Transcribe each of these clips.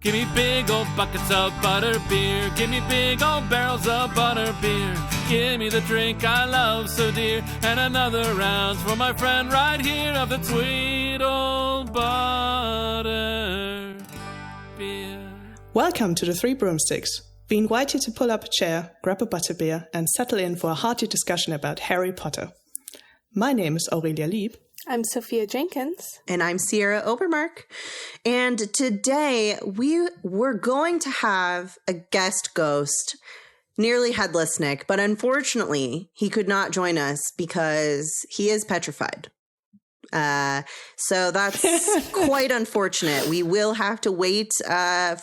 Give me big old buckets of butter beer. Give me big old barrels of butter beer. Give me the drink I love so dear. And another round for my friend right here of the sweet old butter beer. Welcome to the Three Broomsticks. We invite you to pull up a chair, grab a butterbeer, and settle in for a hearty discussion about Harry Potter. My name is Aurelia Lieb. I'm Sophia Jenkins. And I'm Sierra Obermark. And today we're going to have a guest ghost, nearly headless Nick, but unfortunately he could not join us because he is petrified. So that's quite unfortunate. We will have to wait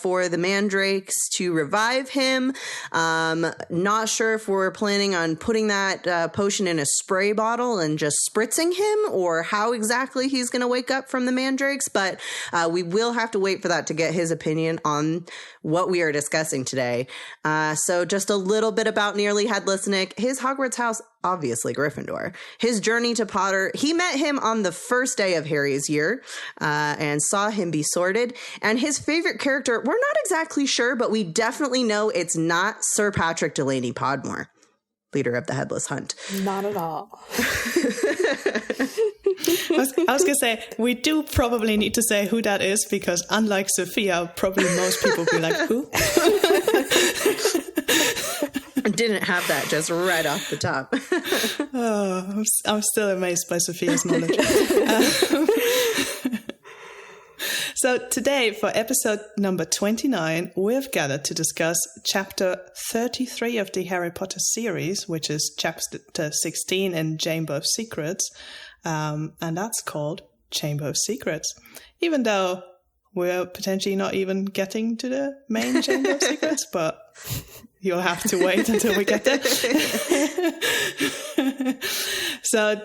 for the mandrakes to revive him. Not sure if we're planning on putting that potion in a spray bottle and just spritzing him, or how exactly he's going to wake up from the mandrakes, but we will have to wait for that to get his opinion on what we are discussing today. So just a little bit about Nearly Headless Nick. His Hogwarts house, obviously Gryffindor. His journey to Potter, he met him on the first day of Harry's year and saw him be sorted. And his favorite character, we're not exactly sure, but we definitely know it's not Sir Patrick Delaney Podmore, leader of the Headless Hunt. Not at all. I was going to say, we do probably need to say who that is, because unlike Sophia, probably most people will be like, who? Didn't have that just right off the top. I'm still amazed by Sophia's knowledge. So today, for episode number 29, we've gathered to discuss chapter 33 of the Harry Potter series, which is chapter 16 in Chamber of Secrets. And that's called Chamber of Secrets. Even though we're potentially not even getting to the main Chamber of Secrets, but you'll have to wait until we get there. So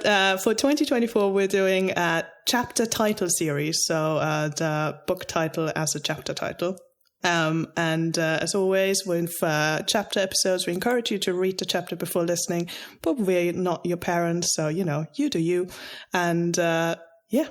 for 2024, we're doing a chapter title series. So the book title as a chapter title. And as always, with chapter episodes, we encourage you to read the chapter before listening. But we're not your parents, so, you know, you do you. And yeah,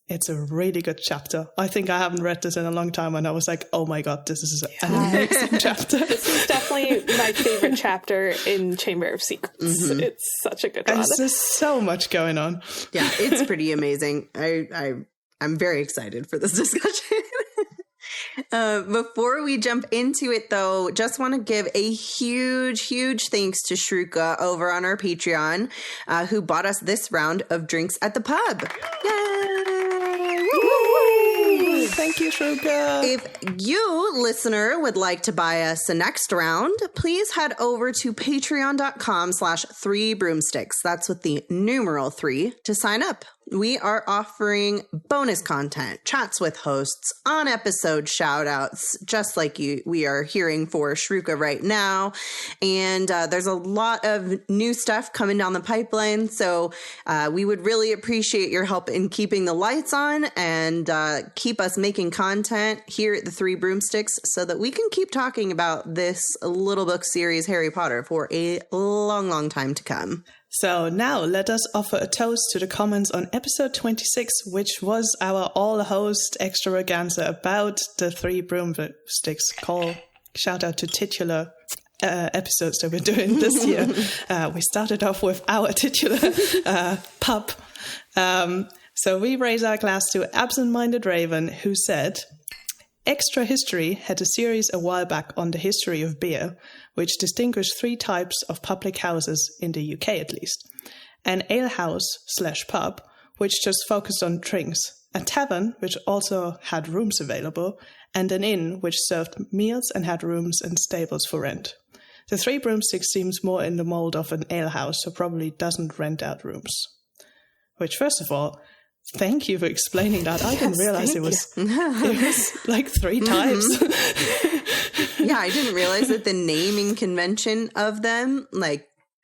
it's a really good chapter. I think I haven't read this in a long time, and I was like, oh my God, this is an amazing chapter. This is definitely my favorite chapter in Chamber of Secrets. Mm-hmm. It's such a good one. And there's so much going on. Yeah, it's pretty amazing. I'm very excited for this discussion. Before we jump into it, though, just want to give a huge thanks to Shruka over on our Patreon, who bought us this round of drinks at the pub. Yay! Woo! Thank you, Shruka. If you, listener, would like to buy us a next round, please head over to patreon.com/3broomsticks. That's with the numeral 3 to sign up. We are offering bonus content, chats with hosts, on-episode shout-outs, just like we are hearing for Shruka right now. And there's a lot of new stuff coming down the pipeline, so we would really appreciate your help in keeping the lights on and keep us making content here at the Three Broomsticks so that we can keep talking about this little book series, Harry Potter, for a long time to come. So now let us offer a toast to the comments on episode 26, which was our all-host extravaganza about the Three Broomsticks call. Shout out to titular episodes that we're doing this year. We started off with our titular pub. So we raise our glass to Absent-Minded Raven, who said, Extra History had a series a while back on the history of beer, which distinguished 3 types of public houses in the UK at least. An alehouse/pub, which just focused on drinks, a tavern, which also had rooms available, and an inn, which served meals and had rooms and stables for rent. The Three Broomsticks seems more in the mold of an alehouse, so probably doesn't rent out rooms. Which, first of all, thank you for explaining that. I didn't realize it was like 3 types. Yeah, I didn't realize that the naming convention of them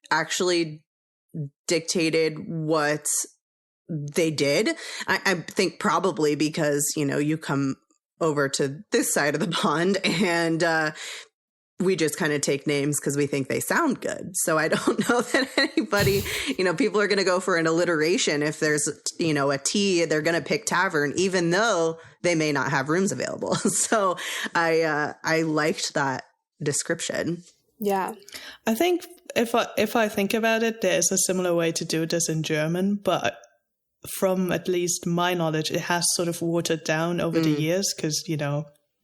actually dictated what they did. I think probably because, you come over to this side of the pond and we just kind of take names because we think they sound good. So I don't know that anybody, people are going to go for an alliteration. If there's, a T, they're going to pick tavern, even though they may not have rooms available. So I liked that description. Yeah. I think if I think about it, there's a similar way to do this in German, but from at least my knowledge, it has sort of watered down over the years because,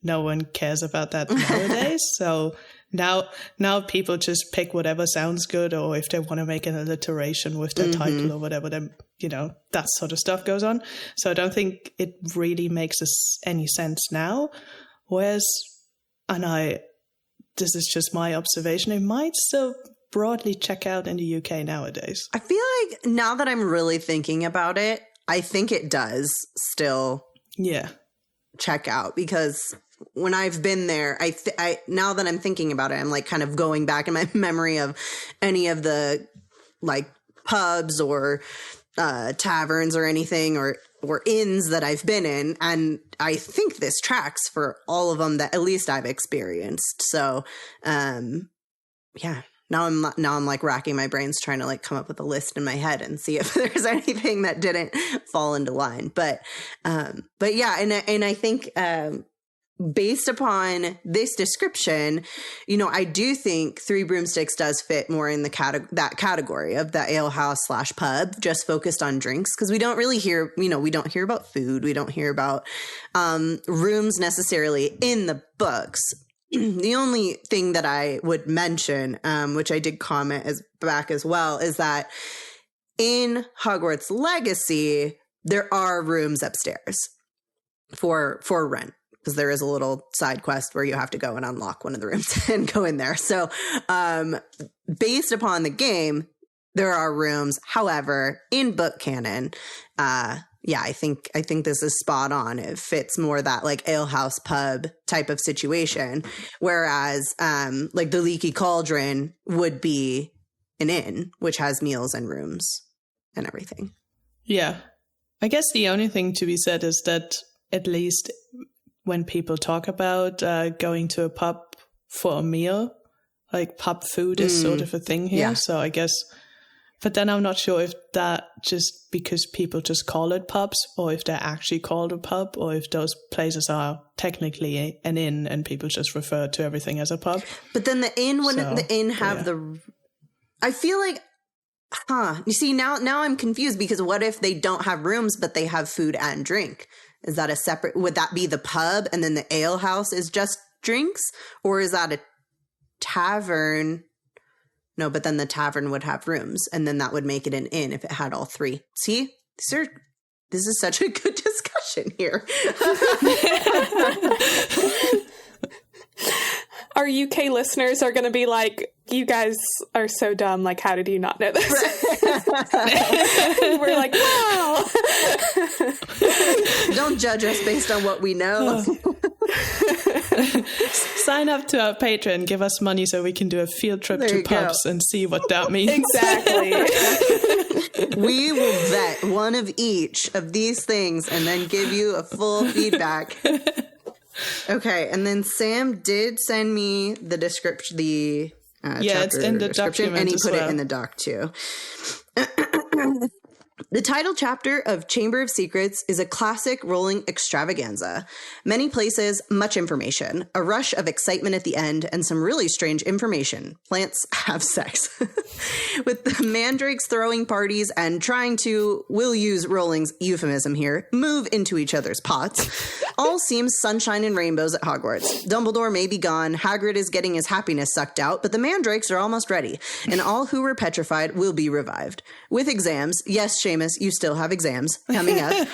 no one cares about that nowadays. So now people just pick whatever sounds good, or if they want to make an alliteration with their title or whatever, then, that sort of stuff goes on. So I don't think it really makes any sense now. Whereas, this is just my observation, it might still broadly check out in the UK nowadays. I feel like now that I'm really thinking about it, I think it does still check out, because when I've been there, I now that I'm thinking about it, I'm like kind of going back in my memory of any of the like pubs or taverns or anything or inns that I've been in, and I think this tracks for all of them that at least I've experienced. So, yeah. Now I'm like racking my brains trying to like come up with a list in my head and see if there's anything that didn't fall into line. But yeah, and I think based upon this description, I do think Three Broomsticks does fit more in the that category of the alehouse / pub, just focused on drinks, because we don't really hear, we don't hear about food, we don't hear about rooms necessarily in the books. The only thing that I would mention, which I did comment back as well, is that in Hogwarts Legacy, there are rooms upstairs for rent, because there is a little side quest where you have to go and unlock one of the rooms and go in there. So based upon the game, there are rooms. However, in book canon, yeah, I think this is spot on. It fits more that like alehouse pub type of situation, whereas like the Leaky Cauldron would be an inn, which has meals and rooms and everything. Yeah. I guess the only thing to be said is that at least when people talk about going to a pub for a meal, like pub food is sort of a thing here. Yeah. So I guess... But then I'm not sure if that just because people just call it pubs, or if they're actually called a pub, or if those places are technically an inn and people just refer to everything as a pub. But then the inn, wouldn't the inn have the... I feel like, you see, now I'm confused, because what if they don't have rooms, but they have food and drink? Is that a separate... Would that be the pub and then the ale house is just drinks? Or is that a tavern... No, but then the tavern would have rooms, and then that would make it an inn if it had all three. See? This is such a good discussion here. Our UK listeners are going to be like, you guys are so dumb. Like, how did you not know this? We're like, wow. Don't judge us based on what we know. Sign up to our Patreon, give us money so we can do a field trip to pubs and see what that means. Exactly. We will vet one of each of these things and then give you a full feedback. Okay, and then Sam did send me the description, it's in the document, and he put it in the doc too. The title chapter of Chamber of Secrets is a classic rolling extravaganza. Many places, much information, a rush of excitement at the end, and some really strange information. Plants have sex. With the mandrakes throwing parties and trying to, we'll use Rowling's euphemism here, move into each other's pots. All seems sunshine and rainbows at Hogwarts. Dumbledore may be gone, Hagrid is getting his happiness sucked out, but the mandrakes are almost ready, and all who were petrified will be revived. With exams, yes, Seamus, you still have exams coming up.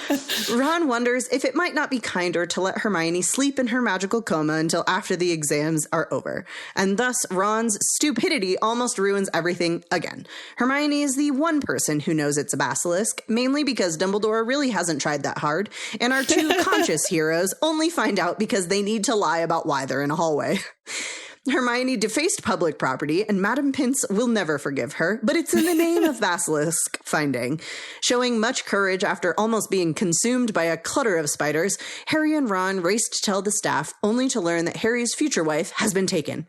Ron wonders if it might not be kinder to let Hermione sleep in her magical coma until after the exams are over. And thus, Ron's stupidity almost ruins everything again. Hermione is the one person who knows it's a basilisk, mainly because Dumbledore really hasn't tried that hard, and our two conscious heroes only find out because they need to lie about why they're in a hallway. Hermione defaced public property, and Madame Pince will never forgive her, but it's in the name of basilisk finding. Showing much courage after almost being consumed by a clutter of spiders, Harry and Ron race to tell the staff, only to learn that Harry's future wife has been taken.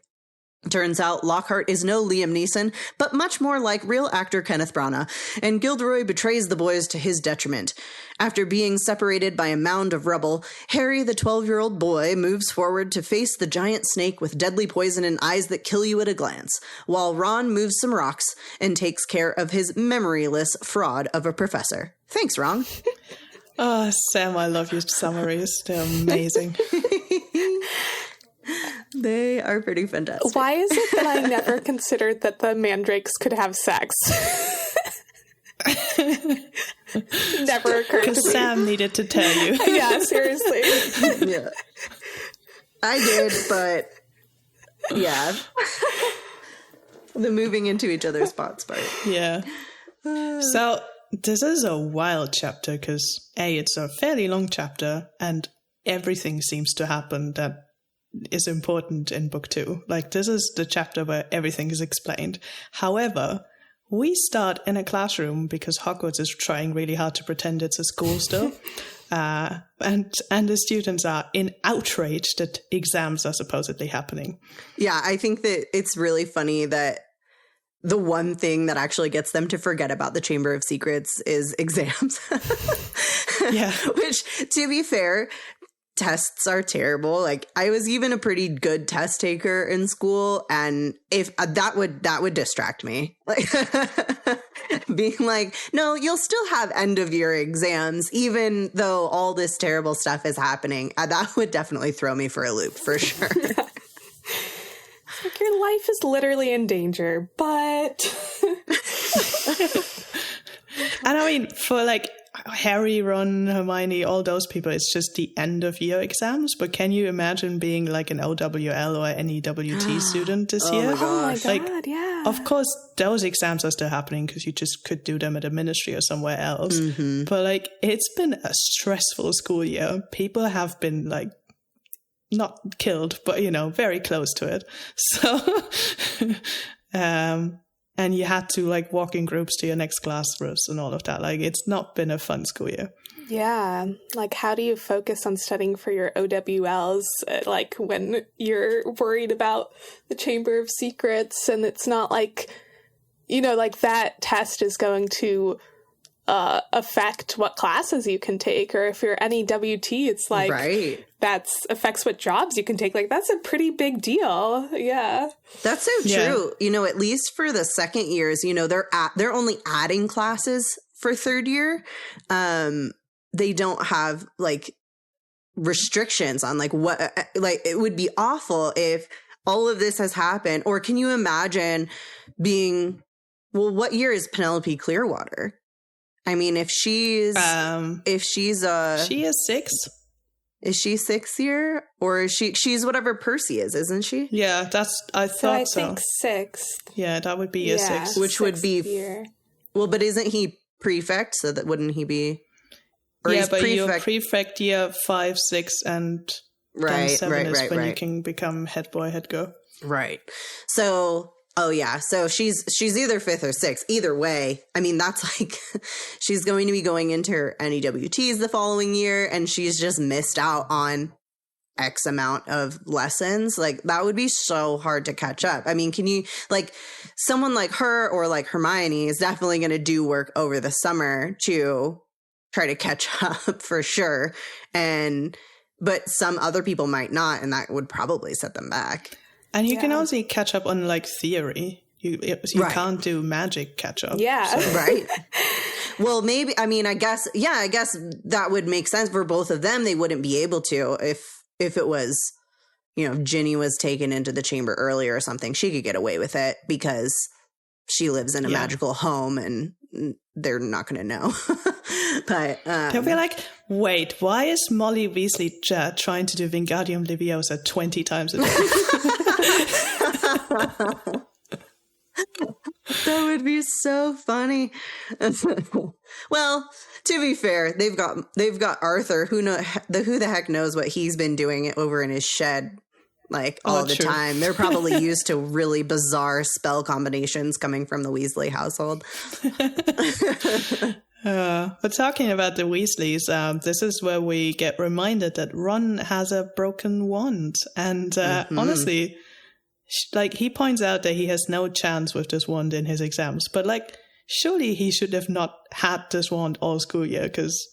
Turns out Lockhart is no Liam Neeson, but much more like real actor Kenneth Branagh, and Gilderoy betrays the boys to his detriment. After being separated by a mound of rubble, Harry, the 12-year-old boy, moves forward to face the giant snake with deadly poison and eyes that kill you at a glance, while Ron moves some rocks and takes care of his memoryless fraud of a professor. Thanks, Ron. Oh, Sam, I love your summaries. They're amazing. They are pretty fantastic. Why is it that I never considered that the mandrakes could have sex? Never occurred to me. Because Sam needed to tell you. Yeah, seriously. Yeah. I did, but yeah. The moving into each other's spots part. Yeah. So this is a wild chapter because it's a fairly long chapter and everything seems to happen that is important in book 2. Like, this is the chapter where everything is explained. However, we start in a classroom because Hogwarts is trying really hard to pretend it's a school still. And the students are in outrage that exams are supposedly happening. Yeah, I think that it's really funny that the one thing that actually gets them to forget about the Chamber of Secrets is exams. Yeah. Which, to be fair, tests are terrible. Like, I was even a pretty good test taker in school, and if that would distract me. Like, being like, no, you'll still have end of year exams, even though all this terrible stuff is happening. That would definitely throw me for a loop, for sure. Like, your life is literally in danger, but... And I mean, for like Harry, Ron, Hermione, all those people, it's just the end of year exams. But can you imagine being like an OWL or an EWT student this year? Oh my God, like, yeah. Of course, those exams are still happening because you just could do them at a ministry or somewhere else. Mm-hmm. But like, it's been a stressful school year. People have been like, not killed, but, you know, very close to it. So, and you had to like walk in groups to your next classrooms and all of that. Like, it's not been a fun school year. Yeah. Like, how do you focus on studying for your OWLs, like, when you're worried about the Chamber of Secrets and it's not like, you know, like that test is going to affect what classes you can take, or if you're NEWT, it's like right. That affects what jobs you can take. Like, that's a pretty big deal. Yeah, that's so true. You know, at least for the second years, you know, they're only adding classes for third year. They don't have like restrictions on like what, like, it would be awful if all of this has happened. Or can you imagine being, well, what year is Penelope Clearwater? I mean, if she's she is 6. Is she 6th year, or is she's whatever Percy is, isn't she? Yeah, I thought so. I think 6th. Yeah, that would be year 6, which would be year. Well, but isn't he prefect? So that wouldn't he be? Or yeah, but you're prefect year 5, 6, and then 7 is when you can become head boy, head girl. Right. So. Oh, yeah. So she's either 5th or 6th. Either way, I mean, that's like she's going to be going into her NEWTs the following year, and she's just missed out on X amount of lessons. Like, that would be so hard to catch up. I mean, can you, like, someone like her or like Hermione is definitely going to do work over the summer to try to catch up for sure. But some other people might not, and that would probably set them back. And you can also catch up on like theory. You can't do magic catch up. Yeah. So. Right. Well, maybe, I mean, I guess that would make sense for both of them. They wouldn't be able to if it was, you know, Ginny was taken into the chamber earlier or something. She could get away with it because she lives in a magical home and they're not going to know. But they'll be like, wait, why is Molly Weasley trying to do Wingardium Leviosa 20 times a day? That would be so funny. Well, to be fair, they've got Arthur. Who the heck knows what he's been doing over in his shed, like all the time. They're probably used to really bizarre spell combinations coming from the Weasley household. But talking about the Weasleys, this is where we get reminded that Ron has a broken wand. And honestly, like, he points out that he has no chance with this wand in his exams, but, like, surely he should have not had this wand all school year, because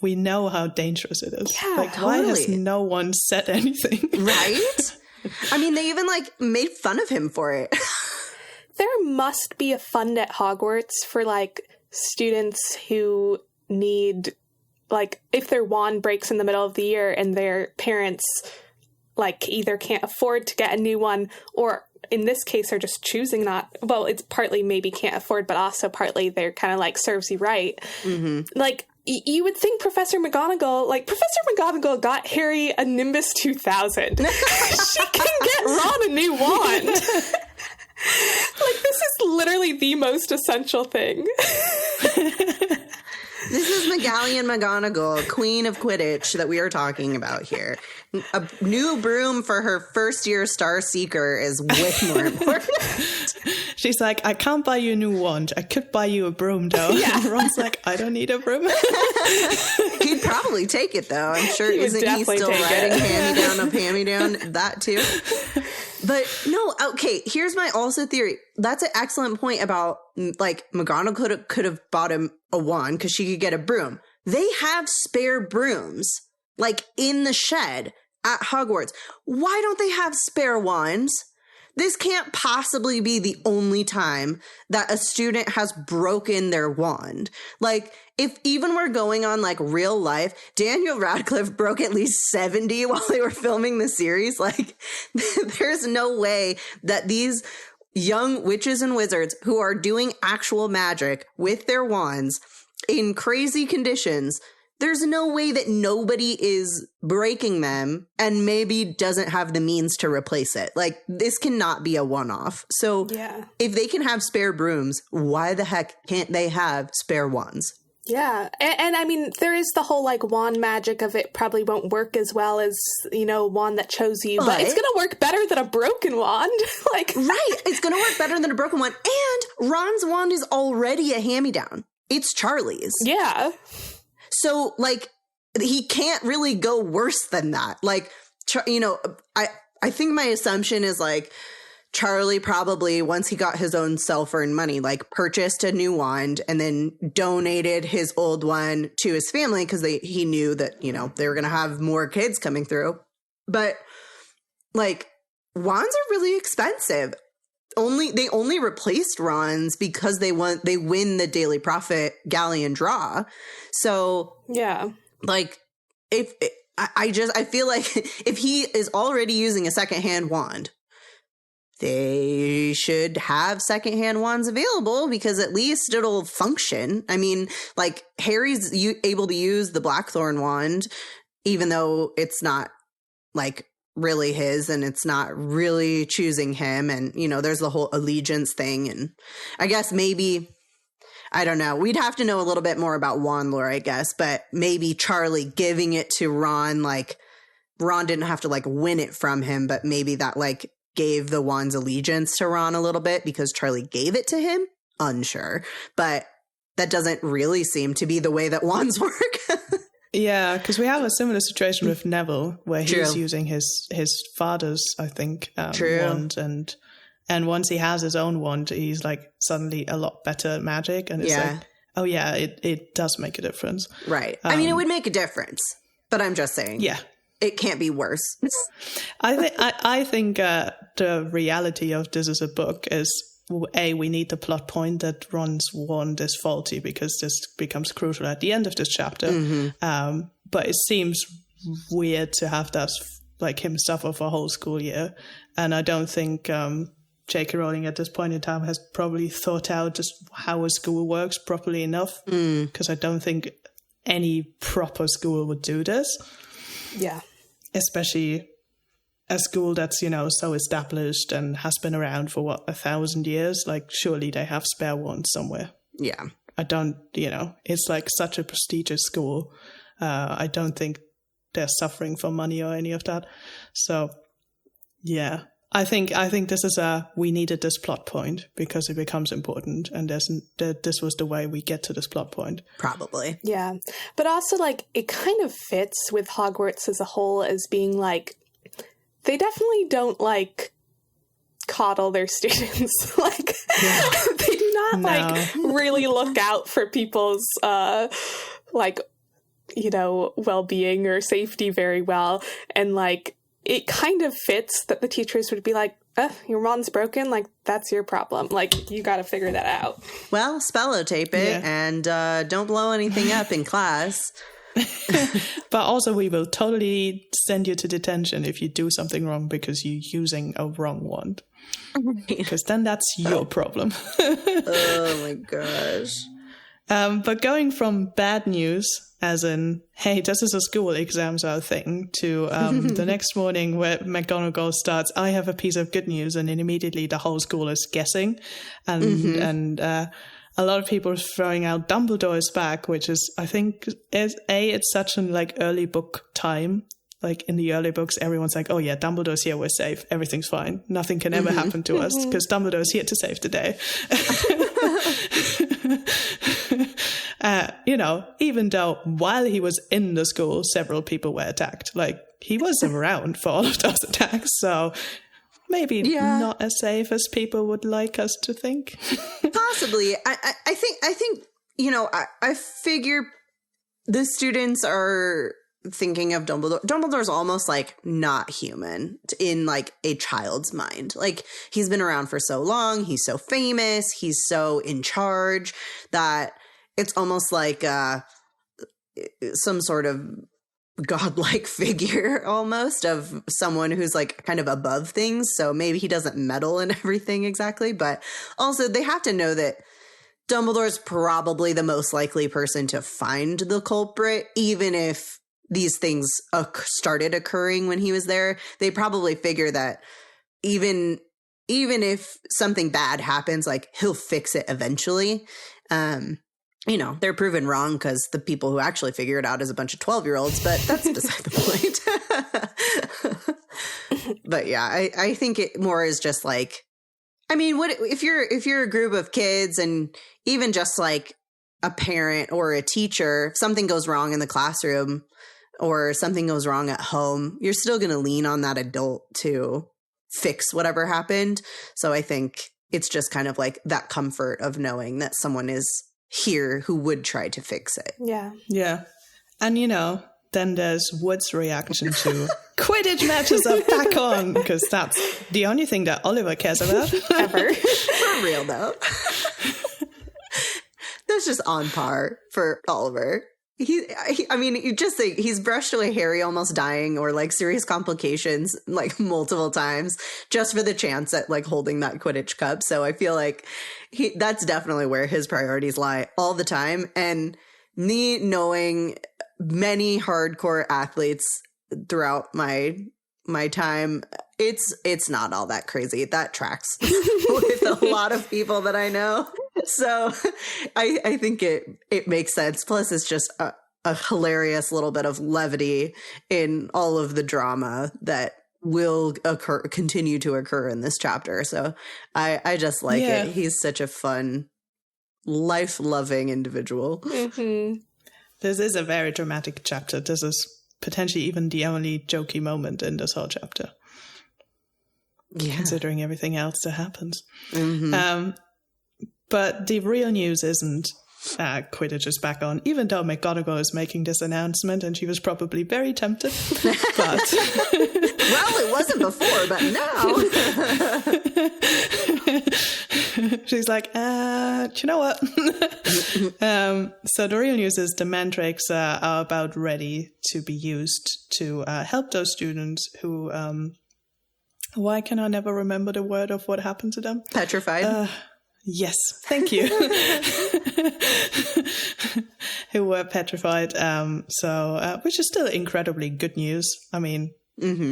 we know how dangerous it is. Yeah, like, why has no one said anything? Right? I mean, they even, like, made fun of him for it. There must be a fund at Hogwarts for, like, students who need, like, if their wand breaks in the middle of the year and their parents, like, either can't afford to get a new one, or in this case are just choosing not, well, it's partly maybe can't afford, but also partly they're kind of like, serves you right. Mm-hmm. Like, you would think Professor McGonagall got Harry a Nimbus 2000. She can get Ron a new wand. Like, this is literally the most essential thing. This is McGonagall, Queen of Quidditch, that we are talking about here. A new broom for her first year Star Seeker is way more important. She's like, I can't buy you a new wand. I could buy you a broom, though. Yeah. And Ron's like, I don't need a broom. He'd probably take it, though. I'm sure. Isn't he still riding hand-me-down of hand-me-down? That, too. But, no, okay, here's my also theory. That's an excellent point about, like, McGonagall could have bought him a wand because she could get a broom. They have spare brooms, like, in the shed at Hogwarts. Why don't they have spare wands? This can't possibly be the only time that a student has broken their wand. Like, if even we're going on, like, real life, Daniel Radcliffe broke at least 70 while they were filming the series. Like, there's no way that these young witches and wizards who are doing actual magic with their wands in crazy conditions, there's no way that nobody is breaking them and maybe doesn't have the means to replace it. Like, this cannot be a one-off. So if they can have spare brooms, why the heck can't they have spare wands? Yeah. And I mean, there is the whole, like, wand magic of it probably won't work as well as, you know, a wand that chose you, but it's going to work better than a broken wand. Like, right. It's going to work better than a broken one. And Ron's wand is already a hand-me-down. It's Charlie's. Yeah. So, like, he can't really go worse than that. Like, you know, I think my assumption is, like, Charlie probably, once he got his own self-earned money, like, purchased a new wand and then donated his old one to his family because he knew that, you know, they were going to have more kids coming through. But, like, wands are really expensive. They only replaced Ron's because they win the Daily Prophet Galleon draw. So yeah, like, I feel like if he is already using a secondhand wand, they should have secondhand wands available because at least it'll function. I mean, like, Harry's able to use the Blackthorn wand, even though it's not, like, really his and it's not really choosing him. And, you know, there's the whole allegiance thing. And I guess maybe, I don't know, we'd have to know a little bit more about wand lore, I guess, but maybe Charlie giving it to Ron, like, Ron didn't have to, like, win it from him, but maybe that, like, gave the wand's allegiance to Ron a little bit because Charlie gave it to him. Unsure, but that doesn't really seem to be the way that wands work. Yeah, because we have a similar situation with Neville, where he's using his father's, I think, wand, and once he has his own wand, he's, like, suddenly a lot better at magic, and it's like, oh yeah, it does make a difference, right? I mean, it would make a difference, but I'm just saying, it can't be worse. I think the reality of this as a book is, we need the plot point that Ron's wand is faulty because this becomes crucial at the end of this chapter. Mm-hmm. But it seems weird to have that, like, him suffer for a whole school year. And I don't think J.K. Rowling at this point in time has probably thought out just how a school works properly enough. Because I don't think any proper school would do this. Yeah. Especially a school that's, you know, so established and has been around for 1,000 years. Like, surely they have spare wands somewhere. Yeah. I don't, you know, it's like such a prestigious school. I don't think they're suffering for money or any of that. So, yeah, I think this is we needed this plot point because it becomes important. And this was the way we get to this plot point. Probably. Yeah. But also, like, it kind of fits with Hogwarts as a whole as being, like, they definitely don't, like, coddle their students. Like, they do not, like, really look out for people's, like, you know, well-being or safety very well. And, like, it kind of fits that the teachers would be like, your wand's broken, like, that's your problem. Like, you gotta figure that out. Well, spello tape it and don't blow anything up in class. But also, we will totally send you to detention if you do something wrong because you're using a wrong wand. Because then that's your problem. Oh my gosh. But going from bad news, as in, hey, this is a school, exams are a thing, to the next morning where McGonagall starts, I have a piece of good news, and then immediately the whole school is guessing. And a lot of people are throwing out Dumbledore's back, which is, I think, it's such an like early book time. Like in the early books, everyone's like, oh yeah, Dumbledore's here, we're safe, everything's fine. Nothing can ever happen to us because Dumbledore's here to save the day. You know, even though while he was in the school, several people were attacked. Like, he was around for all of those attacks, so maybe not as safe as people would like us to think. Possibly. I think, you know, I figure the students are thinking of Dumbledore. Dumbledore's almost like not human in like a child's mind. Like, he's been around for so long. He's so famous. He's so in charge that it's almost like some sort of godlike figure almost of someone who's like kind of above things. So maybe he doesn't meddle in everything exactly. But also they have to know that Dumbledore's probably the most likely person to find the culprit, even if these things started occurring when he was there. They probably figure that even if something bad happens, like, he'll fix it eventually. You know, they're proven wrong because the people who actually figure it out is a bunch of 12-year-olds, but that's beside the point. But yeah, I think it more is just like, I mean, what if you're a group of kids and even just like a parent or a teacher, if something goes wrong in the classroom or something goes wrong at home, you're still going to lean on that adult to fix whatever happened. So I think it's just kind of like that comfort of knowing that someone is here who would try to fix it. Yeah. Yeah. And, you know, then there's Wood's reaction to Quidditch matches are back on, because that's the only thing that Oliver cares about. Ever. For real, though. That's just on par for Oliver. I mean, you just think he's brushed away Harry almost dying or like serious complications like multiple times just for the chance at like holding that Quidditch cup. So I feel like that's definitely where his priorities lie all the time. And me knowing many hardcore athletes throughout my time, it's not all that crazy. That tracks with a lot of people that I know. So I think it makes sense. Plus, it's just a hilarious little bit of levity in all of the drama that will continue to occur in this chapter. So I just like it. He's such a fun, life-loving individual. Mm-hmm. This is a very dramatic chapter. This is potentially even the only jokey moment in this whole chapter. Yeah. Considering everything else that happens. Mm-hmm. But the real news isn't Quidditch is back on, even though McGonagall is making this announcement and she was probably very tempted. But well, it wasn't before, but now. She's like, do you know what? So the real news is the mandrakes are about ready to be used to help those students who... why can I never remember the word of what happened to them? Petrified. Yes, thank you. Who were petrified. Which is still incredibly good news. I mean,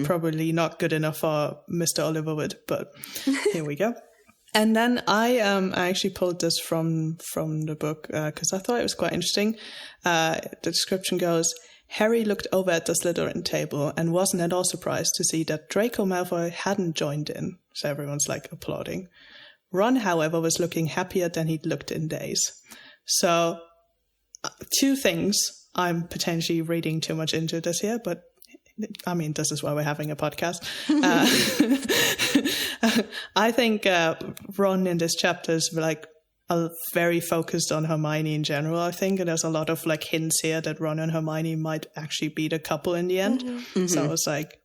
probably not good enough for Mr. Oliver Wood, but here we go. And then I actually pulled this from the book because I thought it was quite interesting. The description goes, Harry looked over at the Slytherin table and wasn't at all surprised to see that Draco Malfoy hadn't joined in. So everyone's like applauding. Ron, however, was looking happier than he'd looked in days. So, two things. I'm potentially reading too much into this here, but I mean, this is why we're having a podcast. I I think Ron in this chapter is like very focused on Hermione in general, I think. And there's a lot of like hints here that Ron and Hermione might actually be the couple in the end. Mm-hmm. So it's like,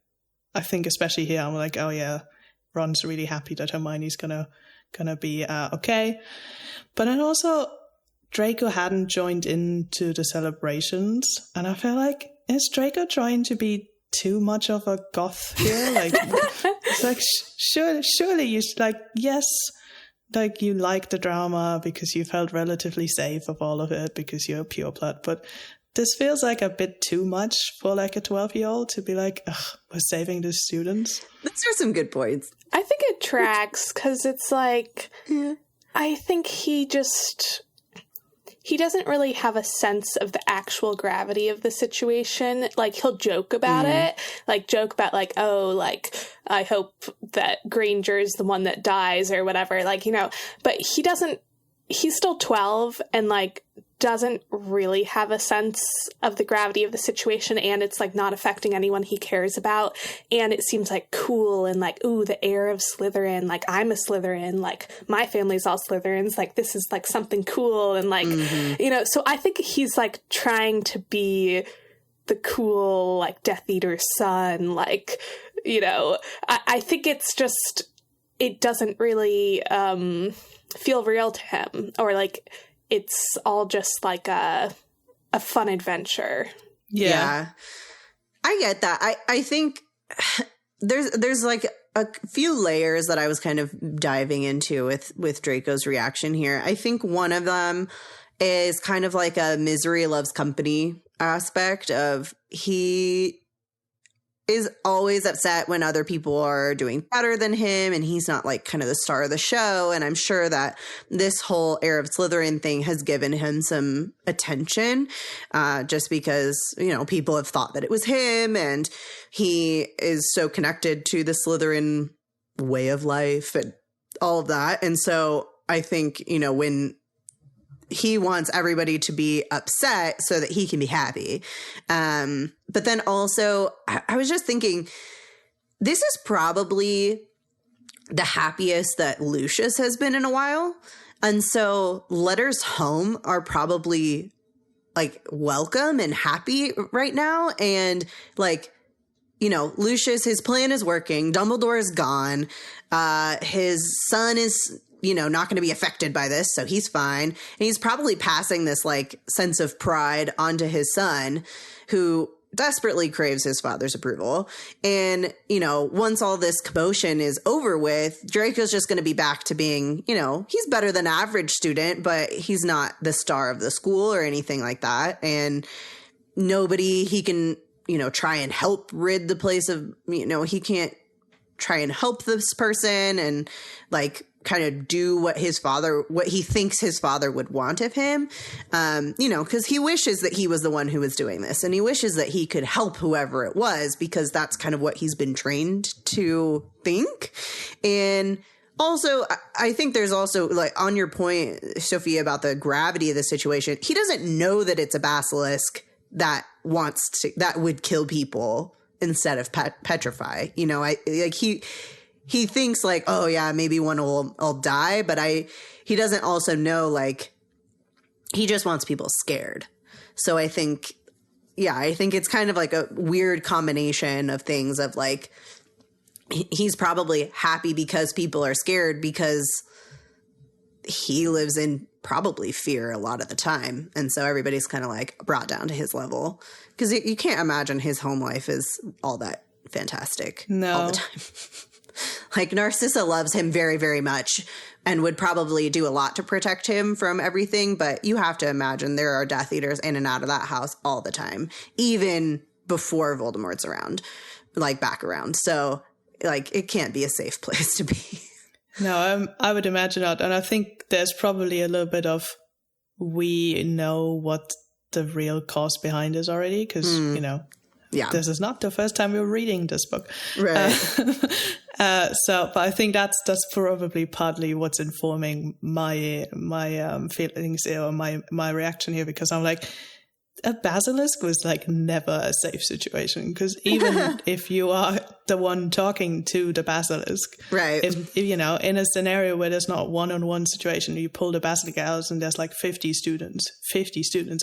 I think especially here, I'm like, oh yeah, Ron's really happy that Hermione's gonna be okay. But then also, Draco hadn't joined into the celebrations, and I feel like, is Draco trying to be too much of a goth here? Like, it's like, surely you like, yes, like you like the drama because you felt relatively safe of all of it because you're pure blood, but this feels like a bit too much for like a 12-year-old to be like, ugh, we're saving the students. Those are some good points. I think it tracks because it's like, I think he doesn't really have a sense of the actual gravity of the situation. Like, he'll joke about it, like joke about like, oh, like, I hope that Granger's the one that dies or whatever, like, you know, but he's still 12 and like doesn't really have a sense of the gravity of the situation, and it's like not affecting anyone he cares about, and it seems like cool and like, ooh, the heir of Slytherin, like I'm a Slytherin, like my family's all Slytherins, like this is like something cool, and like you know, so I think he's like trying to be the cool like Death Eater's son, like, you know, I think it's just, it doesn't really feel real to him, or like it's all just like a fun adventure. Yeah. I get that. I think there's like a few layers that I was kind of diving into with Draco's reaction here. I think one of them is kind of like a misery loves company aspect of, he is always upset when other people are doing better than him and he's not like kind of the star of the show. And I'm sure that this whole heir of Slytherin thing has given him some attention, just because, you know, people have thought that it was him, and he is so connected to the Slytherin way of life and all of that. And so I think, you know, when he wants everybody to be upset so that he can be happy. But then also, I was just thinking, this is probably the happiest that Lucius has been in a while. And so letters home are probably like welcome and happy right now. And like, you know, Lucius, his plan is working. Dumbledore is gone. His son is, you know, not going to be affected by this, so he's fine. And he's probably passing this like sense of pride onto his son, who desperately craves his father's approval. And, you know, once all this commotion is over with, Draco's just going to be back to being, you know, he's better than average student, but he's not the star of the school or anything like that. And nobody he can, you know, try and help rid the place of, you know, he can't try and help this person and like kind of do what he thinks his father would want of him, you know, because he wishes that he was the one who was doing this, and he wishes that he could help whoever it was, because that's kind of what he's been trained to think. And also, I think there's also, like, on your point, Sophia, about the gravity of the situation, he doesn't know that it's a basilisk that would kill people instead of petrify. You know, he thinks like, oh yeah, maybe one will die, but he doesn't also know, like, he just wants people scared. So I think it's kind of like a weird combination of things of like, he's probably happy because people are scared, because he lives in probably fear a lot of the time. And so everybody's kind of like brought down to his level, because you can't imagine his home life is all that fantastic all the time. Like, Narcissa loves him very, very much and would probably do a lot to protect him from everything. But you have to imagine there are Death Eaters in and out of that house all the time, even before Voldemort's around, like back around. So, like, it can't be a safe place to be. No, I would imagine not. And I think there's probably a little bit of, we know what the real cause behind is already, because, you know, this is not the first time we're reading this book. Right. But I think that's probably partly what's informing my feelings here, or my reaction here, because I'm like, a basilisk was like never a safe situation, because even if you are the one talking to the basilisk, right? If you know, in a scenario where there's not one-on-one situation, you pull the basilisk out and there's like 50 students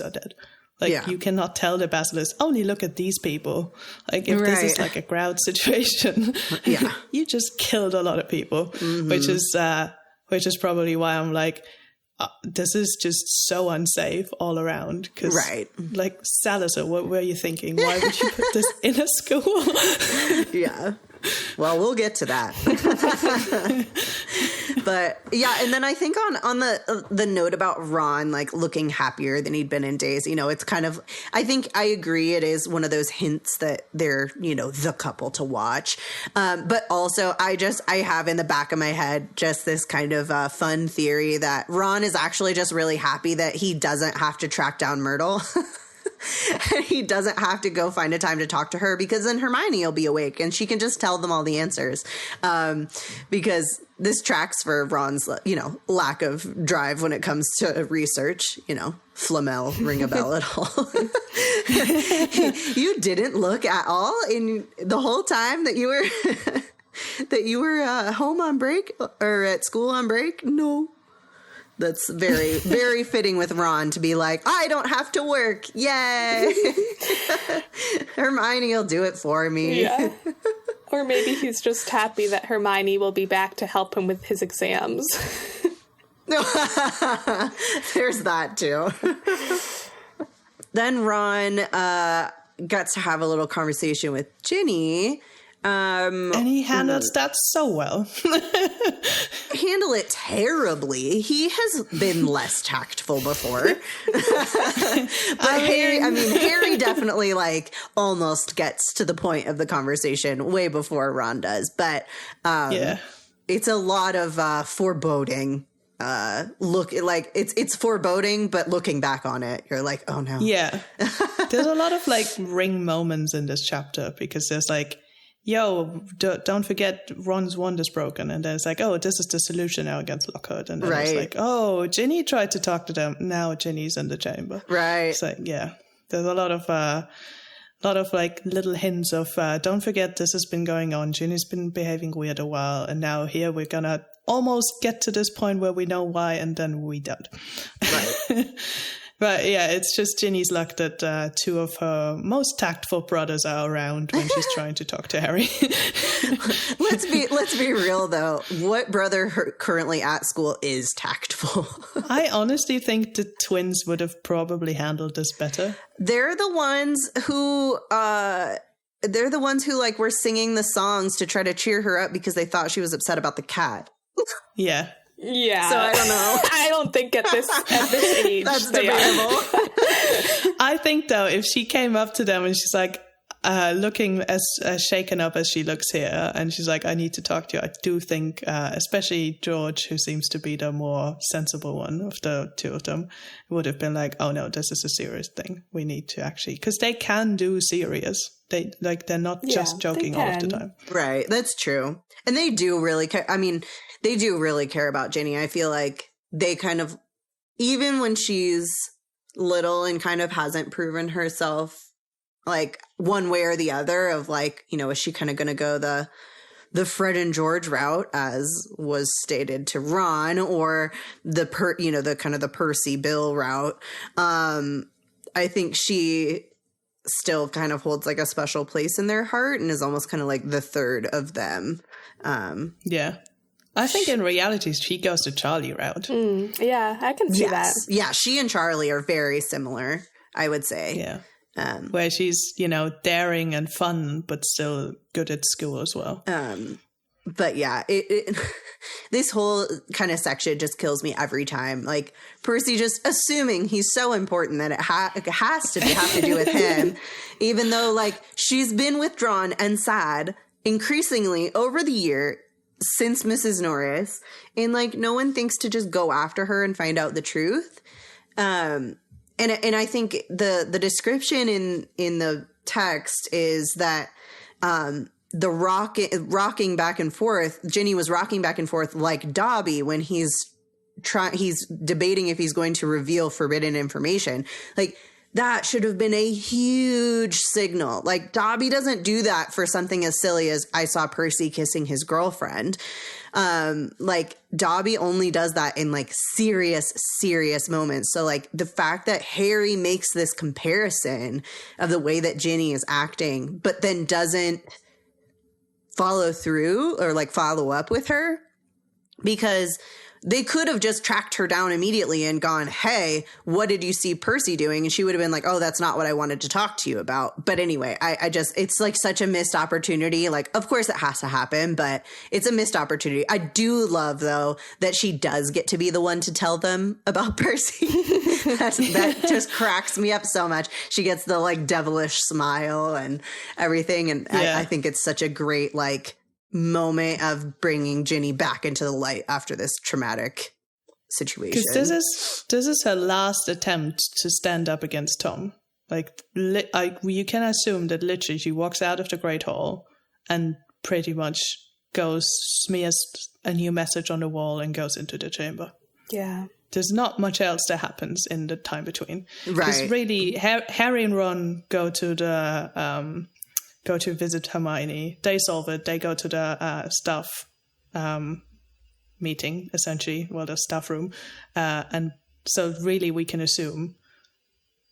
are dead. Like, you cannot tell the basilisk, only look at these people. Like, if this is like a crowd situation, you just killed a lot of people, which is probably why I'm like, this is just so unsafe all around. Because, like, Salazar, what were you thinking? Why would you put this in a school? Yeah. Well, we'll get to that. But yeah, and then I think on the note about Ron like looking happier than he'd been in days, you know, it's kind of, I think I agree, it is one of those hints that they're, you know, the couple to watch. But also I have in the back of my head just this kind of fun theory that Ron is actually just really happy that he doesn't have to track down Myrtle. He doesn't have to go find a time to talk to her, because then Hermione will be awake and she can just tell them all the answers. Because this tracks for Ron's, you know, lack of drive when it comes to research. You know, Flamel, ring a bell at all. You didn't look at all in the whole time that you were home on break or at school on break? No. That's very, very fitting with Ron to be like, I don't have to work. Yay. Hermione will do it for me. Yeah. Or maybe he's just happy that Hermione will be back to help him with his exams. There's that too. Then Ron gets to have a little conversation with Ginny. And he handles that so well. Handle it terribly. He has been less tactful before. But Harry definitely like almost gets to the point of the conversation way before Ron does. But it's a lot of foreboding. Look, like it's foreboding, but looking back on it, you're like, oh no. Yeah. There's a lot of like ring moments in this chapter, because there's like, yo, don't forget Ron's wand is broken. And then it's like, oh, this is the solution now against Lockhart. And then it's like, oh, Ginny tried to talk to them. Now Ginny's in the chamber. Right. It's like, yeah, there's a lot of like little hints of, don't forget this has been going on. Ginny's been behaving weird a while. And now here we're going to almost get to this point where we know why, and then we don't. Right. But yeah, it's just Ginny's luck that two of her most tactful brothers are around when she's trying to talk to Harry. Let's be real though. What brother currently at school is tactful? I honestly think the twins would have probably handled this better. They're the ones who like were singing the songs to try to cheer her up because they thought she was upset about the cat. Yeah. Yeah. So I don't know. I don't think at this age that's debatable. I think though, if she came up to them and she's like, looking as shaken up as she looks here, and she's like, I need to talk to you. I do think, especially George, who seems to be the more sensible one of the two of them, would have been like, oh no, this is a serious thing. We need to actually, because they can do serious. They're not just joking all of the time. Right. That's true. And they do really care. I mean, they do really care about Ginny. I feel like they kind of, even when she's little and kind of hasn't proven herself like one way or the other of like, you know, is she kind of going to go the Fred and George route, as was stated to Ron, or the kind of the Percy Bill route. I think she still kind of holds like a special place in their heart and is almost kind of like the third of them. Yeah. I think in reality, she goes the Charlie route. Yeah, I can see that. Yeah, she and Charlie are very similar, I would say. Yeah. Where she's, you know, daring and fun, but still good at school as well. But yeah, this whole kind of section just kills me every time. Like Percy just assuming he's so important that it has to have to do with him, even though like she's been withdrawn and sad increasingly over the year since Mrs. Norris, and like no one thinks to just go after her and find out the truth. And I think the description in the text is that the rocking back and forth, Ginny was rocking back and forth like Dobby when he's debating if he's going to reveal forbidden information. Like that should have been a huge signal. Like, Dobby doesn't do that for something as silly as I saw Percy kissing his girlfriend. Like, Dobby only does that in like serious moments. So like the fact that Harry makes this comparison of the way that Ginny is acting, but then doesn't follow through or like follow up with her, because they could have just tracked her down immediately and gone, hey, what did you see Percy doing? And she would have been like, oh, that's not what I wanted to talk to you about. But anyway, I just, it's like such a missed opportunity. Like, of course it has to happen, but it's a missed opportunity. I do love, though, that she does get to be the one to tell them about Percy. that just cracks me up so much. She gets the like devilish smile and everything. And I think it's such a great, like, moment of bringing Ginny back into the light after this traumatic situation. Because this is her last attempt to stand up against Tom. Like, you can assume that literally she walks out of the Great Hall and pretty much goes, smears a new message on the wall and goes into the chamber. Yeah. There's not much else that happens in the time between. Right. Because really, Harry and Ron go to visit Hermione. They solve it. They go to the staff meeting, essentially. Well, the staff room. And so really we can assume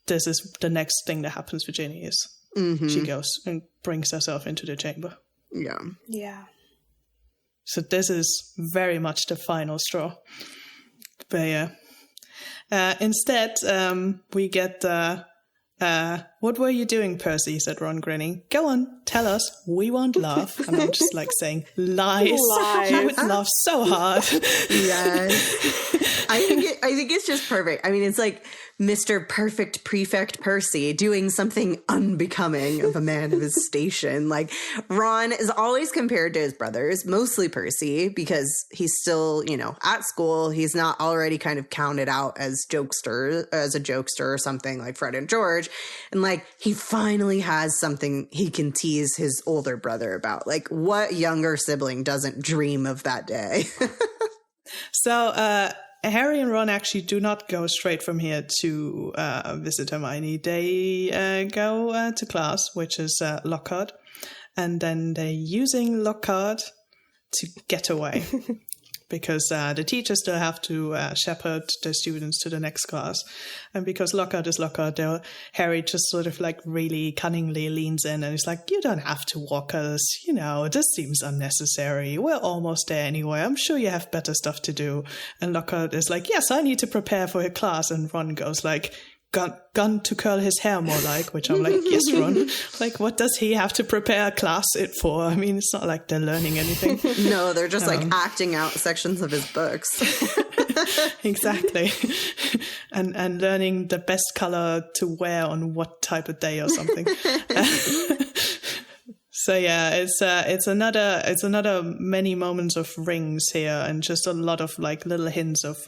this is the next thing that happens for Ginny is she goes and brings herself into the chamber. Yeah. Yeah. So this is very much the final straw. But yeah. Instead, we get what were you doing, Percy? Said Ron, grinning. Go on, tell us. We won't laugh. And I'm just like saying, lies. You would laugh so hard. Yes. I think it's just perfect. I mean, it's like Mr. Perfect Prefect Percy doing something unbecoming of a man of his station. Like, Ron is always compared to his brothers, mostly Percy, because he's still, at school. He's not already kind of counted out as a jokester or something like Fred and George. And like, he finally has something he can tease his older brother about. Like, what younger sibling doesn't dream of that day? So, Harry and Ron actually do not go straight from here to visit Hermione. They go to class, which is Lockhart, and then they're using Lockhart to get away. Because the teachers still have to shepherd the students to the next class. And because Lockhart is Lockhart, Harry just sort of like really cunningly leans in and he's like, you don't have to walk us. This seems unnecessary. We're almost there anyway. I'm sure you have better stuff to do. And Lockhart is like, yes, I need to prepare for your class. And Ron goes like, gun to curl his hair more like, which I'm like, yes, Ron. Like, what does he have to prepare a class it for? I mean, it's not like they're learning anything. No, they're just like acting out sections of his books. Exactly. And learning the best color to wear on what type of day or something. So yeah, it's another many moments of rings here, and just a lot of like little hints of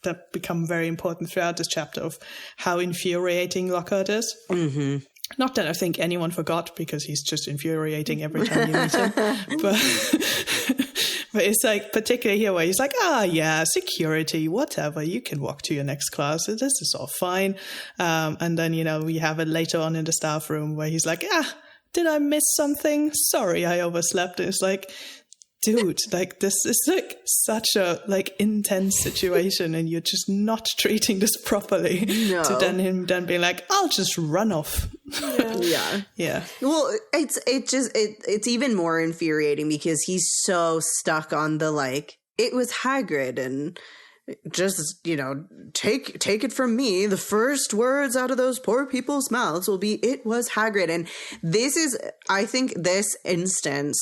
that become very important throughout this chapter of how infuriating Lockhart is. Mm-hmm. Not that I think anyone forgot, because he's just infuriating every time you meet him. But it's like particularly here where he's like, yeah, security, whatever, you can walk to your next class. This is all fine. And then, we have it later on in the staff room where he's like, did I miss something? Sorry, I overslept. And it's like, dude, like, this is like such a like intense situation, and you're just not treating this properly. No. To then being like, I'll just run off. Yeah. Well, it's even more infuriating because he's so stuck on the like, it was Hagrid, and just take it from me, the first words out of those poor people's mouths will be, it was Hagrid. And this is, I think, this instance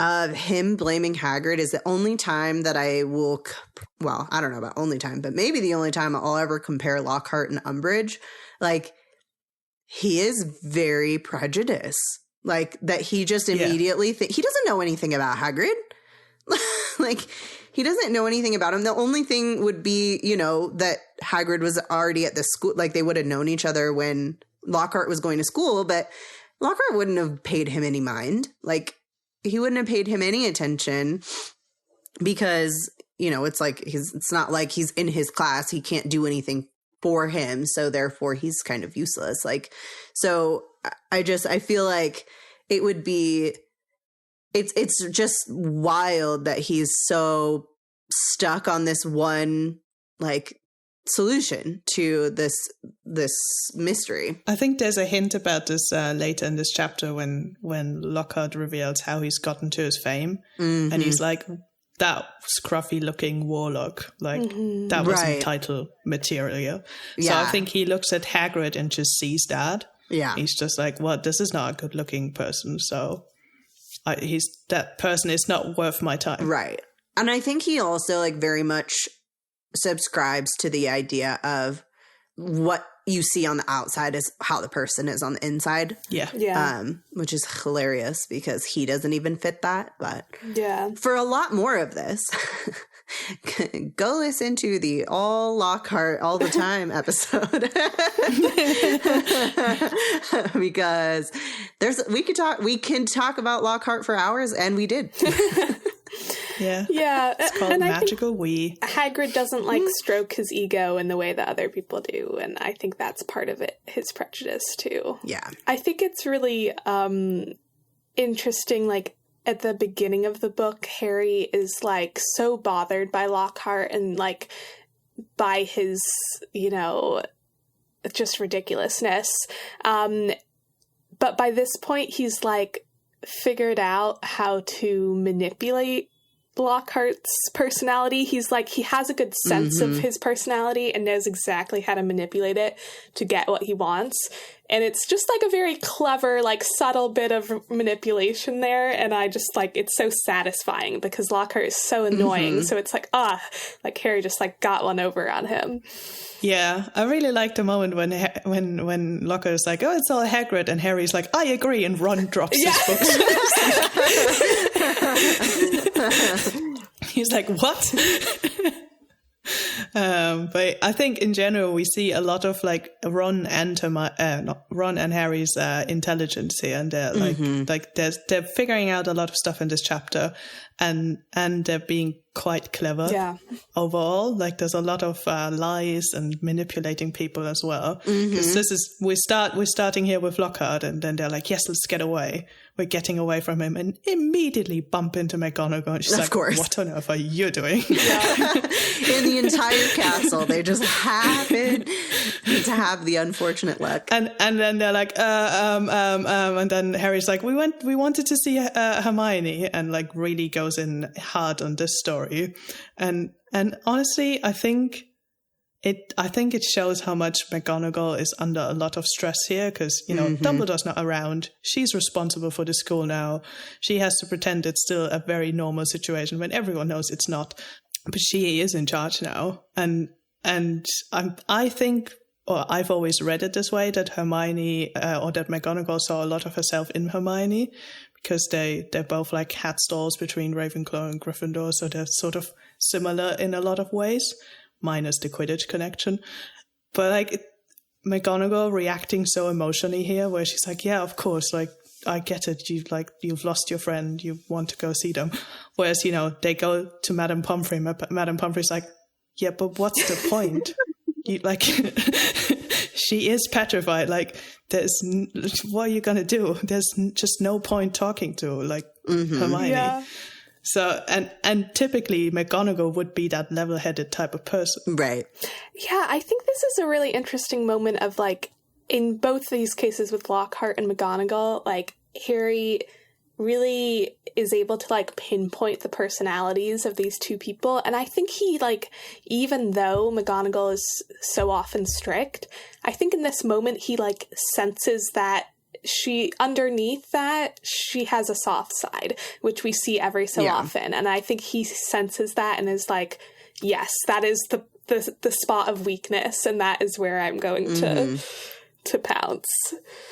of him blaming Hagrid is the only time that I will, well, I don't know about only time, but maybe the only time I'll ever compare Lockhart and Umbridge. Like, he is very prejudiced. Like, that he just immediately he doesn't know anything about Hagrid. Like, he doesn't know anything about him. The only thing would be, that Hagrid was already at the school. Like, they would have known each other when Lockhart was going to school, but Lockhart wouldn't have paid him any mind. Like, he wouldn't have paid him any attention because, it's like it's not like he's in his class. He can't do anything for him, so therefore he's kind of useless. Like, so I feel like it would be, it's just wild that he's so stuck on this one, like, solution to this mystery. I think there's a hint about this later in this chapter when Lockhart reveals how he's gotten to his fame, and he's like, that scruffy looking warlock, like that wasn't title material. So I think he looks at Hagrid and just sees that. Yeah, he's just like, well, this is not a good looking person, so that person is not worth my time. Right. And I think he also, like, very much subscribes to the idea of what you see on the outside is how the person is on the inside. Yeah. Which is hilarious because he doesn't even fit that. But for a lot more of this, go listen to the All Lockhart All the Time episode. Because we can talk about Lockhart for hours, and we did. Yeah. It's called Magical We. Hagrid doesn't like stroke his ego in the way that other people do, and I think that's part of it, his prejudice too. Yeah. I think it's really interesting, like, at the beginning of the book, Harry is, like, so bothered by Lockhart and, like, by his, you know, just ridiculousness. But by this point, he's, like, figured out how to manipulate Lockhart's personality. He's like, he has a good sense of his personality and knows exactly how to manipulate it to get what he wants. And it's just, like, a very clever, like, subtle bit of manipulation there. And I just, like, it's so satisfying because Lockhart is so annoying. So it's like, like, Harry just, like, got one over on him. Yeah, I really like the moment when Lockhart is like, oh, it's all Hagrid, and Harry's like, I agree, and Ron drops his books. He's like, what? But I think in general we see a lot of, like, Ron and Harry's intelligence here, and they're like they're figuring out a lot of stuff in this chapter, and they're being quite clever overall. Like, there's a lot of lies and manipulating people as well, because we're starting here with Lockhart, and then they're like, yes, let's get away. We're getting away from him, and immediately bump into McGonagall, and she's like, what on earth are you doing? In the entire castle, they just happen to have the unfortunate luck. And then they're like, and then Harry's like, we wanted to see Hermione, and, like, really goes in hard on this story. And honestly, I think it shows how much McGonagall is under a lot of stress here, because, you know, Dumbledore's not around. She's responsible for the school now. She has to pretend it's still a very normal situation when everyone knows it's not. But she is in charge now. And I think, or I've always read it this way, that Hermione, or that McGonagall saw a lot of herself in Hermione, because they're both, like, hat stalls between Ravenclaw and Gryffindor, so they're sort of similar in a lot of ways, minus the Quidditch connection. But, like, McGonagall reacting so emotionally here, where she's like, yeah, of course, like, I get it, you've lost your friend, you want to go see them. Whereas, you know, they go to Madame Pomfrey, Madame Pomfrey's like, yeah, but what's the point? She is petrified. Like, what are you gonna do? There's just no point talking to, like, Hermione. Yeah. So, and typically McGonagall would be that level-headed type of person. Right. Yeah, I think this is a really interesting moment of, like, in both these cases with Lockhart and McGonagall, like, Harry really is able to, like, pinpoint the personalities of these two people. And I think he, like, even though McGonagall is so often strict, I think in this moment he, like, senses that underneath that, she has a soft side, which we see every so often. And I think he senses that and is like, yes, that is the spot of weakness, and that is where I'm going to pounce.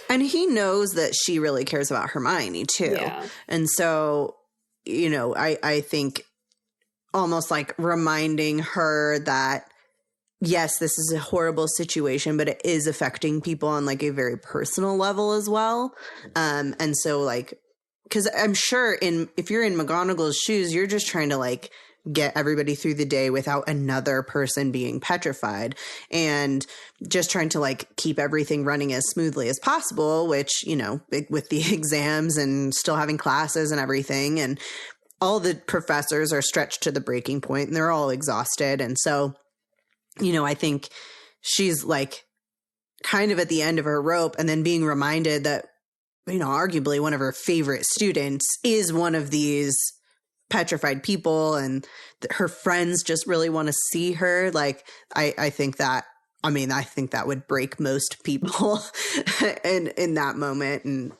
And he knows that she really cares about Hermione too. Yeah. And so, you know, I think almost like reminding her that, yes, this is a horrible situation, but it is affecting people on, like, a very personal level as well. And so, like, because I'm sure if you're in McGonagall's shoes, you're just trying to, like, get everybody through the day without another person being petrified, and just trying to like keep everything running as smoothly as possible, which, you know, with the exams and still having classes and everything, and all the professors are stretched to the breaking point and they're all exhausted. And so, you know, I think she's like kind of at the end of her rope, and then being reminded that, you know, arguably one of her favorite students is one of these petrified people, and her friends just really want to see her. Like, I think that would break most people in that moment, and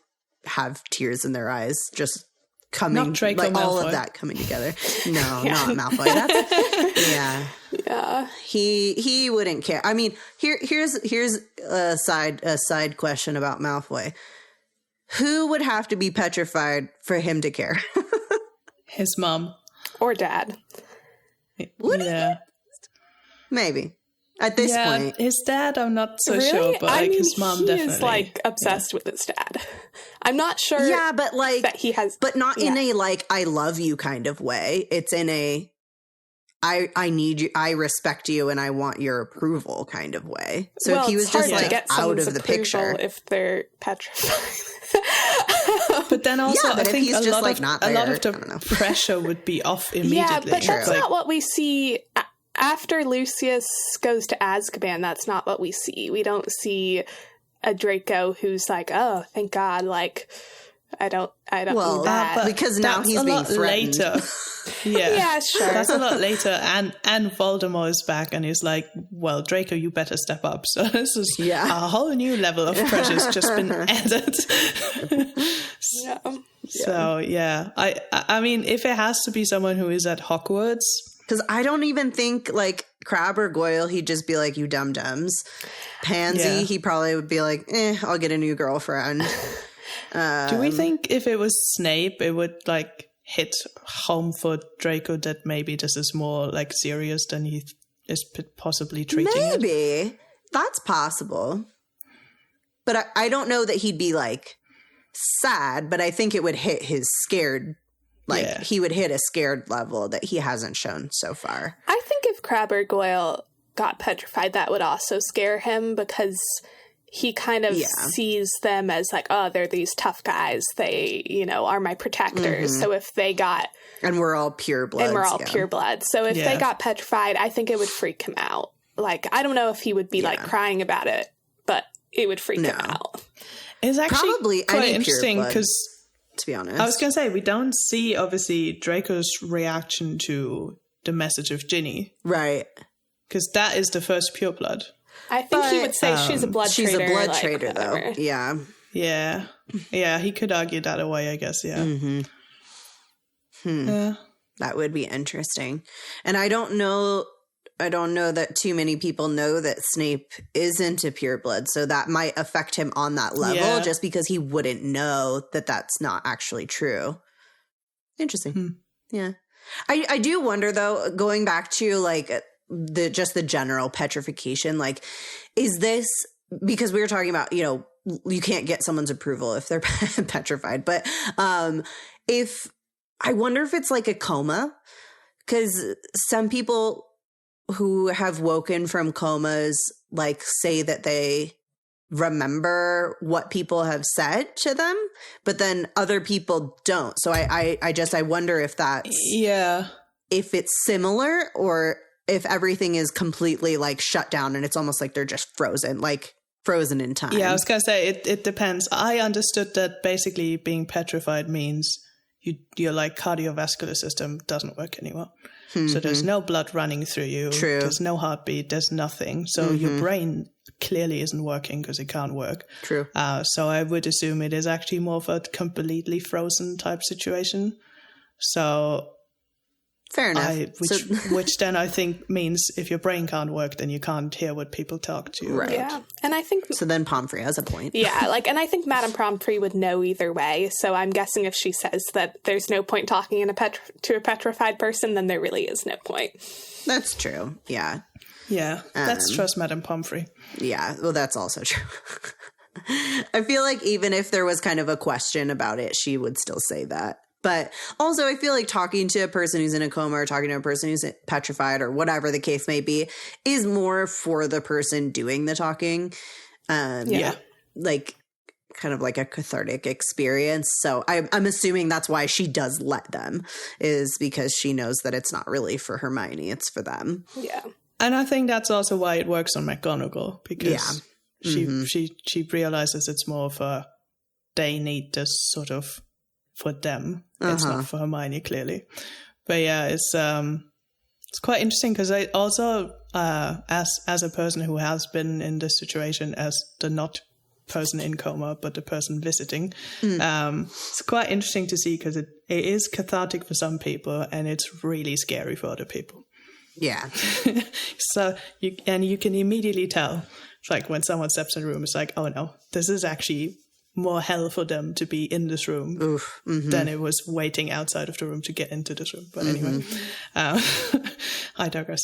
have tears in their eyes just coming, Not Draco like all Malfoy. of that coming together. No, not Malfoy. That's, Yeah. He wouldn't care. I mean, here's a side question about Malfoy. Who would have to be petrified for him to care? His mom. Or dad. Would yeah. Maybe. At this point. His dad, I'm not so Really? sure, but I like mean, his mom he definitely. is like obsessed with his dad. I'm not sure. Yeah, but like, that he has, but not in a like I love you kind of way. It's in a I need you, I respect you, and I want your approval kind of way. So well, if he was it's hard just to like get out someone's of the approval picture, if they're petrified. But then also, Yeah, but I if think he's a just, lot like, of not a lot there, of I don't know. the pressure would be off immediately. Yeah, but that's Like, not what we see after Lucius goes to Azkaban. That's not what we see. We don't see a Draco who's like, oh, thank God, like I don't well, need that. but because now that's he's a being lot threatened. later. Yeah. Yeah, sure. That's a lot later, and Voldemort is back, and he's like, "Well, Draco, you better step up." So this is Yeah. a whole new level of pressure's just been added. Yeah. So yeah, I mean, if it has to be someone who is at Hogwarts, Because I don't even think like Crabbe or Goyle, he'd just be like, you dum-dums. Pansy, Yeah. he probably would be like, I'll get a new girlfriend. do we think if it was Snape, it would like hit home for Draco that maybe this is more like serious than he is possibly treating it? Maybe. That's possible. But I don't know that he'd be like sad, but I think it would hit his scared, like Yeah. he would hit a scared level that he hasn't shown so far. I think if Crabbe or Goyle got petrified, that would also scare him because he kind of sees them as like, oh, they're these tough guys. They, you know, are my protectors. So if they got... And we're all purebloods. And we're all purebloods. So if they got petrified, I think it would freak him out. Like, I don't know if he would be like crying about it, but it would freak him out. It's actually Probably quite any interesting pureblood, because to be honest. I was going to say, we don't see, obviously, Draco's reaction to the message of Ginny, Right. because that is the first pureblood. I think he would say she's a blood She's traitor. a blood like, traitor, whatever. though. Yeah. Yeah. Yeah, he could argue that away, I guess, yeah. Yeah. That would be interesting. And I don't know that too many people know that Snape isn't a pureblood, so that might affect him on that level just because he wouldn't know that that's not actually true. Interesting. Yeah. I do wonder though, going back to like the general petrification, like is this because we were talking about, you know, you can't get someone's approval if they're petrified, but if I wonder if it's like a coma, because some people who have woken from comas like say that they remember what people have said to them, but then other people don't. So I wonder if that's if it's similar or if everything is completely like shut down and it's almost like they're just frozen in time. Yeah, I was going to say, it depends. I understood that basically being petrified means your like cardiovascular system doesn't work anymore. So there's no blood running through you. True. There's no heartbeat. There's nothing. So your brain clearly isn't working because it can't work. True. So I would assume it is actually more of a completely frozen type situation. So Fair enough. which then I think means if your brain can't work, then you can't hear what people talk to you. Right. Yeah. And I think... So then Pomfrey has a point. Yeah, and I think Madame Pomfrey would know either way. So I'm guessing if she says that there's no point talking to a petrified person, then there really is no point. That's true. Yeah. Yeah. Let's trust Madame Pomfrey. Yeah. Well, that's also true. I feel like even if there was kind of a question about it, she would still say that. But also, I feel like talking to a person who's in a coma or talking to a person who's petrified or whatever the case may be is more for the person doing the talking. Like kind of like a cathartic experience. So I'm assuming that's why she does let them, is because she knows that it's not really for Hermione, it's for them. Yeah. And I think that's also why it works on McGonagall, because she realizes it's more of a, they need this sort of for them. It's not for Hermione, clearly. But yeah, it's quite interesting because I also, as a person who has been in this situation as the not person in coma, but the person visiting, it's quite interesting to see because it is cathartic for some people and it's really scary for other people. Yeah. So you can immediately tell, it's like when someone steps in a room, it's like, oh no, this is actually more hell for them to be in this room than it was waiting outside of the room to get into this room. But anyway, I digress.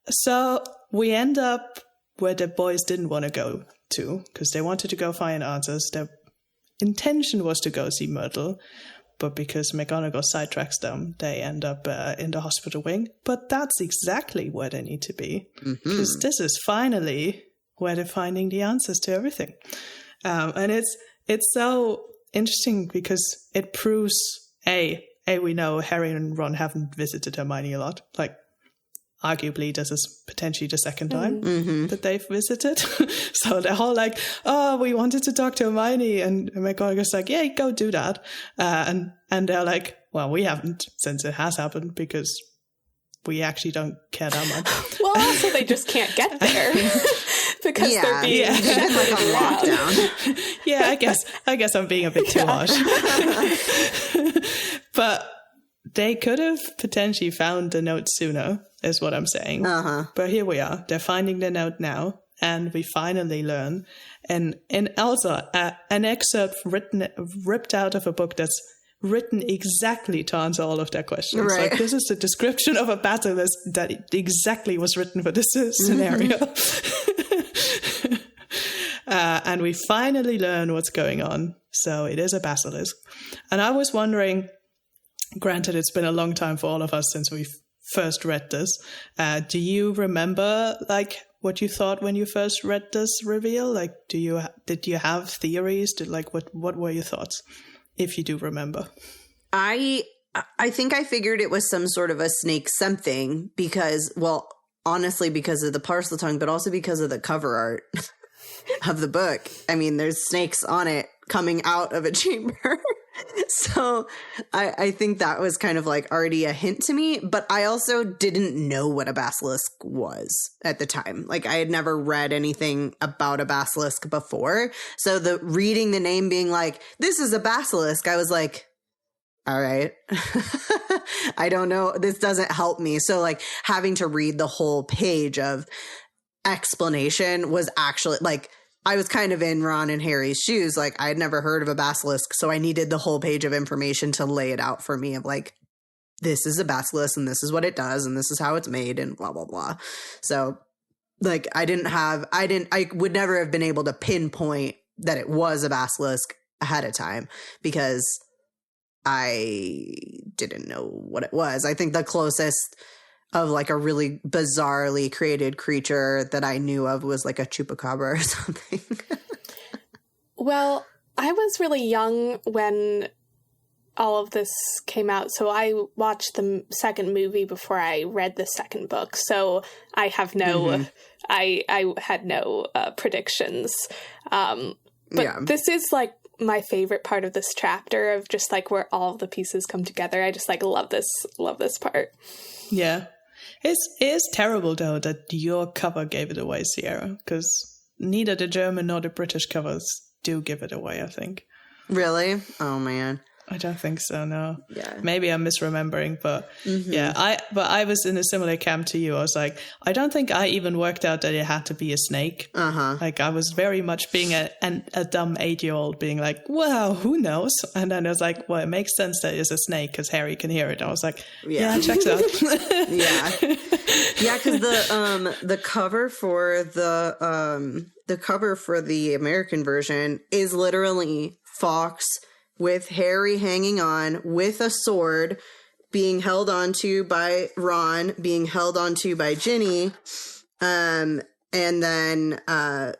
So we end up where the boys didn't want to go to, because they wanted to go find answers. Their intention was to go see Myrtle, but because McGonagall sidetracks them, they end up in the hospital wing. But that's exactly where they need to be, because this is finally where they're finding the answers to everything. And it's so interesting because it proves, we know Harry and Ron haven't visited Hermione a lot. Like, arguably, this is potentially the second time that they've visited. So they're all like, oh, we wanted to talk to Hermione. And McGonagall's like, yeah, go do that. And they're like, well, we haven't, since it has happened, because we actually don't care that much. Well, also they just can't get there. Because they're being like on lockdown. Yeah, I guess I'm being a bit too harsh. But they could have potentially found the note sooner, is what I'm saying. But here we are. They're finding the note now, and we finally learn. And also an excerpt ripped out of a book that's written exactly to answer all of their questions. Right. Like, this is the description of a basilisk that exactly was written for this scenario. And we finally learn what's going on. So it is a basilisk. And I was wondering, granted, it's been a long time for all of us since we first read this. Do you remember, like, what you thought when you first read this reveal? Like, did you have theories? What were your thoughts, if you do remember? I think I figured it was some sort of a snake something because, well, honestly, because of the parcel tongue, but also because of the cover art of the book. I mean, there's snakes on it coming out of a chamber. So I think that was kind of like already a hint to me, but I also didn't know what a basilisk was at the time. Like, I had never read anything about a basilisk before. So reading the name being like, this is a basilisk, I was like, all right, I don't know. This doesn't help me. So like having to read the whole page of explanation was actually like, I was kind of in Ron and Harry's shoes. Like, I had never heard of a basilisk, so I needed the whole page of information to lay it out for me of like, this is a basilisk and this is what it does and this is how it's made and blah, blah, blah. So like, I would never have been able to pinpoint that it was a basilisk ahead of time because I didn't know what it was. I think the closest of like a really bizarrely created creature that I knew of was like a chupacabra or something. Well, I was really young when all of this came out, so I watched the second movie before I read the second book, so I have no I had no predictions. But this is like my favorite part of this chapter of just like where all the pieces come together. I just like love this part. Yeah. It is terrible, though, that your cover gave it away, Sierra, because neither the German nor the British covers do give it away, I think. Really? Oh, man. I don't think so, no. Yeah. Maybe I'm misremembering, but yeah, I was in a similar camp to you. I was like, I don't think I even worked out that it had to be a snake. Like, I was very much being a dumb 8-year-old being like, wow, who knows? And then I was like, well, it makes sense that it's a snake because Harry can hear it. I was like, yeah, it checks out. Yeah, because the cover for the American version is literally Fawkes with Harry hanging on with a sword, being held onto by Ron, being held onto by Ginny. And then,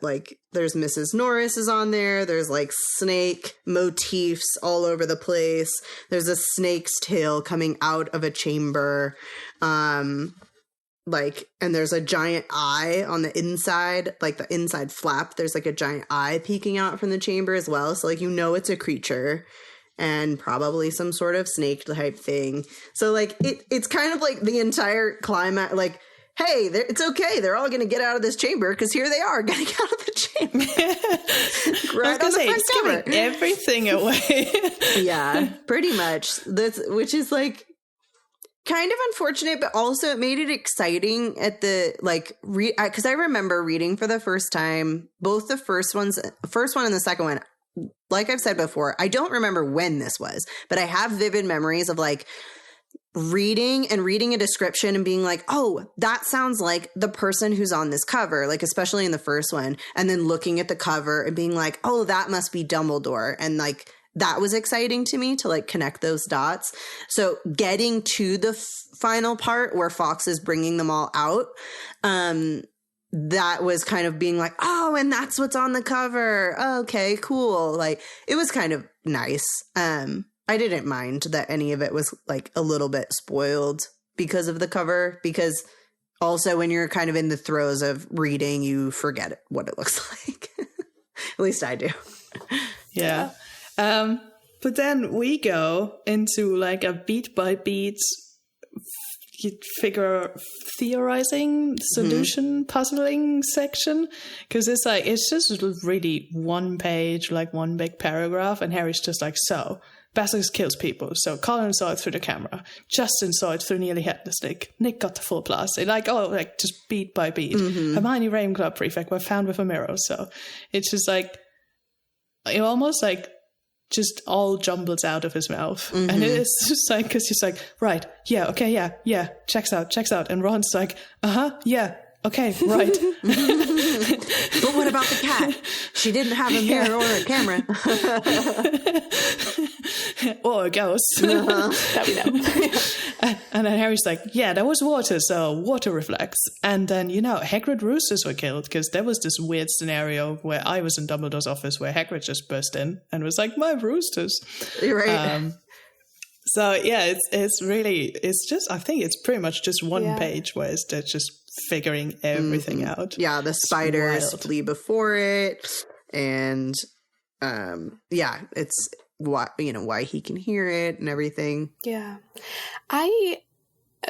like, there's Mrs. Norris is on there. There's, like, snake motifs all over the place. There's a snake's tail coming out of a chamber. Like, and there's a giant eye on the inside, like the inside flap. There's, like, a giant eye peeking out from the chamber as well. So, like, you know it's a creature. And probably some sort of snake type thing. So, like, it's kind of like the entire climate, like, hey, it's okay. They're all going to get out of this chamber because here they are getting out of the chamber. Right on the front cover. Giving everything away. Yeah, pretty much. Which is, like, kind of unfortunate, but also it made it exciting at the, like, because I remember reading for the first time, both the first one and the second one. Like I've said before, I don't remember when this was, but I have vivid memories of, like, reading a description and being like, oh, that sounds like the person who's on this cover, like, especially in the first one, and then looking at the cover and being like, oh, that must be Dumbledore. And, like, that was exciting to me to, like, connect those dots. So getting to the final part where Fawkes is bringing them all out, that was kind of being like, oh, and that's what's on the cover. Okay, cool. Like, it was kind of nice. I didn't mind that any of it was, like, a little bit spoiled because of the cover, because also when you're kind of in the throes of reading, you forget what it looks like. At least I do. Yeah. But then we go into, like, a beat by beat theorizing, solution puzzling section, because it's like, it's just really one page, like one big paragraph, and Harry's just like, so Basilisk kills people, so Colin saw it through the camera, Justin saw it through Nearly Headless Nick got the full blast. It's like, oh, like, just beat by beat. Hermione Ravenclaw prefect were found with a mirror. So it's just like, it almost, like, just all jumbles out of his mouth. And it's just like, because he's like, right, yeah, okay, yeah, checks out. And Ron's like, yeah, okay, right. But what about the cat? She didn't have a mirror or a camera. Or a ghost. That we know. And then Harry's like, yeah, there was water, so water reflects. And then, Hagrid roosters were killed, because there was this weird scenario where I was in Dumbledore's office where Hagrid just burst in and was like, my roosters. You're right. So, yeah, it's really, it's just, I think it's pretty much just one page where they're just figuring everything out. Yeah, the spiders flee before it. And, it's why he can hear it and everything. Yeah.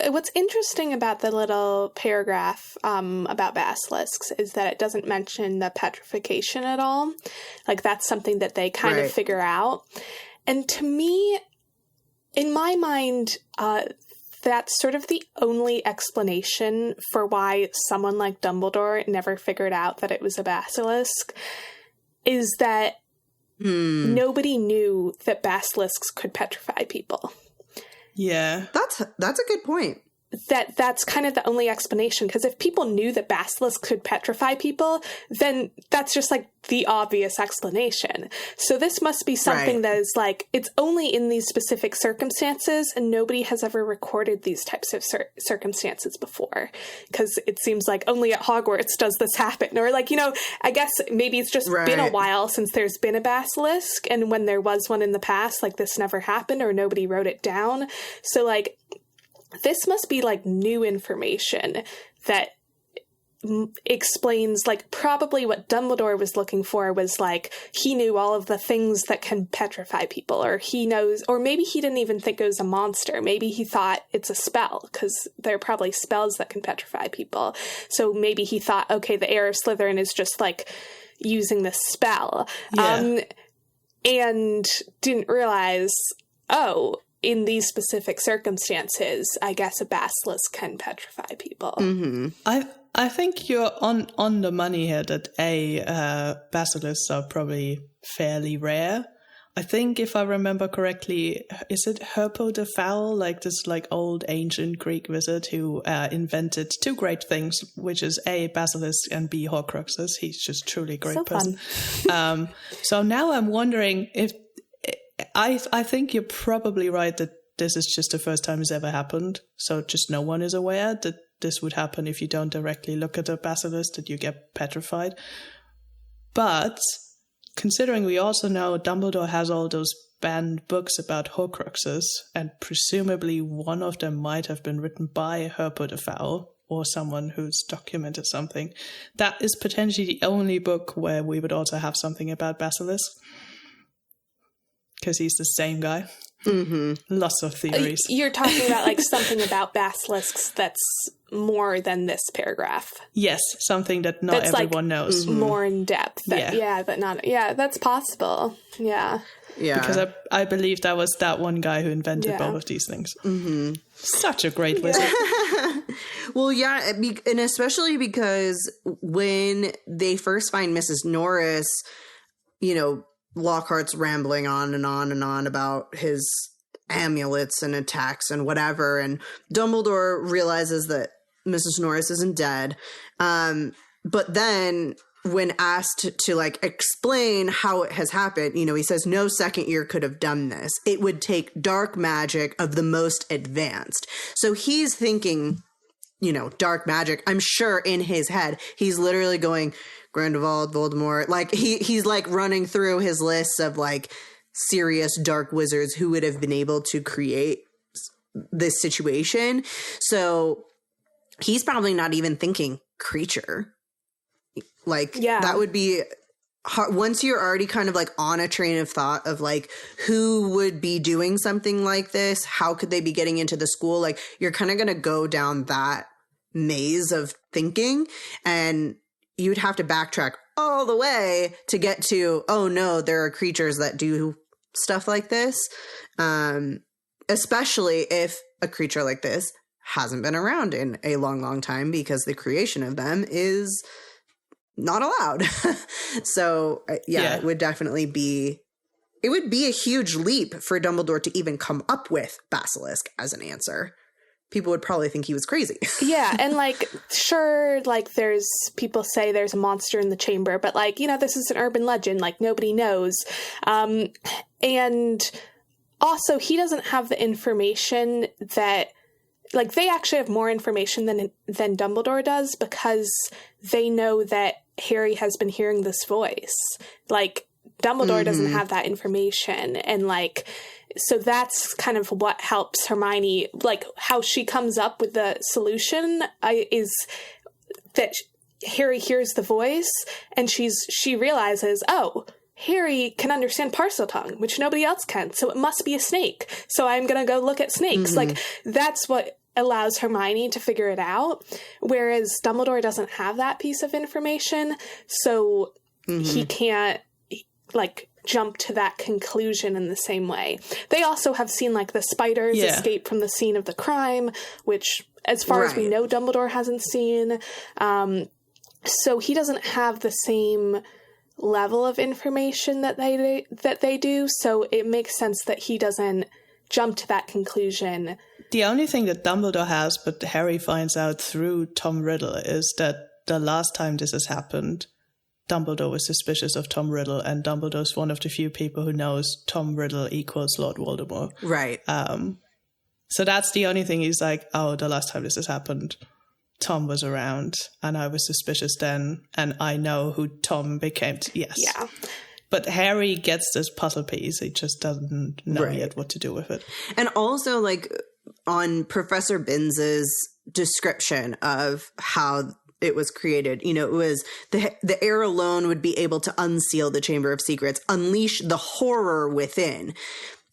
What's interesting about the little paragraph about basilisks is that it doesn't mention the petrification at all. Like, that's something that they kind of figure out. And to me, in my mind, that's sort of the only explanation for why someone like Dumbledore never figured out that it was a basilisk, is that nobody knew that basilisks could petrify people. Yeah. That's a good point. That's kind of the only explanation, because if people knew that basilisks could petrify people, then that's just, like, the obvious explanation. So this must be something that is, like, it's only in these specific circumstances, and nobody has ever recorded these types of circumstances before, because it seems like only at Hogwarts does this happen. Or, like, I guess maybe it's just been a while since there's been a basilisk, and when there was one in the past, like, this never happened, or nobody wrote it down. So, like, this must be, like, new information that explains, like, probably what Dumbledore was looking for was, like, he knew all of the things that can petrify people, or he knows, or maybe he didn't even think it was a monster. Maybe he thought it's a spell, because there are probably spells that can petrify people. So maybe he thought, okay, the Heir of Slytherin is just, like, using this spell. Yeah. And didn't realize, in these specific circumstances, I guess a basilisk can petrify people. I think you're on the money here that basilisks are probably fairly rare. I think if I remember correctly, is it Herpo the Foul, like this like old ancient Greek wizard who invented two great things, which is A, basilisk, and B, Horcruxes. He's just truly a great person. Fun. So now I'm wondering if I think you're probably right that this is just the first time it's ever happened. So just no one is aware that this would happen if you don't directly look at a basilisk, that you get petrified. But considering we also know Dumbledore has all those banned books about Horcruxes, and presumably one of them might have been written by Herpo the Foul or someone who's documented something, that is potentially the only book where we would also have something about Basilisk. Because he's the same guy. Mm-hmm. Lots of theories. You're talking about like something about basilisks that's more than this paragraph. Yes, something that not that's everyone knows. More in depth. That's possible. Yeah. Yeah. Because I believe that was that one guy who invented both of these things. Mm-hmm. Such a great wizard. Well, yeah, and especially because when they first find Mrs. Norris, you know, Lockhart's rambling on and on and on about his amulets and attacks and whatever, and Dumbledore realizes that Mrs. Norris isn't dead. But then when asked to like explain how it has happened, you know, he says no second year could have done this. It would take dark magic of the most advanced. So he's thinking, you know, dark magic. I'm sure in his head, he's literally going Grindelwald, Voldemort. Like he's like running through his lists of like serious dark wizards who would have been able to create this situation. So he's probably not even thinking creature. Like that would be hard. Once you're already kind of like on a train of thought of like who would be doing something like this, how could they be getting into the school, like you're kind of going to go down that maze of thinking, and you'd have to backtrack all the way to get to, oh no, there are creatures that do stuff like this, especially if a creature like this hasn't been around in a long time, because the creation of them is not allowed. So it would definitely be, it would be a huge leap for Dumbledore to even come up with basilisk as an answer. People would probably think he was crazy. Yeah, and like, sure, like there's people say there's a monster in the chamber, but like, you know, this is an urban legend, like nobody knows. And also he doesn't have the information that, like, they actually have more information than Dumbledore does, because they know that Harry has been hearing this voice. Like, Dumbledore doesn't have that information. And, like, so that's kind of what helps Hermione, like, how she comes up with the solution is that Harry hears the voice, and she realizes, oh, Harry can understand Parseltongue, which nobody else can, so it must be a snake. So I'm going to go look at snakes. Like, that's what allows Hermione to figure it out, whereas Dumbledore doesn't have that piece of information, so he can't, like, jump to that conclusion in the same way. They also have seen, like, the spiders escape from the scene of the crime, which, as far as we know, Dumbledore hasn't seen. So he doesn't have the same level of information that they do, so it makes sense that he doesn't jump to that conclusion. The only thing that Dumbledore has, but Harry finds out through Tom Riddle, is that the last time this has happened, Dumbledore was suspicious of Tom Riddle, and Dumbledore's one of the few people who knows Tom Riddle equals Lord Voldemort. Right. So that's the only thing. He's like, oh, the last time this has happened, Tom was around, and I was suspicious then, and I know who Tom became. Yes. Yeah. But Harry gets this puzzle piece. He just doesn't know yet what to do with it. And also, like, on Professor Binns's description of how it was created, you know, it was the heir alone would be able to unseal the Chamber of Secrets, unleash the horror within.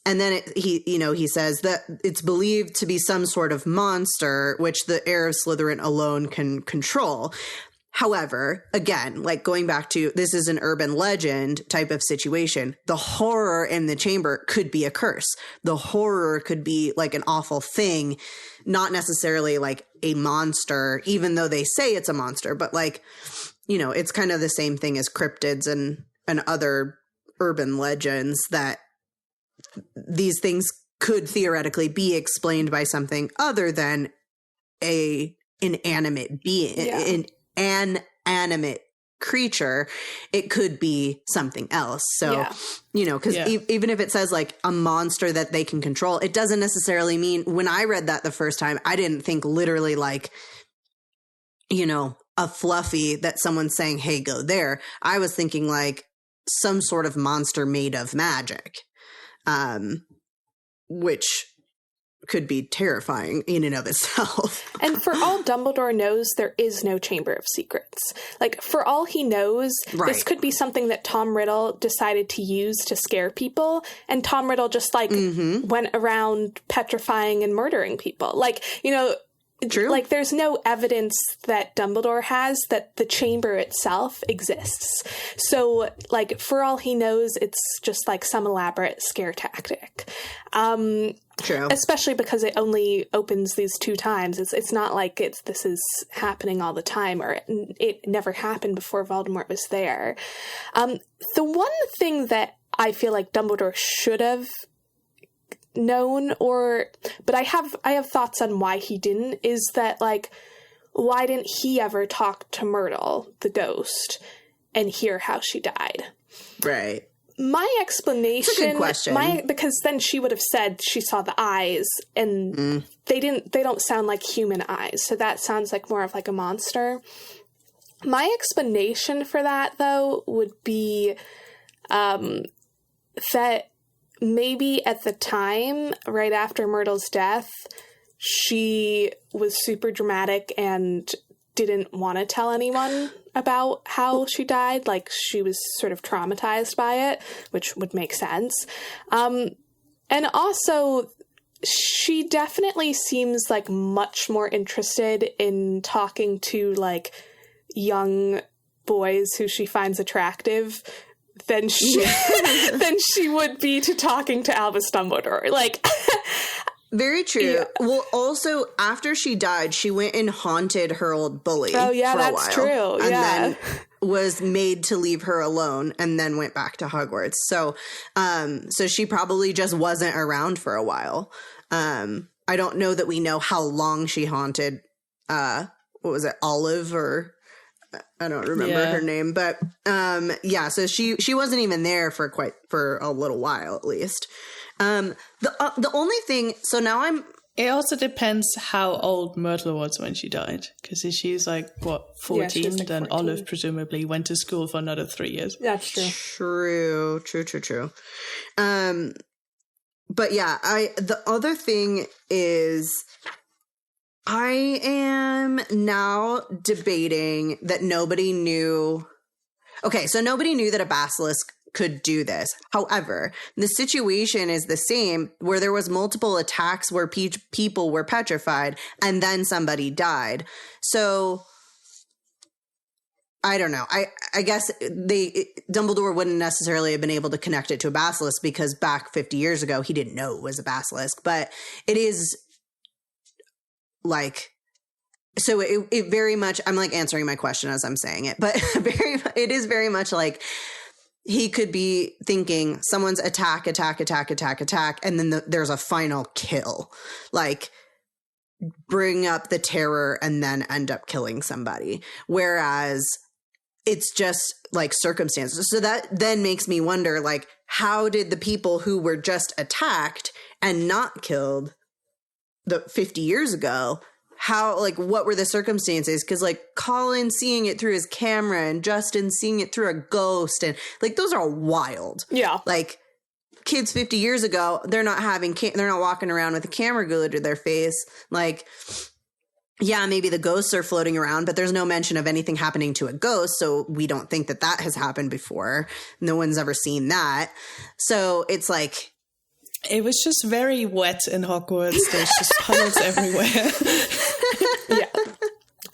And then he says that it's believed to be some sort of monster, which the heir of Slytherin alone can control. However, again, like going back to this is an urban legend type of situation, the horror in the chamber could be a curse. The horror could be like an awful thing, not necessarily like a monster, even though they say it's a monster. But like, you know, it's kind of the same thing as cryptids and other urban legends, that these things could theoretically be explained by something other than a inanimate being, an animate creature, it could be something else. So, because even if it says like a monster that they can control, it doesn't necessarily mean, when I read that the first time, I didn't think literally like, a fluffy that someone's saying, hey, go there. I was thinking like some sort of monster made of magic, which could be terrifying in and of itself. And for all Dumbledore knows, there is no Chamber of Secrets. Like, for all he knows, this could be something that Tom Riddle decided to use to scare people, and Tom Riddle just, like, went around petrifying and murdering people. Like, True. Like, there's no evidence that Dumbledore has that the chamber itself exists. So, like, for all he knows, it's just, like, some elaborate scare tactic. True. Especially because it only opens these 2 times. It's not like this is happening all the time, or it never happened before Voldemort was there. The one thing that I feel like Dumbledore should have known, but I have thoughts on why he didn't, is that, like, why didn't he ever talk to Myrtle, the ghost, and hear how she died? Right. My explanation, That's a good question. Because then she would have said she saw the eyes, and they don't sound like human eyes, so that sounds like more of like a monster. My explanation for that, though, would be that maybe at the time, right after Myrtle's death, she was super dramatic and didn't want to tell anyone about how she died. Like, she was sort of traumatized by it, which would make sense. And also, she definitely seems like much more interested in talking to like young boys who she finds attractive than she would be to talking to Albus Dumbledore. Like, very true. Yeah. Well, also, after she died, she went and haunted her old bully. Oh, yeah, for that's a while, true. and Yeah. then was made to leave her alone, and then went back to Hogwarts. So, so she probably just wasn't around for a while. I don't know that we know how long she haunted. What was it, Olive, or I don't remember her name, but yeah. So she wasn't even there for a little while, at least. The only thing, so now it also depends how old Myrtle was when she died. Because if she was like, 14, Yeah, like then 14. Olive presumably went to school for another 3 years. That's true. True. But yeah, the other thing is, I am now debating that nobody knew. Okay, so nobody knew that a basilisk could do this. However, the situation is the same, where there was multiple attacks where people were petrified and then somebody died. So I don't know. I guess Dumbledore wouldn't necessarily have been able to connect it to a basilisk, because back 50 years ago, he didn't know it was a basilisk. But it is like, so it very much, I'm like answering my question as I'm saying it, but it is very much like, he could be thinking someone's attack, and then there's a final kill. Like, bring up the terror and then end up killing somebody. Whereas it's just like circumstances. So that then makes me wonder, like, how did the people who were just attacked and not killed 50 years ago, what were the circumstances? Because, like, Colin seeing it through his camera and Justin seeing it through a ghost, and like, those are wild. Yeah. Like, kids 50 years ago, they're not walking around with a camera glued to their face. Like, yeah, maybe the ghosts are floating around, but there's no mention of anything happening to a ghost. So we don't think that has happened before. No one's ever seen that. So it's like, it was just very wet in Hogwarts. There's just puddles everywhere. Yeah.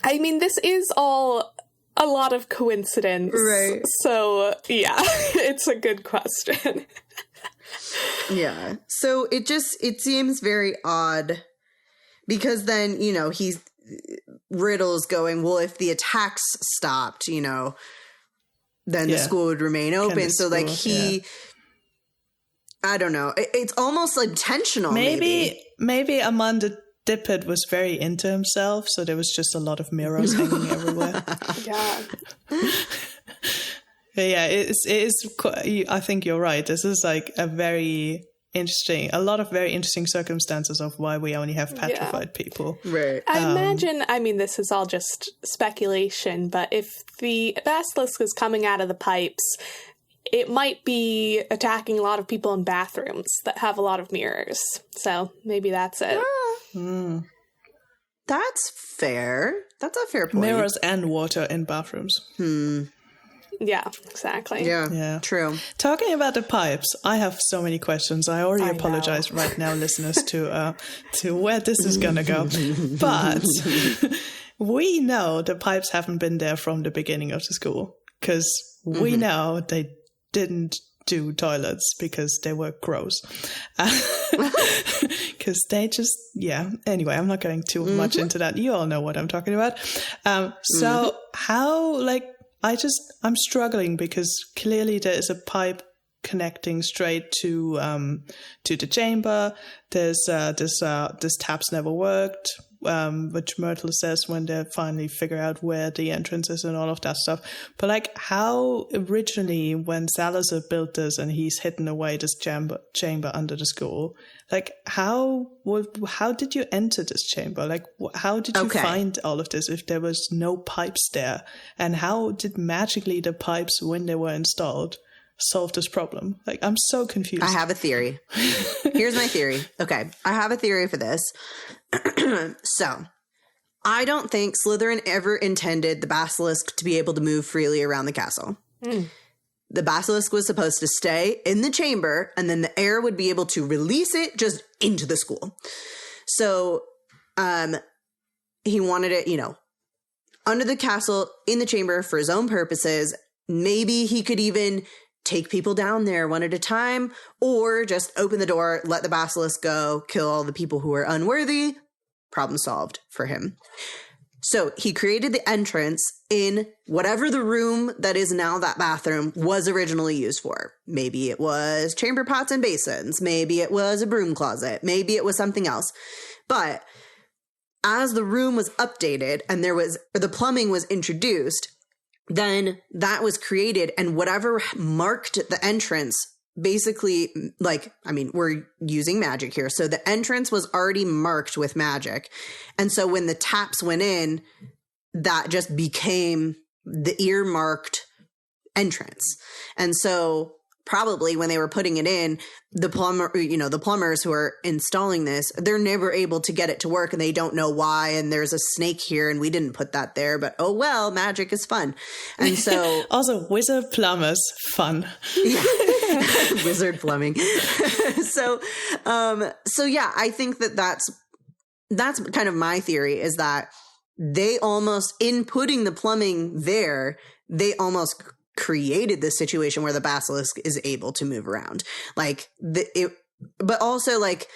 I mean, this is all a lot of coincidence. Right. So, yeah, it's a good question. Yeah. So it seems very odd, because then, Riddle's going, well, if the attacks stopped, then the school would remain open. So like I don't know. It's almost intentional. Maybe Amanda Dippet was very into himself, so there was just a lot of mirrors hanging everywhere. Yeah. Yeah, it is. I think you're right. This is like a lot of very interesting circumstances of why we only have petrified people. Right. I imagine, I mean, this is all just speculation, but if the basilisk is coming out of the pipes, it might be attacking a lot of people in bathrooms that have a lot of mirrors. So maybe that's it. That's fair. That's a fair point. Mirrors and water in bathrooms. Yeah, exactly. Yeah, true. Talking about the pipes, I have so many questions. I already apologize right now, listeners, to where this is going to go. But we know the pipes haven't been there from the beginning of the school, because we know they didn't do toilets because they were gross. Because they just, anyway, I'm not going too much into that. You all know what I'm talking about. So how, like, I'm struggling because clearly there is a pipe connecting straight to the chamber. This taps never worked, which Myrtle says when they finally figure out where the entrance is and all of that stuff. But like, how originally when Salazar built this and he's hidden away this chamber under the school, like how did you enter this chamber? Like, how did you find all of this if there was no pipes there? And how did magically the pipes, when they were installed, solve this problem? Like, I'm so confused. I have a theory. Here's my theory. Okay, I have a theory for this. So, I don't think Slytherin ever intended the basilisk to be able to move freely around the castle. The basilisk was supposed to stay in the chamber, and then the heir would be able to release it just into the school. So, he wanted it, under the castle, in the chamber for his own purposes. Maybe he could even take people down there one at a time, or just open the door, let the basilisk go, kill all the people who are unworthy. Problem solved for him. So he created the entrance in whatever the room that is now that bathroom was originally used for. Maybe it was chamber pots and basins. Maybe it was a broom closet. Maybe it was something else. But as the room was updated and the plumbing was introduced, then that was created, and whatever marked the entrance, basically, we're using magic here. So the entrance was already marked with magic. And so when the taps went in, that just became the earmarked entrance. And so probably when they were putting it in, the plumbers who are installing this, they're never able to get it to work, and they don't know why. And there's a snake here and we didn't put that there, but oh well, magic is fun. And so also wizard plumbers, fun. Wizard plumbing. So yeah, I think that's kind of my theory, is that they almost, in putting the plumbing there, they almost created this situation where the basilisk is able to move around. But also, like,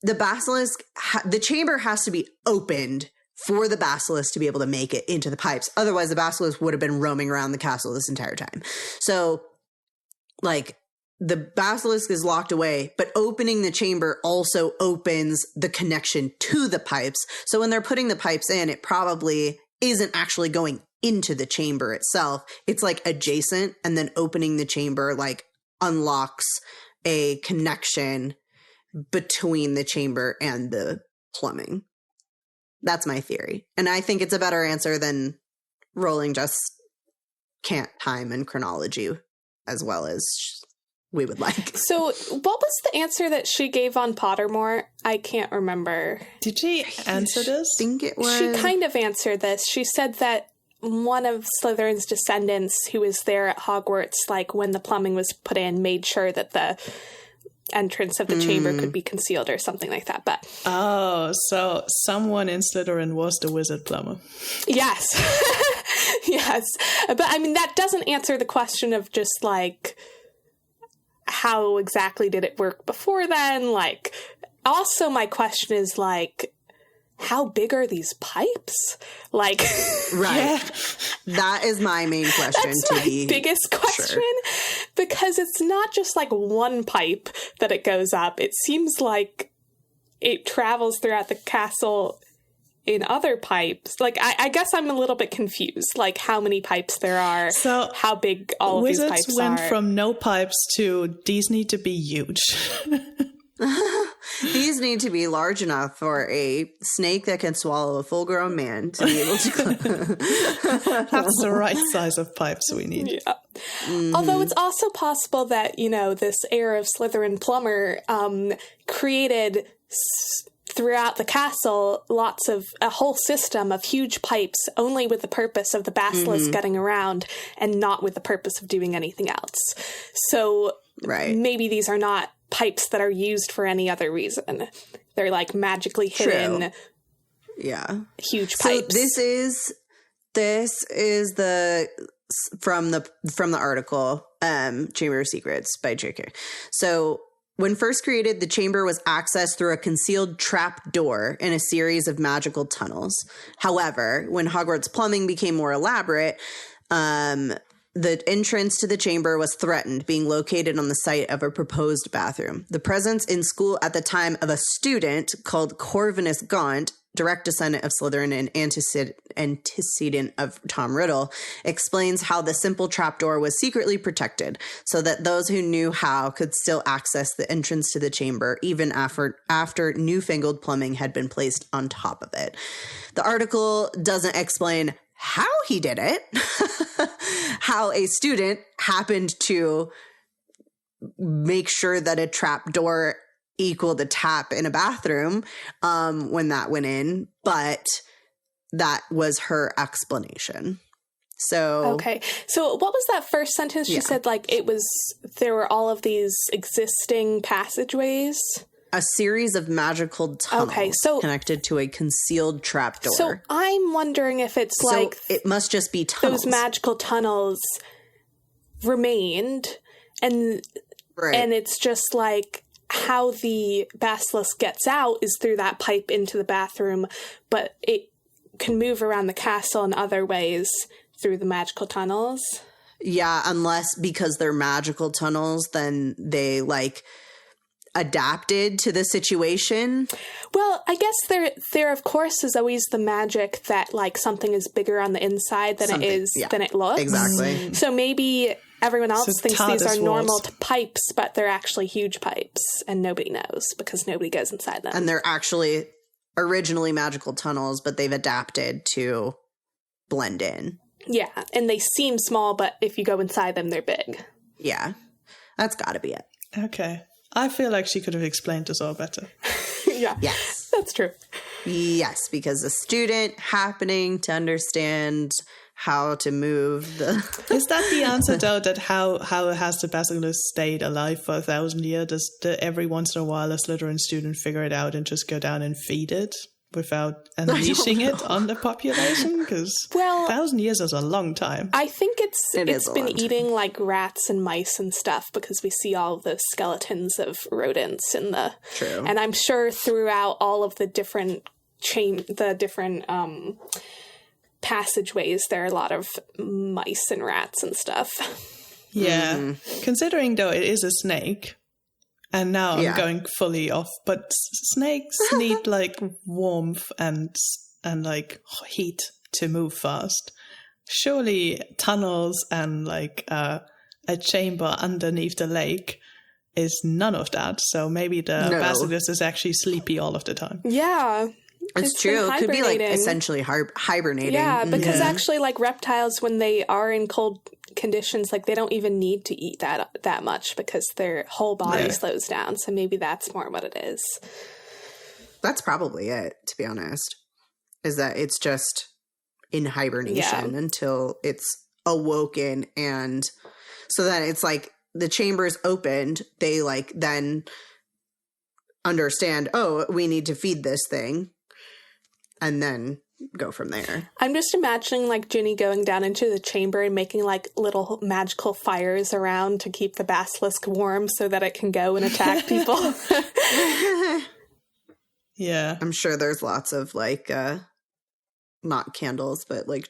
the basilisk, the chamber has to be opened for the basilisk to be able to make it into the pipes. Otherwise, the basilisk would have been roaming around the castle this entire time. So, like, the basilisk is locked away, but opening the chamber also opens the connection to the pipes. So when they're putting the pipes in, it probably isn't actually going into the chamber itself. It's like adjacent, and then opening the chamber like unlocks a connection between the chamber and the plumbing. That's my theory. And I think it's a better answer than rolling just cant time and chronology as well as we would like. So what was the answer that she gave on Pottermore? I can't remember. Did she answer this? I think it was. She kind of answered this. She said that one of Slytherin's descendants who was there at Hogwarts, like when the plumbing was put in, made sure that the entrance of the chamber could be concealed or something like that. But so someone in Slytherin was the wizard plumber. Yes. Yes. But I mean, that doesn't answer the question of just like, how exactly did it work before then? Like, also my question is like, how big are these pipes? Like, right. That is my main question. That's my biggest question. Sure. Because it's not just like one pipe that it goes up. It seems like it travels throughout the castle in other pipes. Like, I guess I'm a little bit confused, like how many pipes there are, So how big all of these wizards pipes went are. from no pipes to these need to be huge. These need to be large enough for a snake that can swallow a full-grown man to be able to. That's the right size of pipes we need. Yeah. Although it's also possible that, you know, this Heir of Slytherin Plumber created throughout the castle a whole system of huge pipes only with the purpose of the basilisk getting around and not with the purpose of doing anything else. So maybe these are not pipes that are used for any other reason. They're like magically hidden huge pipes. So this is the from the article Chamber of Secrets by JK. So when first created, the chamber was accessed through a concealed trap door in a series of magical tunnels. However, when Hogwarts plumbing became more elaborate, the entrance to the chamber was threatened, being located on the site of a proposed bathroom. The presence in school at the time of a student called Corvinus Gaunt, direct descendant of Slytherin and antecedent of Tom Riddle, explains how the simple trapdoor was secretly protected so that those who knew how could still access the entrance to the chamber even after newfangled plumbing had been placed on top of it. The article doesn't explain how he did it, how a student happened to make sure that a trapdoor equaled a tap in a bathroom when that went in, but that was her explanation. So okay. So what was that first sentence? She said like there were all of these existing passageways. A series of magical tunnels connected to a concealed trapdoor. So I'm wondering if it's like it must just be tunnels. Those magical tunnels remained, and it's just like how the basilisk gets out is through that pipe into the bathroom, but it can move around the castle in other ways through the magical tunnels. Yeah, unless because they're magical tunnels, then they like adapted to the situation. Well, I guess there of course is always the magic that like something is bigger on the inside than than it looks. Exactly. So maybe everyone else thinks TARDIS these are normal walls. pipes, but they're actually huge pipes and nobody knows because nobody goes inside them. And they're actually originally magical tunnels, but they've adapted to blend in. Yeah, and they seem small, but if you go inside them, they're big. Yeah, that's got to be it. Okay. I feel like she could have explained this all better. Yeah. Yes. That's true. Yes, because a student happening to understand how to move the... Is that the answer, though, that how has the basilisk stayed alive for 1,000 years? Does every once in a while a Slytherin student figure it out and just go down and feed it without unleashing it on the population? Because 1,000 years is a long time. I think it's been long eating like rats and mice and stuff because we see all of those skeletons of rodents in the... True. And I'm sure throughout all of the different passageways, there are a lot of mice and rats and stuff. Yeah. Considering, though, it is a snake, and now I'm going fully off, but snakes need, like, warmth and like, heat to move fast. Surely tunnels and, like, a chamber underneath the lake is none of that, so maybe the basilisk is actually sleepy all of the time. Yeah. It's true. It could be like essentially hibernating. Yeah, because actually like reptiles, when they are in cold conditions, like they don't even need to eat that much because their whole body slows down. So maybe that's more what it is. That's probably it, to be honest, is that it's just in hibernation until it's awoken. And so then it's like the chamber's opened. They like then understand, oh, we need to feed this thing. And then go from there. I'm just imagining like Ginny going down into the chamber and making like little magical fires around to keep the basilisk warm so that it can go and attack people. Yeah. I'm sure there's lots of like not candles, but like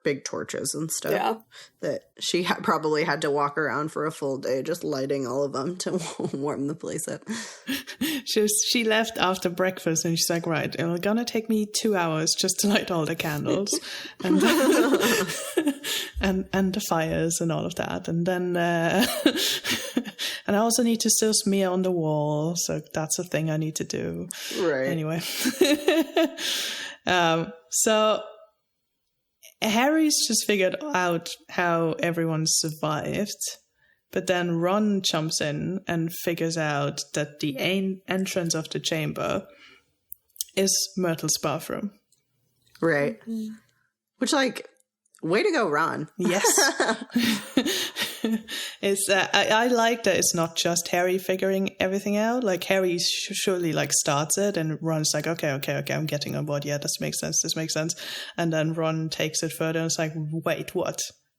big torches and stuff. Yeah. That she probably had to walk around for a full day just lighting all of them to warm the place up. She left after breakfast and she's like, right, it's gonna take me 2 hours just to light all the candles and and the fires and all of that. And then and I also need to still smear on the wall, so that's a thing I need to do. Right. Anyway. So Harry's just figured out how everyone survived, but then Ron jumps in and figures out that the entrance of the chamber is Myrtle's bathroom. Right. Mm-hmm. Which, like, way to go, Ron. Yes. It's I like that it's not just Harry figuring everything out. Like, Harry surely like starts it and Ron's like, okay, I'm getting on board. Yeah, this makes sense. And then Ron takes it further and it's like, wait,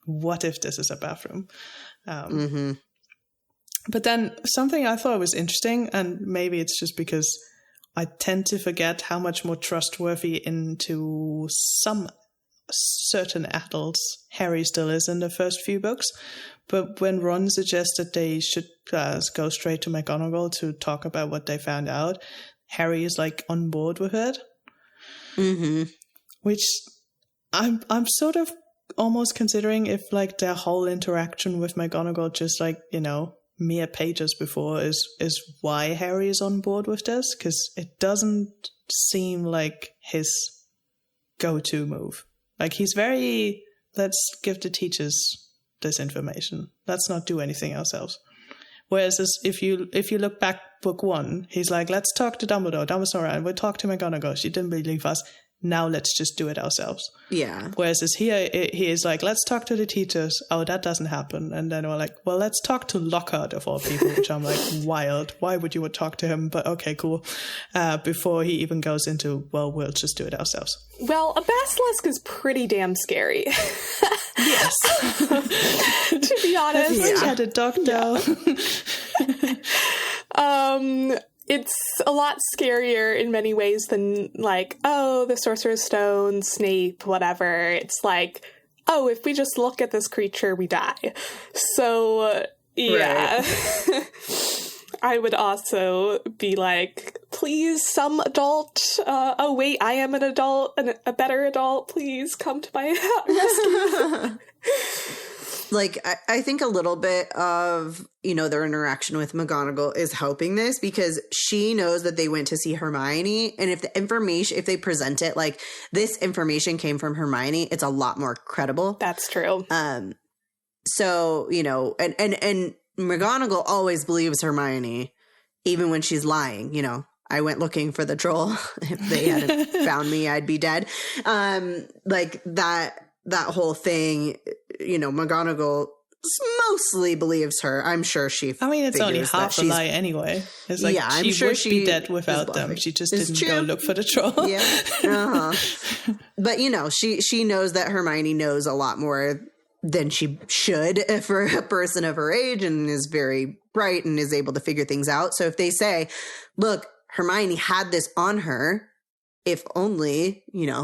what if this is a bathroom? But then something I thought was interesting, and maybe it's just because I tend to forget how much more trustworthy into some certain adults Harry still is in the first few books. But when Ron suggested they should go straight to McGonagall to talk about what they found out, Harry is like on board with it. Mm-hmm. Which I'm sort of almost considering if like their whole interaction with McGonagall just like, mere pages before is why Harry is on board with this, because it doesn't seem like his go-to move. Like, he's very, let's give the teachers this information. Let's not do anything ourselves. Whereas if you look back book 1, he's like, let's talk to Dumbledore. Dumbledore's all right. We'll talk to McGonagall. She didn't believe us. Now let's just do it ourselves. Yeah. Whereas here, he is like, let's talk to the teachers. Oh, that doesn't happen. And then we're like, well, let's talk to Lockhart of all people, which I'm like, wild. Why would you talk to him? But okay, cool. Before he even goes into, well, we'll just do it ourselves. Well, a basilisk is pretty damn scary. Yes. To be honest. Have you had a doctor? Yeah. It's a lot scarier in many ways than like, oh, the Sorcerer's Stone, Snape, whatever. It's like, oh, if we just look at this creature, we die. So, yeah. Right. I would also be like, please, some adult. Oh, wait, I am an adult, a better adult. Please come to my rescue. Like, I think a little bit of, their interaction with McGonagall is helping this, because she knows that they went to see Hermione. And if they present it like this information came from Hermione, it's a lot more credible. That's true. So, and McGonagall always believes Hermione, even when she's lying. I went looking for the troll. If they hadn't found me, I'd be dead. Like that whole thing, McGonagall mostly believes her. I'm sure she. I mean, it's only half a lie anyway. It's like, yeah, I'm sure she'd be dead without them. She just didn't go look for the troll. Yeah. Uh-huh. But she knows that Hermione knows a lot more than she should for a person of her age, and is very bright and is able to figure things out. So if they say, look, Hermione had this on her, if only,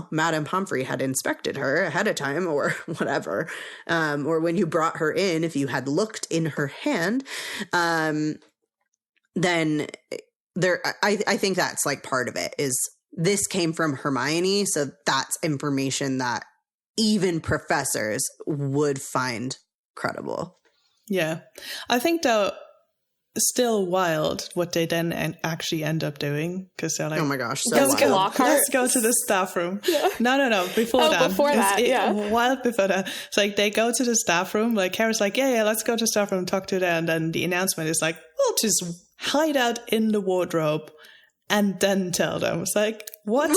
Madame Pomfrey had inspected her ahead of time or whatever, or when you brought her in, if you had looked in her hand, then I think that's like part of it, is this came from Hermione. So that's information that even professors would find credible. Yeah. I think though, still wild what they then actually end up doing, because they're like, oh my gosh, so let's go to the staff room. Yeah. No, before that. Wild before that. It's like they go to the staff room, like Harry's like, yeah, let's go to the staff room and talk to them, and then the announcement is like, we'll just hide out in the wardrobe and then tell them. It's like, what?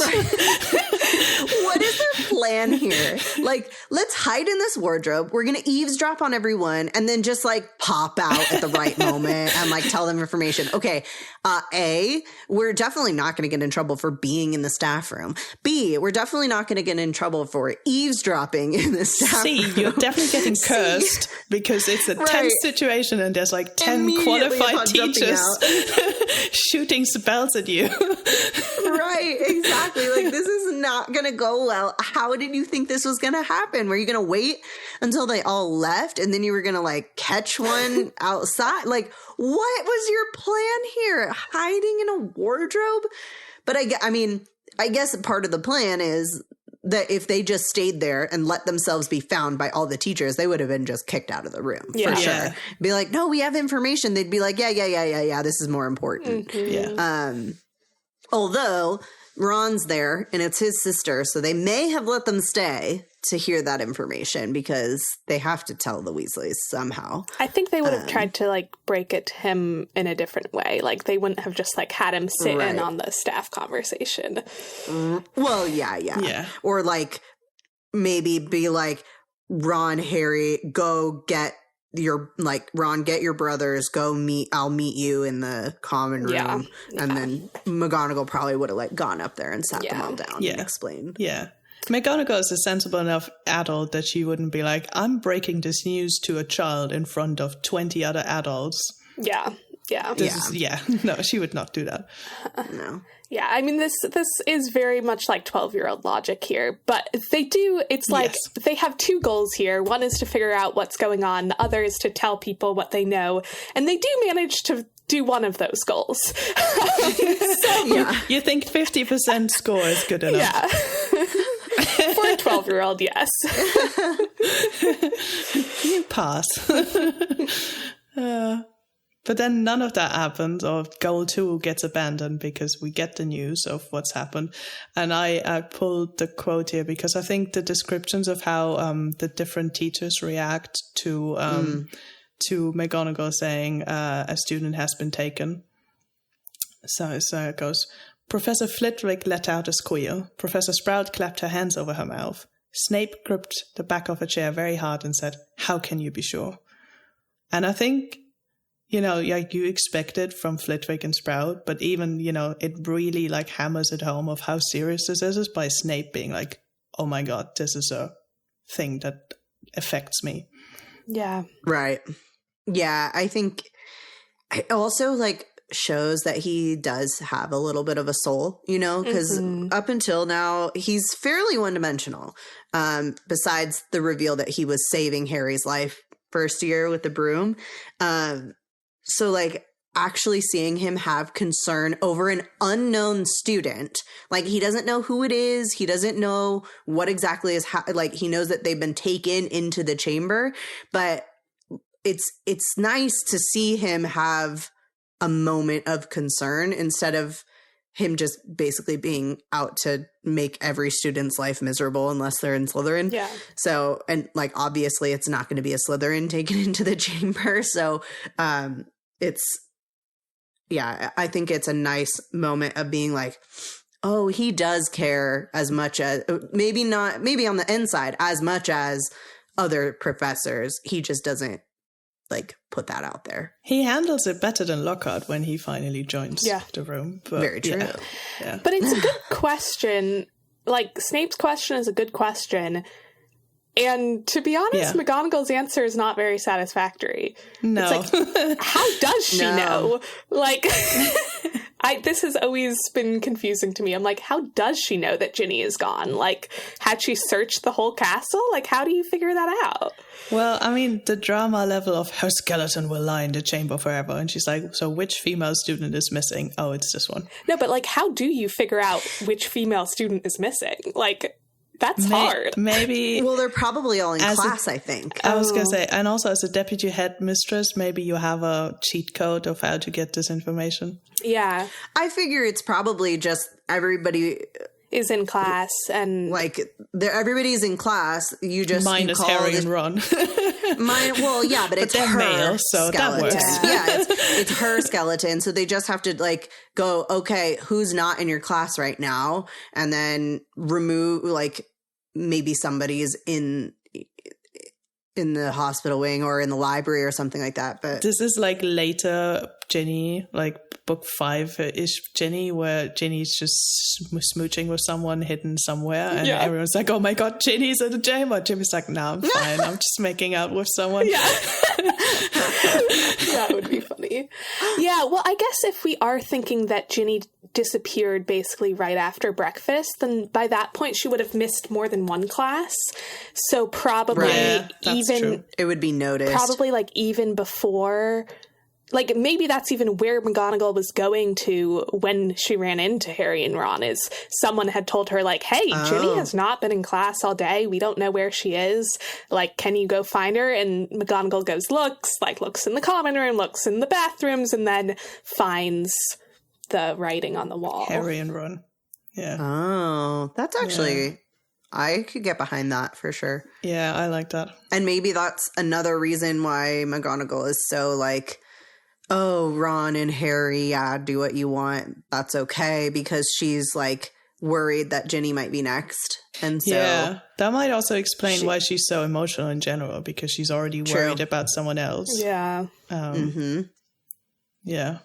What is their plan here? Like, let's hide in this wardrobe. We're going to eavesdrop on everyone and then just like pop out at the right moment and like tell them information. Okay. A, we're definitely not going to get in trouble for being in the staff room. B, we're definitely not going to get in trouble for eavesdropping in the staff room. C, you're definitely getting cursed because it's a tense situation and there's like 10 qualified teachers shooting spells at you. Right. Exactly. Like, this is not going to go well. How did you think this was going to happen? Were you going to wait until they all left and then you were going to like catch one outside? Like, what was your plan here? Hiding in a wardrobe? But I mean, I guess part of the plan is that if they just stayed there and let themselves be found by all the teachers, they would have been just kicked out of the room for sure. Be like, no, we have information. They'd be like, yeah. This is more important. Although Ron's there and it's his sister, so they may have let them stay to hear that information because they have to tell the Weasleys somehow. I think they would have tried to like break it to him in a different way. Like they wouldn't have just like had him sit in on the staff conversation. Well, yeah. Or like maybe be like, Ron, Harry, go get your Ron, get your brothers, I'll meet you in the common room. And then McGonagall probably would have like gone up there and sat them all down and explained. Yeah. McGonagall is a sensible enough adult that she wouldn't be like, I'm breaking this news to a child in front of 20 other adults. Yeah. No, she would not do that. No. Yeah, I mean, this is very much like 12-year-old logic here, but they do, it's like they have two goals here. One is to figure out what's going on. The other is to tell people what they know. And they do manage to do one of those goals. You think 50% score is good enough? Yeah. For a 12-year-old, yes. You pass. But then none of that happens, or goal 2 gets abandoned because we get the news of what's happened. And I pulled the quote here because I think the descriptions of how the different teachers react to McGonagall saying a student has been taken. So it goes, Professor Flitwick let out a squeal. Professor Sprout clapped her hands over her mouth. Snape gripped the back of a chair very hard and said, how can you be sure? And I think, like you expect it from Flitwick and Sprout, but even, it really like hammers it home of how serious this is by Snape being like, oh my God, this is a thing that affects me. Yeah. Right. Yeah, I think it also like shows that he does have a little bit of a soul, because up until now, he's fairly one-dimensional. Besides the reveal that he was saving Harry's life first year with the broom. So like actually seeing him have concern over an unknown student, like he doesn't know who it is. He doesn't know what exactly is like he knows that they've been taken into the chamber, but it's nice to see him have a moment of concern instead of him just basically being out to make every student's life miserable unless they're in Slytherin. Yeah. So, and like, obviously it's not going to be a Slytherin taken into the chamber. So, I think it's a nice moment of being like, oh, he does care as much as, maybe on the inside, as much as other professors. He just doesn't like put that out there. He handles it better than Lockhart when he finally joins the room. But, very true. Yeah. But it's a good question. Like, Snape's question is a good question. And to be honest, McGonagall's answer is not very satisfactory. No. It's like, how does she know? Like, this has always been confusing to me. I'm like, how does she know that Ginny is gone? Like, had she searched the whole castle? Like, how do you figure that out? Well, I mean, the drama level of her skeleton will lie in the chamber forever. And she's like, so which female student is missing? Oh, it's this one. No, but like, how do you figure out which female student is missing? Like, that's hard. Maybe. Well, they're probably all in class, I think. I was going to say, and also as a deputy headmistress, maybe you have a cheat code of how to get this information. Yeah. I figure it's probably just everybody is in class and like everybody's in class. You just minus Harry and Ron. Well, yeah, but it's they're her male, so skeleton. That works. Yeah, it's her skeleton. So they just have to like go, okay, who's not in your class right now, and then remove like maybe somebody's in the hospital wing or in the library or something like that. But this is like later Ginny, like book 5-ish Ginny, where Ginny's just smooching with someone hidden somewhere, and everyone's like, oh my God, Ginny's in the chamber. Jimmy's like, no, I'm fine. I'm just making out with someone. Yeah. That would be funny. Yeah, well, I guess if we are thinking that Ginny disappeared basically right after breakfast, then by that point she would have missed more than one class. So probably even it would be noticed. Probably like even before, like maybe that's even where McGonagall was going to when she ran into Harry and Ron, is someone had told her like, hey, Ginny has not been in class all day. We don't know where she is. Like, can you go find her? And McGonagall goes, looks in the common room, looks in the bathrooms, and then finds the writing on the wall. Harry and Ron. Yeah. Oh, that's actually, I could get behind that for sure. Yeah, I like that. And maybe that's another reason why McGonagall is so like, oh, Ron and Harry, yeah, do what you want. That's okay. Because she's like worried that Ginny might be next. And so that might also explain why she's so emotional in general, because she's already worried about someone else. Yeah. Yeah.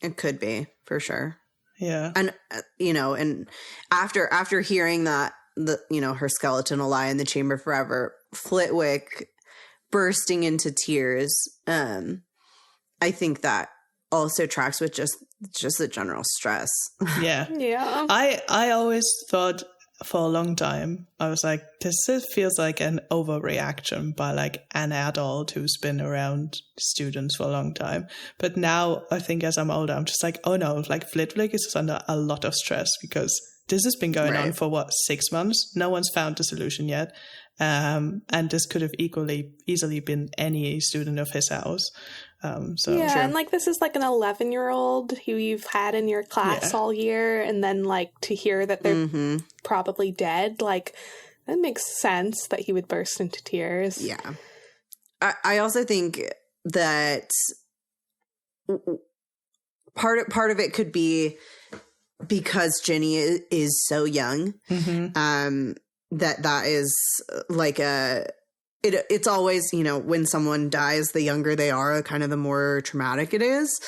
It could be, for sure. Yeah. And, and after hearing that, her skeleton will lie in the chamber forever, Flitwick bursting into tears, I think that also tracks with just the general stress. Yeah. Yeah. I always thought for a long time, I was like, this feels like an overreaction by like an adult who's been around students for a long time. But now I think as I'm older, I'm just like, oh no, like Flitwick is under a lot of stress because this has been going on for 6 months? No one's found the solution yet. And this could have easily been any student of his house. And like this is like an 11-year-old who you've had in your class all year, and then like to hear that they're probably dead, like that makes sense that he would burst into tears. Yeah. I also think that part of it could be because Ginny is so young. That is like it's always, when someone dies, the younger they are, kind of the more traumatic it is.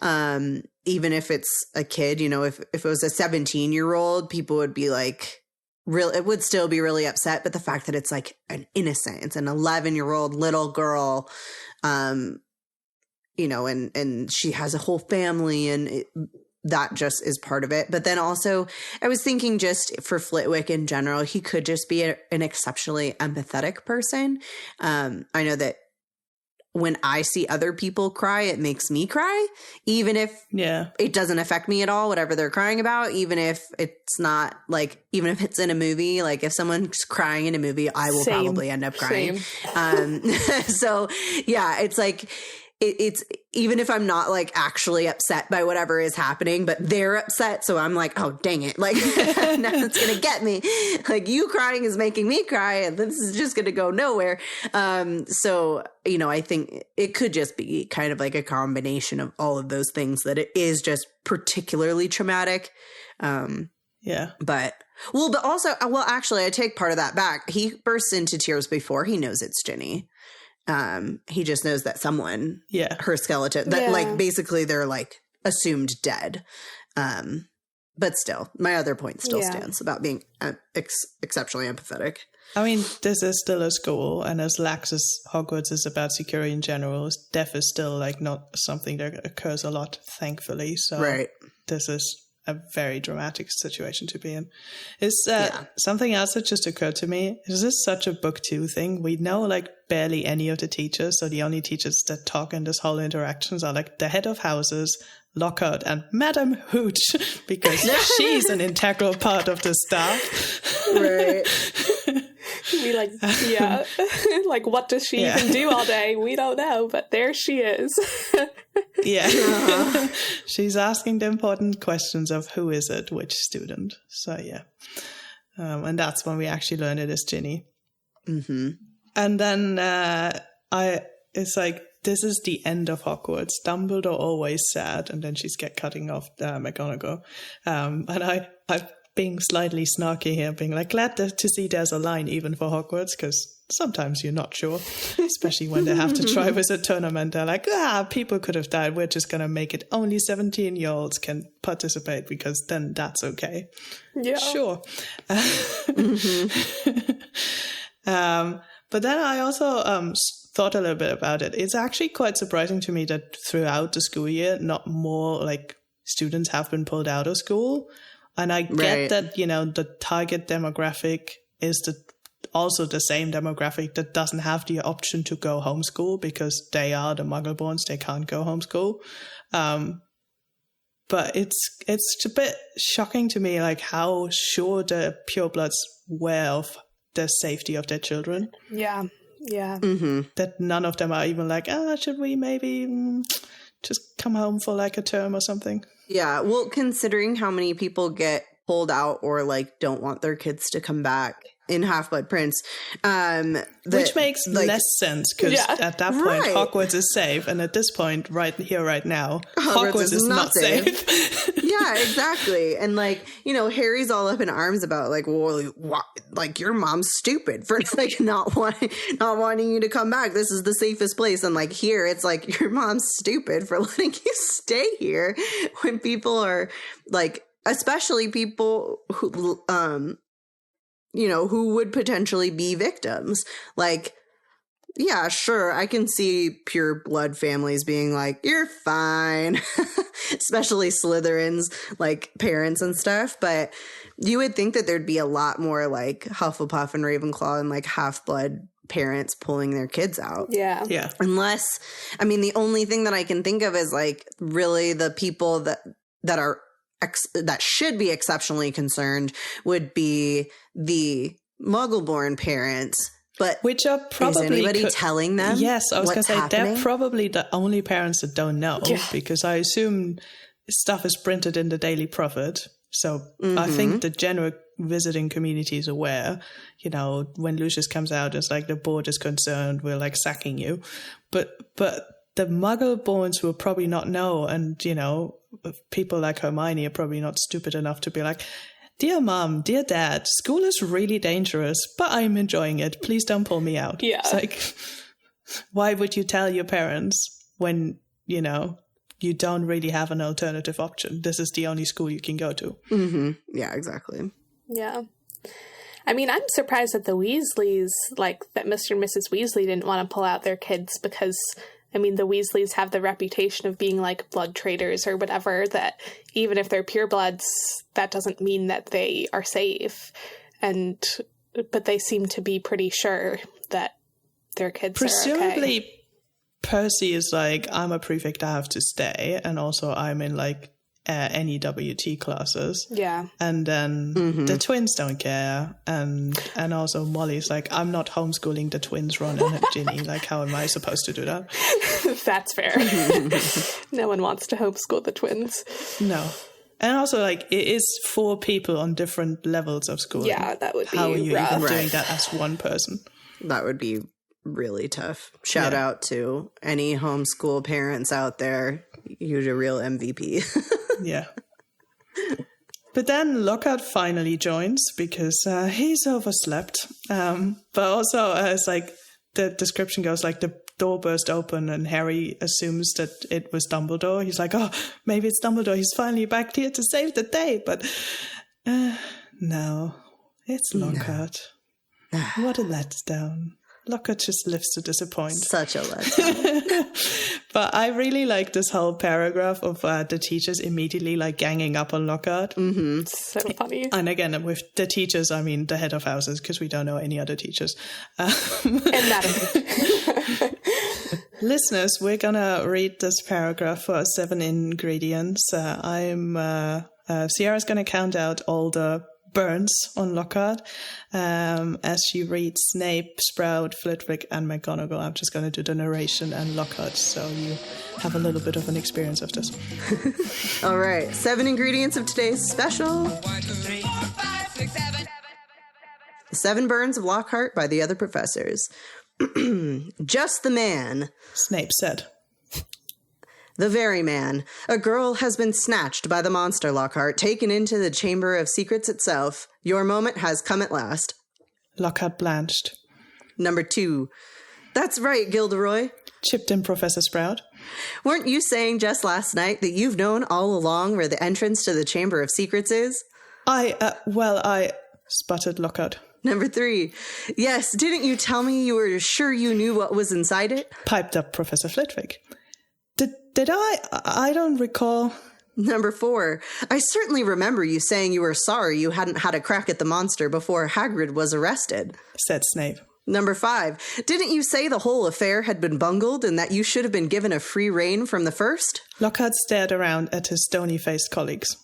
Even if it's a kid, if it was a 17-year-old, people would be like, it would still be really upset. But the fact that it's like an innocent, it's an 11-year-old little girl, and she has a whole family, and that just is part of it. But then also I was thinking just for Flitwick in general, he could just be an exceptionally empathetic person. I know that when I see other people cry, it makes me cry, even if it doesn't affect me at all, whatever they're crying about, even if it's not like, even if it's in a movie, like if someone's crying in a movie, I will probably end up crying. So yeah, it's like, it's even if I'm not like actually upset by whatever is happening, but they're upset. So I'm like, oh, dang it. Like, now it's going to get me. Like, you crying is making me cry, and this is just going to go nowhere. So, I think it could just be kind of like a combination of all of those things, that it is just particularly traumatic. But also, actually, I take part of that back. He bursts into tears before he knows it's Ginny. He just knows that someone, her skeleton, that like basically they're like assumed dead. But still, my other point still stands about being exceptionally empathetic. I mean, this is still a school, and as lax as Hogwarts is about security in general, death is still like not something that occurs a lot, thankfully. So this is a very dramatic situation to be in. Is something else that just occurred to me? Is this such a book 2 thing? We know like barely any of the teachers, so the only teachers that talk in this whole interactions are like the head of houses, Lockhart, and Madame Hooch, because she's an integral part of the staff. Right. We like, like what does she even do all day? We don't know, but there she is. She's asking the important questions of who is it, which student. So and that's when we actually learn it is Ginny. And then it's like, this is the end of Hogwarts. Dumbledore always said, and then she's cutting off McGonagall. And I being slightly snarky here, being like, glad to see there's a line even for Hogwarts, because sometimes you're not sure, especially when they have to try with a tournament. They're like, people could have died. We're just going to make it only 17-year-olds can participate, because then that's okay. Yeah. Sure. But then I also thought a little bit about it. It's actually quite surprising to me that throughout the school year, not more like students have been pulled out of school. And I get that, the target demographic is also the same demographic that doesn't have the option to go homeschool because they are the Muggleborns. They can't go homeschool. But it's a bit shocking to me, like how sure the purebloods were of the safety of their children. Yeah. Yeah. Mm-hmm. That none of them are even like, should we maybe just come home for like a term or something? Yeah. Well, considering how many people get pulled out or like don't want their kids to come back in Half-Blood Prince, which makes less sense because at that point Hogwarts is safe, and at this point, right here, right now, Hogwarts is not safe. Yeah, exactly. And like, Harry's all up in arms about like, well, like your mom's stupid for like not wanting you to come back. This is the safest place. And like here, it's like your mom's stupid for letting you stay here when people are like, especially people who who would potentially be victims. Like, yeah, sure, I can see pure blood families being like, you're fine, especially Slytherins, like parents and stuff. But you would think that there'd be a lot more like Hufflepuff and Ravenclaw and like Half-Blood parents pulling their kids out. Yeah. Yeah. Unless, I mean, the only thing that I can think of is like really the people that are that should be exceptionally concerned would be the Muggle-born parents, but which are probably is anybody telling them? Yes, I was going to say happening? they're probably the only parents that don't know, because I assume stuff is printed in the Daily Prophet. So I think the general visiting community is aware. When Lucius comes out, it's like the board is concerned, we're like sacking you, but the Muggle-borns will probably not know, and people like Hermione are probably not stupid enough to be like, dear mom, dear dad, school is really dangerous, but I'm enjoying it. Please don't pull me out. Yeah. It's like, why would you tell your parents when, you don't really have an alternative option? This is the only school you can go to. Mm-hmm. Yeah, exactly. Yeah. I mean, I'm surprised that the Weasleys, like that Mr. and Mrs. Weasley didn't want to pull out their kids because, I mean, the Weasleys have the reputation of being like blood traders or whatever, that even if they're purebloods, that doesn't mean that they are safe. But they seem to be pretty sure that their kids Presumably, are okay. Percy is like, I'm a prefect, I have to stay. And also I'm in like NEWT classes. Yeah. And then the twins don't care. And also Molly's like, I'm not homeschooling the twins, Ron and Ginny. Like, how am I supposed to do that? That's fair. No one wants to homeschool the twins. No. And also, like, it is 4 people on different levels of schooling. Yeah, that would be How are you rough. even doing that as one person? That would be really tough. Shout out to any homeschool parents out there. You're a real MVP. Yeah. But then Lockhart finally joins because he's overslept. But also, it's like the description goes like the door burst open and Harry assumes that it was Dumbledore. He's like, oh, maybe it's Dumbledore. He's finally back here to save the day. But no, it's Lockhart. No. What a letdown. Lockhart just lives to disappoint. Such a letdown. But I really like this whole paragraph of the teachers immediately like ganging up on Lockhart. Mm-hmm. So funny. And again, with the teachers, I mean the head of houses, because we don't know any other teachers. And that. Listeners, we're going to read this paragraph for 7 ingredients. Sierra's going to count out all the burns on Lockhart as she reads Snape, Sprout, Flitwick, and McGonagall. I'm just going to do the narration and Lockhart, so you have a little bit of an experience of this. All right, 7 ingredients of today's special. 1, 2, 3, 4, 5, 6, 7. The 7 burns of Lockhart by the other professors. Just the man. Snape said. The very man. A girl has been snatched by the monster, Lockhart, taken into the Chamber of Secrets itself. Your moment has come at last. Lockhart blanched. Number 2. That's right, Gilderoy. Chipped in Professor Sprout. Weren't you saying just last night that you've known all along where the entrance to the Chamber of Secrets is? I sputtered Lockhart. Number 3. Yes, didn't you tell me you were sure you knew what was inside it? Piped up Professor Flitwick. Did I? I don't recall. Number 4, I certainly remember you saying you were sorry you hadn't had a crack at the monster before Hagrid was arrested, said Snape. Number 5, didn't you say the whole affair had been bungled and that you should have been given a free rein from the first? Lockhart stared around at his stony-faced colleagues.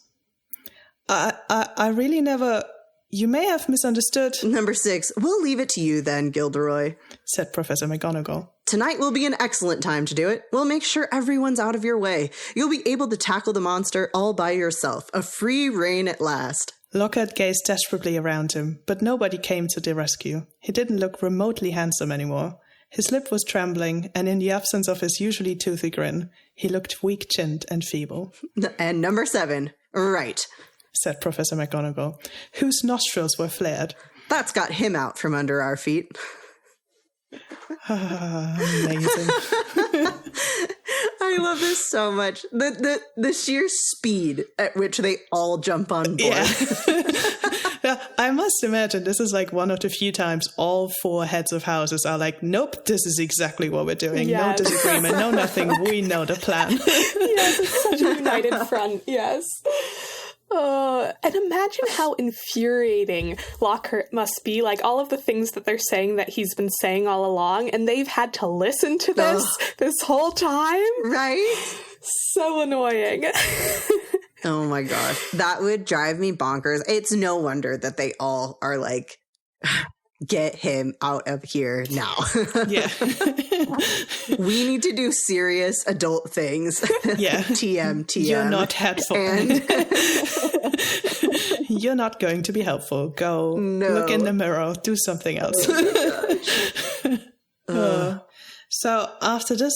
I really never... You may have misunderstood, Number 6, we'll leave it to you then, Gilderoy, said Professor McGonagall. Tonight will be an excellent time to do it. We'll make sure everyone's out of your way. You'll be able to tackle the monster all by yourself. A free rein at last. Lockhart gazed desperately around him, but nobody came to the rescue. He didn't look remotely handsome anymore. His lip was trembling, and in the absence of his usually toothy grin, he looked weak-chinned and feeble. And number 7, right, said Professor McGonagall, whose nostrils were flared. That's got him out from under our feet. Amazing. I love this so much. The sheer speed at which they all jump on board. Yeah, I must imagine this is like one of the few times all 4 heads of houses are like, nope, this is exactly what we're doing. Yes. No disagreement, no nothing. We know the plan. Yes, it's such a united front. Yes. And imagine how infuriating Lockhart must be, like all of the things that they're saying that he's been saying all along, and they've had to listen to this whole time. Right? So annoying. Oh my gosh. That would drive me bonkers. It's no wonder that they all are like, get him out of here now. Yeah. We need to do serious adult things. Yeah. TM. You're not helpful. And you're not going to be helpful. Go look in the mirror. Do something else. So after this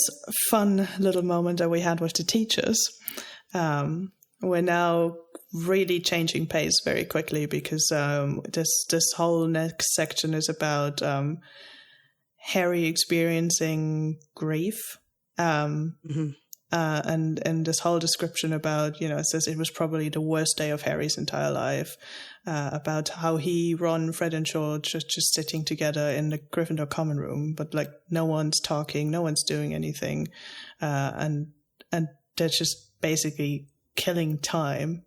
fun little moment that we had with the teachers, we're now really changing pace very quickly because this whole next section is about Harry experiencing grief. And this whole description about, it says it was probably the worst day of Harry's entire life, about how he, Ron, Fred and George are just sitting together in the Gryffindor common room, but like no one's talking, no one's doing anything. And they're just basically killing time,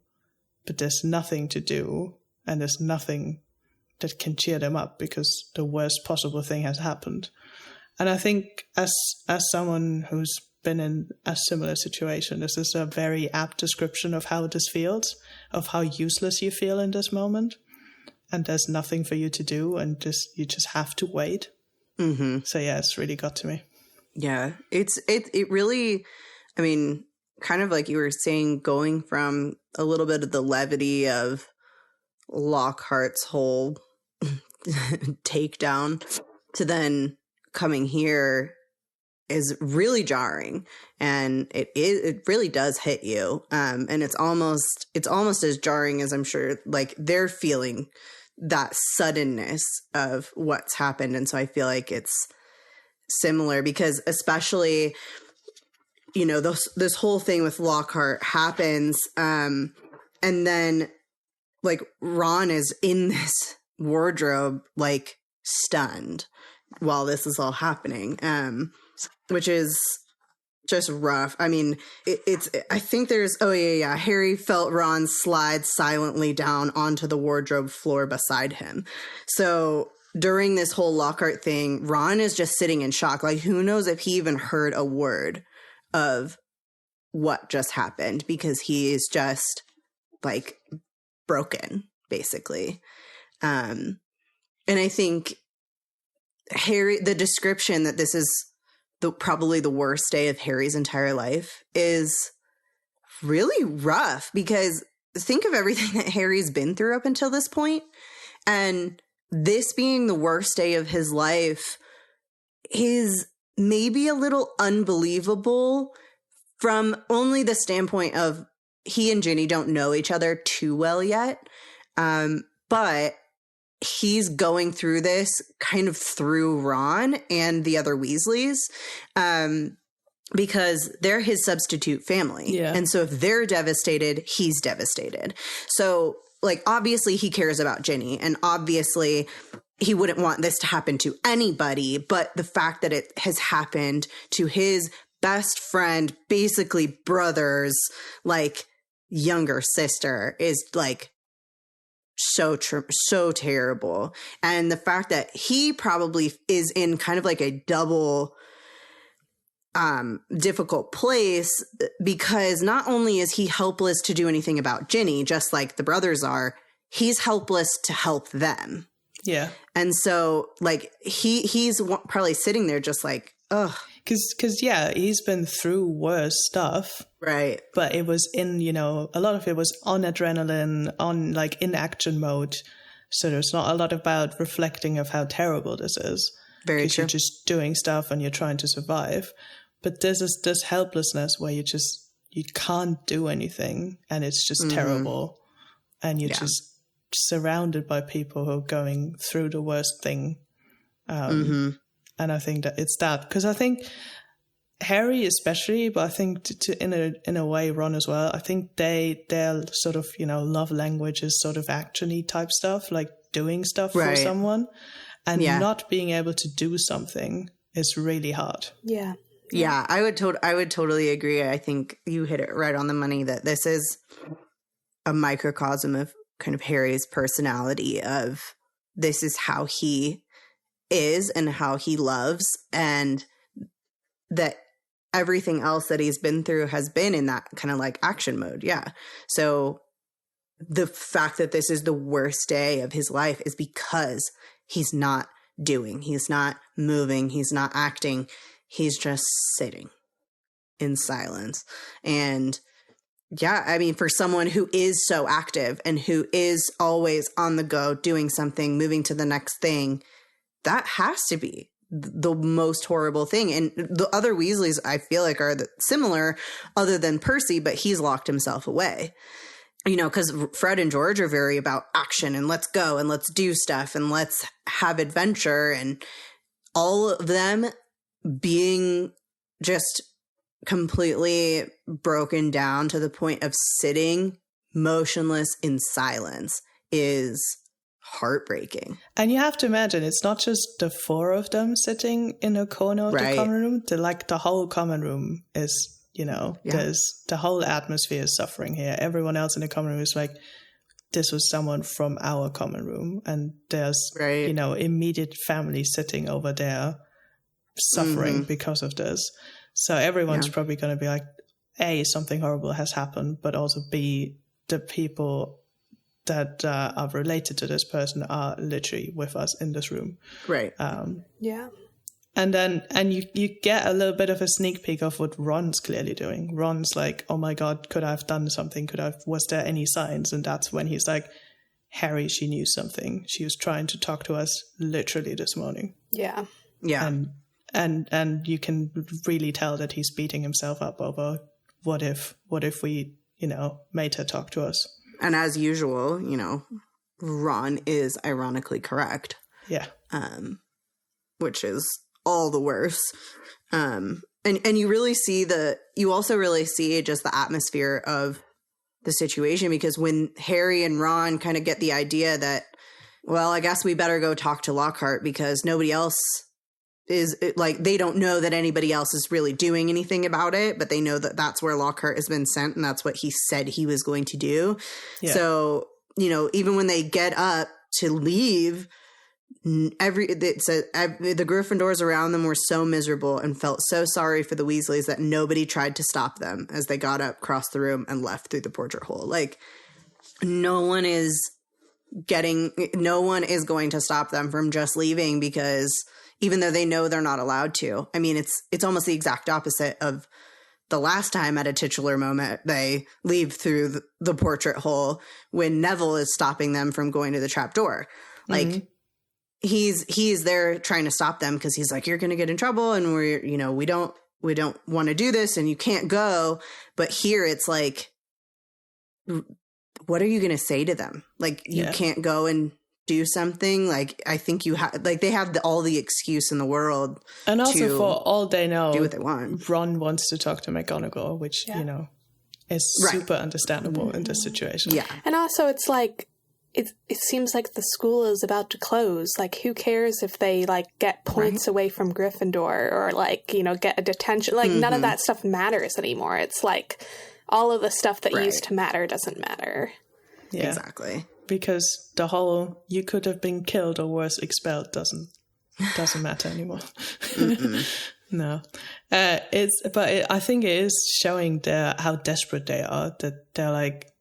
but there's nothing to do and there's nothing that can cheer them up because the worst possible thing has happened. And I think as someone who's been in a similar situation, this is a very apt description of how this feels, of how useless you feel in this moment. And there's nothing for you to do and you just have to wait. Mm-hmm. So yeah, it's really got to me. Yeah, it really, I mean, kind of like you were saying, going from a little bit of the levity of Lockhart's whole takedown to then coming here is really jarring, and it really does hit you. And it's almost as jarring as I'm sure like they're feeling that suddenness of what's happened. And so I feel like it's similar because especially, this whole thing with Lockhart happens. And then like Ron is in this wardrobe, like stunned while this is all happening. Which is just rough. I mean, I think there's, Harry felt Ron slide silently down onto the wardrobe floor beside him. So during this whole Lockhart thing, Ron is just sitting in shock. Like, who knows if he even heard a word of what just happened, because he is just like broken, basically. And I think Harry, the description that this is probably the worst day of Harry's entire life is really rough, because think of everything that Harry's been through up until this point, and this being the worst day of his life is maybe a little unbelievable from only the standpoint of he and Ginny don't know each other too well yet, but he's going through this kind of through Ron and the other Weasleys, because they're his substitute family. Yeah. And so if they're devastated, he's devastated. So like, obviously he cares about Ginny, and obviously he wouldn't want this to happen to anybody, but the fact that it has happened to his best friend, basically brothers, like younger sister is like so terrible. And the fact that he probably is in kind of like a double difficult place, because not only is he helpless to do anything about Ginny, just like the brothers are, he's helpless to help them. Yeah. And so like he's probably sitting there just like, ugh. Because yeah, he's been through worse stuff. Right. But it was in, you know, a lot of it was on adrenaline, on like in action mode. So there's not a lot about reflecting of how terrible this is. Very true. Because you're just doing stuff and you're trying to survive. But there's this helplessness where you can't do anything and it's just terrible. And you're just surrounded by people who are going through the worst thing. And I think that it's that, because I think Harry especially, but I think in a way Ron as well, I think their sort of, you know, love language is sort of action-y type stuff, like doing stuff for someone, and not being able to do something is really hard. Yeah. Yeah, I would totally agree. I think you hit it right on the money that this is a microcosm of kind of Harry's personality, of this is how he is and how he loves, and that everything else that he's been through has been in that kind of like action mode. Yeah. So the fact that this is the worst day of his life is because he's not doing, he's not moving, he's not acting. He's just sitting in silence. And yeah, I mean, for someone who is so active and who is always on the go, doing something, moving to the next thing, that has to be the most horrible thing. And the other Weasleys, I feel like, are similar, other than Percy, but he's locked himself away. You know, because Fred and George are very about action and let's go and let's do stuff and let's have adventure, and all of them being just completely broken down to the point of sitting motionless in silence is heartbreaking. And you have to imagine, it's not just the four of them sitting in a corner of the common room. The whole common room is, you know, there's the whole atmosphere is suffering here. Everyone else in the common room is like, this was someone from our common room, and there's you know, immediate family sitting over there suffering because of this. So everyone's probably going to be like, A, something horrible has happened, but also B, the people that are related to this person are literally with us in this room. Right. Yeah. And then, you get a little bit of a sneak peek of what Ron's clearly doing. Ron's like, oh my God, could I have done something? Was there any signs? And that's when he's like, Harry, she knew something. She was trying to talk to us literally this morning. Yeah. Yeah. And you can really tell that he's beating himself up over what if we, you know, made her talk to us. And as usual, you know, Ron is ironically correct. Yeah. Which is all the worse. And you really see you also really see just the atmosphere of the situation, because when Harry and Ron kind of get the idea that, well, I guess we better go talk to Lockhart because nobody else is, like, they don't know that anybody else is really doing anything about it, but they know that that's where Lockhart has been sent and that's what he said he was going to do. Yeah. So, you know, even when they get up to leave, the Gryffindors around them were so miserable and felt so sorry for the Weasleys that nobody tried to stop them as they got up, crossed the room, and left through the portrait hole. Like, no one is going to stop them from just leaving, because even though they know they're not allowed to. I mean, it's almost the exact opposite of the last time at a titular moment they leave through the portrait hole when Neville is stopping them from going to the trap door. Like, he's there trying to stop them because he's like, you're going to get in trouble and we don't want to do this and you can't go. But here it's like, what are you going to say to them? Like, you can't go and do something. Like, I think they have all the excuse in the world. And also, for all they know, do what they want. Ron wants to talk to McGonagall, which, you know, is super understandable in this situation. Yeah. And also, it's like, it seems like the school is about to close. Like, who cares if they, like, get points away from Gryffindor or, like, you know, get a detention? Like, none of that stuff matters anymore. It's like, all of the stuff that Right. used to matter doesn't matter. Yeah. Exactly. Because the whole you could have been killed or worse expelled doesn't matter anymore. No. I think it is showing how desperate they are, that they're like,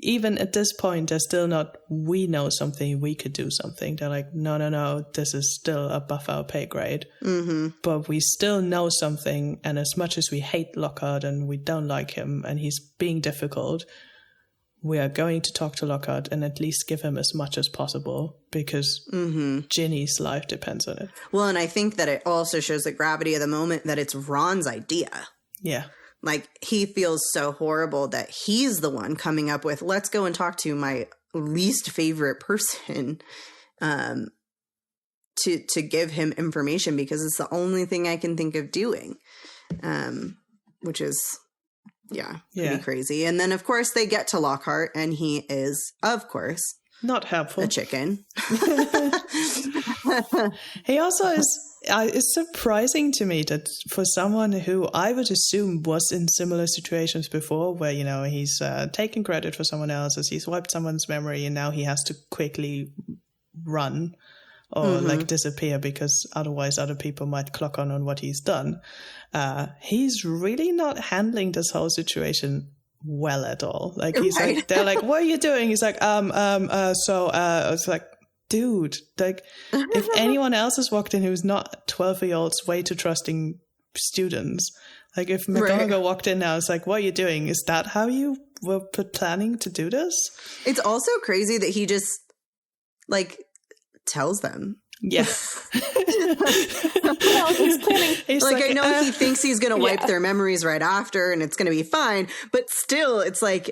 even at this point, they're still not, we know something, we could do something. They're like, no, this is still above our pay grade. Mm-hmm. But we still know something, and as much as we hate Lockhart and we don't like him and he's being difficult, we are going to talk to Lockhart and at least give him as much as possible, because Ginny's life depends on it. Well, and I think that it also shows the gravity of the moment that it's Ron's idea. Yeah. Like, he feels so horrible that he's the one coming up with, let's go and talk to my least favorite person to give him information, because it's the only thing I can think of doing, which is, pretty crazy. And then, of course, they get to Lockhart, and he is, of course, not helpful. a chicken. He also is... it's surprising to me that for someone who I would assume was in similar situations before, where, you know, he's taken credit for someone else's, he's wiped someone's memory, and now he has to quickly run or like disappear because otherwise other people might clock on what he's done. He's really not handling this whole situation well at all. Like, he's like, they're like, what are you doing? He's like, it's like, dude, like, if anyone else has walked in who's not 12-year-olds, way too trusting students, like if McGonagall walked in now, it's like, what are you doing? Is that how you were planning to do this? It's also crazy that he just, like, tells them. Yeah. Well, he's planning. He's Like, I know he thinks he's going to wipe Yeah. their memories right after and it's going to be fine, but still, it's like,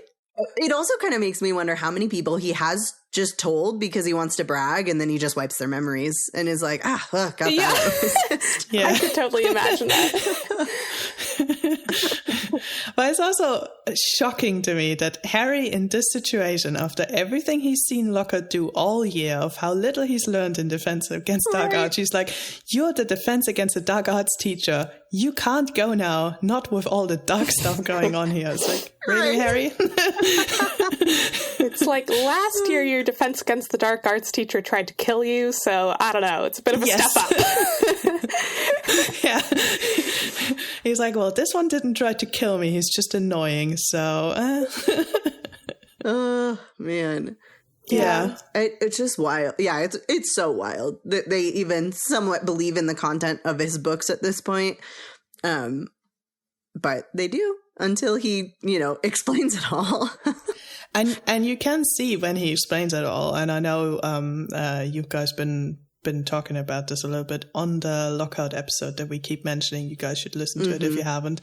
it also kind of makes me wonder how many people he has just told because he wants to brag, and then he just wipes their memories and is like, got that. Yeah. I could totally imagine that. But it's also shocking to me that Harry, in this situation, after everything he's seen Lockhart do all year, of how little he's learned in defense against dark arts, she's like, you're the defense against the dark arts teacher. You can't go now, not with all the dark stuff going on here. It's like, really, Harry? It's like, last year your defense against the dark arts teacher tried to kill you, so I don't know. It's a bit of a step up. Yeah. He's like, well, this one didn't try to kill me. He's just annoying. So, Oh, man. yeah. It's just wild. Yeah, it's so wild that they even somewhat believe in the content of his books at this point. But they do until he, explains it all. And you can see when he explains it all. And I know you guys been talking about this a little bit on the Lockhart episode that we keep mentioning. You guys should listen to it if you haven't.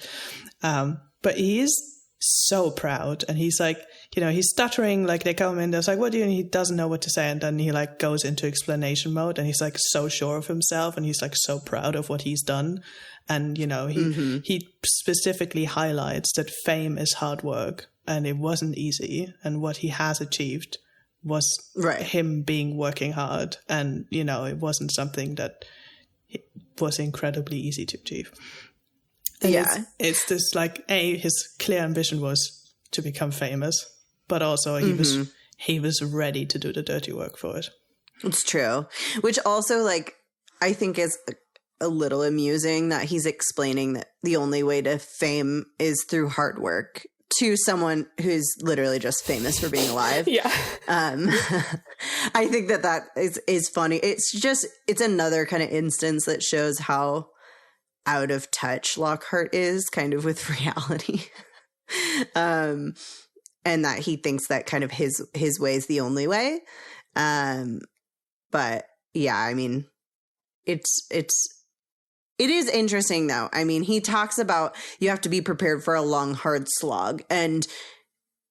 But he is so proud, and he's like, he's stuttering, like they come in, there's like, what do you, and he doesn't know what to say, and then he like goes into explanation mode, and he's like so sure of himself, and he's like so proud of what he's done. And he specifically highlights that fame is hard work, and it wasn't easy, and what he has achieved was him working hard, and it wasn't something that was incredibly easy to achieve. And it's this like, his clear ambition was to become famous, but also he was ready to do the dirty work for it. It's true. Which also, like, I think is a little amusing that he's explaining that the only way to fame is through hard work to someone who's literally just famous for being alive. Yeah. I think that is funny. It's another kind of instance that shows how out of touch Lockhart is kind of with reality. And that he thinks that kind of his way is the only way. But yeah, I mean, it is interesting though. I mean, he talks about you have to be prepared for a long, hard slog, and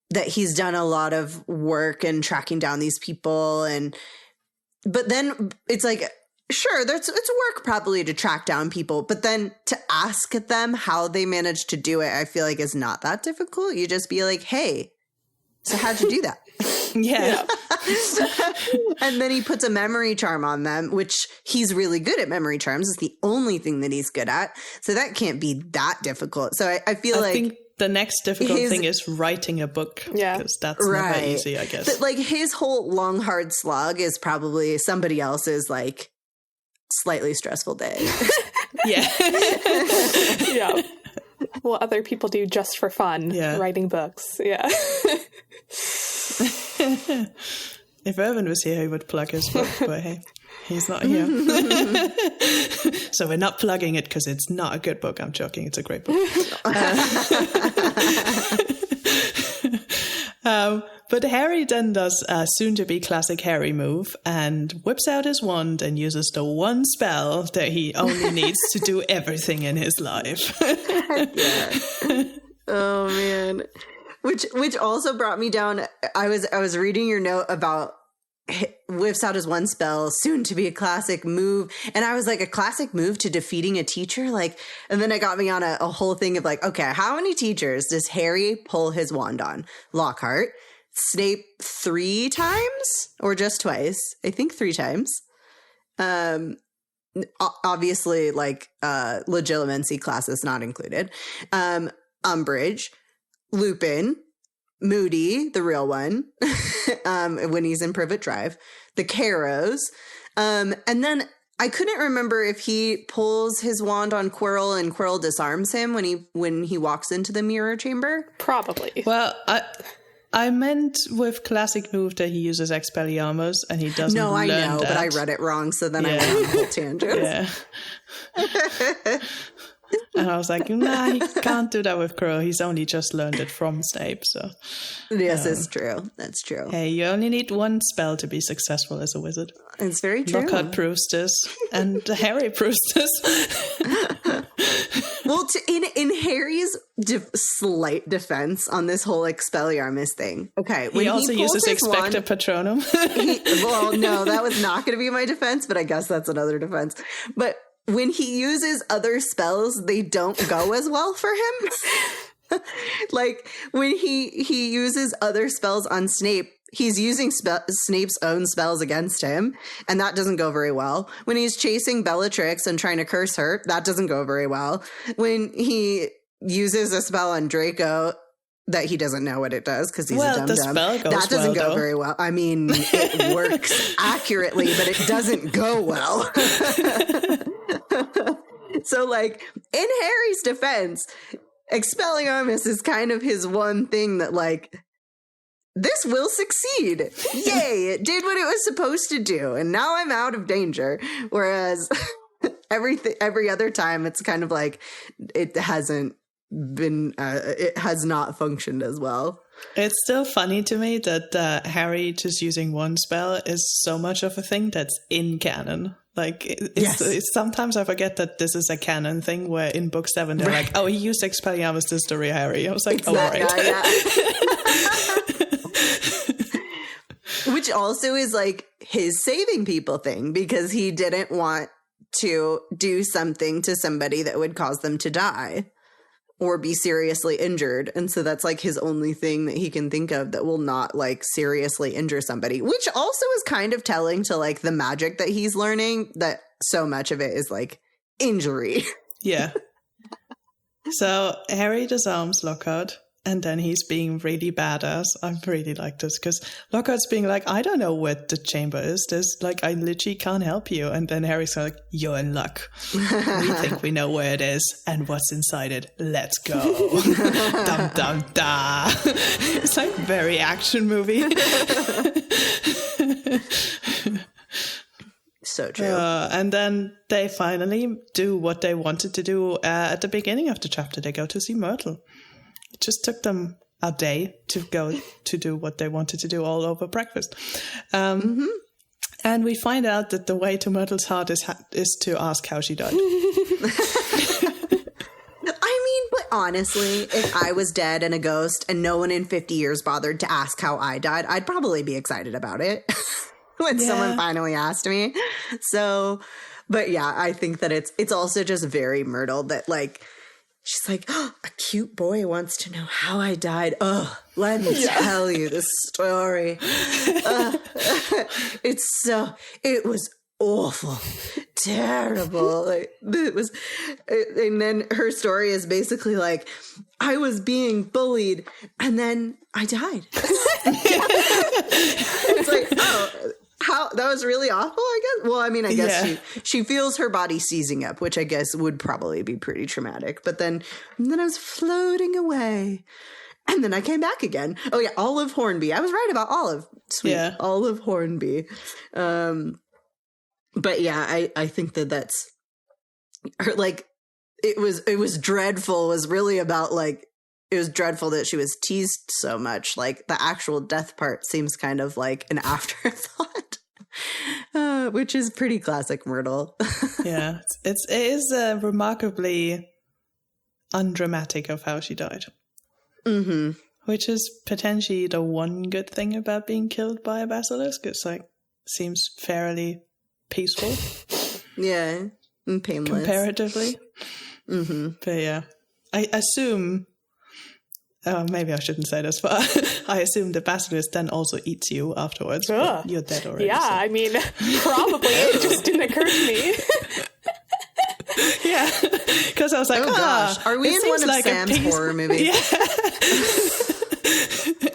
that he's done a lot of work and tracking down these people. But then it's like, sure, it's work probably to track down people, but then to ask them how they managed to do it, I feel like is not that difficult. You just be like, hey, so how'd you do that? Yeah. And then he puts a memory charm on them, which he's really good at memory charms. It's the only thing that he's good at. So that can't be that difficult. So I feel like the next difficult thing is writing a book. Yeah. Because that's never easy, I guess. But, like, his whole long, hard slog is probably somebody else's, like, slightly stressful day. Yeah. Yeah. What other people do just for fun, writing books. Yeah. If Irvin was here, he would plug his book, but hey, he's not here. So we're not plugging it because it's not a good book. I'm joking. It's a great book. But Harry then does a soon-to-be classic Harry move and whips out his wand and uses the one spell that he only needs to do everything in his life. Oh, man. Which also brought me down. I was reading your note about whips out his one spell, soon to be a classic move. And I was like, a classic move to defeating a teacher? Like, and then it got me on a whole thing of like, okay, how many teachers does Harry pull his wand on? Lockhart, Snape 3 times or just twice? I think 3 times. Obviously, like, legitimacy classes not included. Umbridge, Lupin, Moody, the real one, when he's in Privet Drive, the Carrows, and then I couldn't remember if he pulls his wand on Quirrell and Quirrell disarms him when he walks into the mirror chamber. Probably. Well, I meant with classic move that he uses Expelliarmus and he doesn't. No, I know, that. but I read it wrong, so then I went on a whole tangent. Yeah. And I was like, nah, he can't do that with Quirrell. He's only just learned it from Snape, so. Yes, it's true. That's true. Hey, you only need one spell to be successful as a wizard. It's very true. Lockhart proves this, and Harry proves this. Well, in Harry's slight defense on this whole Expelliarmus thing, okay, when he also uses Expecto Patronum. Well, no, that was not going to be my defense, but I guess that's another defense. But when he uses other spells, they don't go as well for him. Like, when he uses other spells on Snape, he's using Snape's own spells against him, and that doesn't go very well. When he's chasing Bellatrix and trying to curse her, that doesn't go very well. When he uses a spell on Draco that he doesn't know what it does because he's a dum-dum, that doesn't go very well. I mean, it works accurately, but it doesn't go well. So, like, in Harry's defense, Expelliarmus is kind of his one thing that, like, this will succeed. Yay, it did what it was supposed to do, and now I'm out of danger. Whereas every other time, it's kind of like it hasn't been, it has not functioned as well. It's still funny to me that Harry just using one spell is so much of a thing that's in canon. Like, it's sometimes I forget that this is a canon thing where in book 7 they're like, oh, he used Expelliarmus to story Harry. I was like, oh, right. Which also is like his saving people thing, because he didn't want to do something to somebody that would cause them to die or be seriously injured. And so that's like his only thing that he can think of that will not like seriously injure somebody, which also is kind of telling to like the magic that he's learning, that so much of it is like injury. Yeah. So Harry disarms Lockhart, and then he's being really badass. I really like this because Lockhart's being like, I don't know what the chamber is. There's like, I literally can't help you. And then Harry's like, you're in luck. We think we know where it is and what's inside it. Let's go. Dum dum da. It's like very action movie. So true. And then they finally do what they wanted to do at the beginning of the chapter. They go to see Myrtle. It just took them a day to go to do what they wanted to do all over breakfast. And we find out that the way to Myrtle's heart is to ask how she died. I mean, but honestly, if I was dead and a ghost and no one in 50 years bothered to ask how I died, I'd probably be excited about it when someone finally asked me. So, but yeah, I think that it's also just very Myrtle that like, she's like, oh, a cute boy wants to know how I died. Oh, let me tell you the story. It was awful. terrible. Like, it was, and then her story is basically like, I was being bullied and then I died. It's like, oh, how that was really awful, I guess. Well, I mean, I guess she feels her body seizing up, which I guess would probably be pretty traumatic. But then I was floating away. And then I came back again. Oh yeah, Olive Hornby. I was right about Olive. Sweet Olive Hornby. But yeah, I think that's her, like, it was dreadful. It was really about, like, it was dreadful that she was teased so much. Like, the actual death part seems kind of like an afterthought, which is pretty classic Myrtle. Yeah, it is remarkably undramatic of how she died. Mm-hmm. Which is potentially the one good thing about being killed by a basilisk. It's like, seems fairly peaceful. Yeah, and painless. Comparatively. Mm-hmm. But yeah, I assume, maybe I shouldn't say this, but I assume the basilisk then also eats you afterwards. But you're dead already. Yeah, so. I mean, probably. It just didn't occur to me. Yeah, because I was like, gosh, are we in one of like Sam's horror movies? Yeah.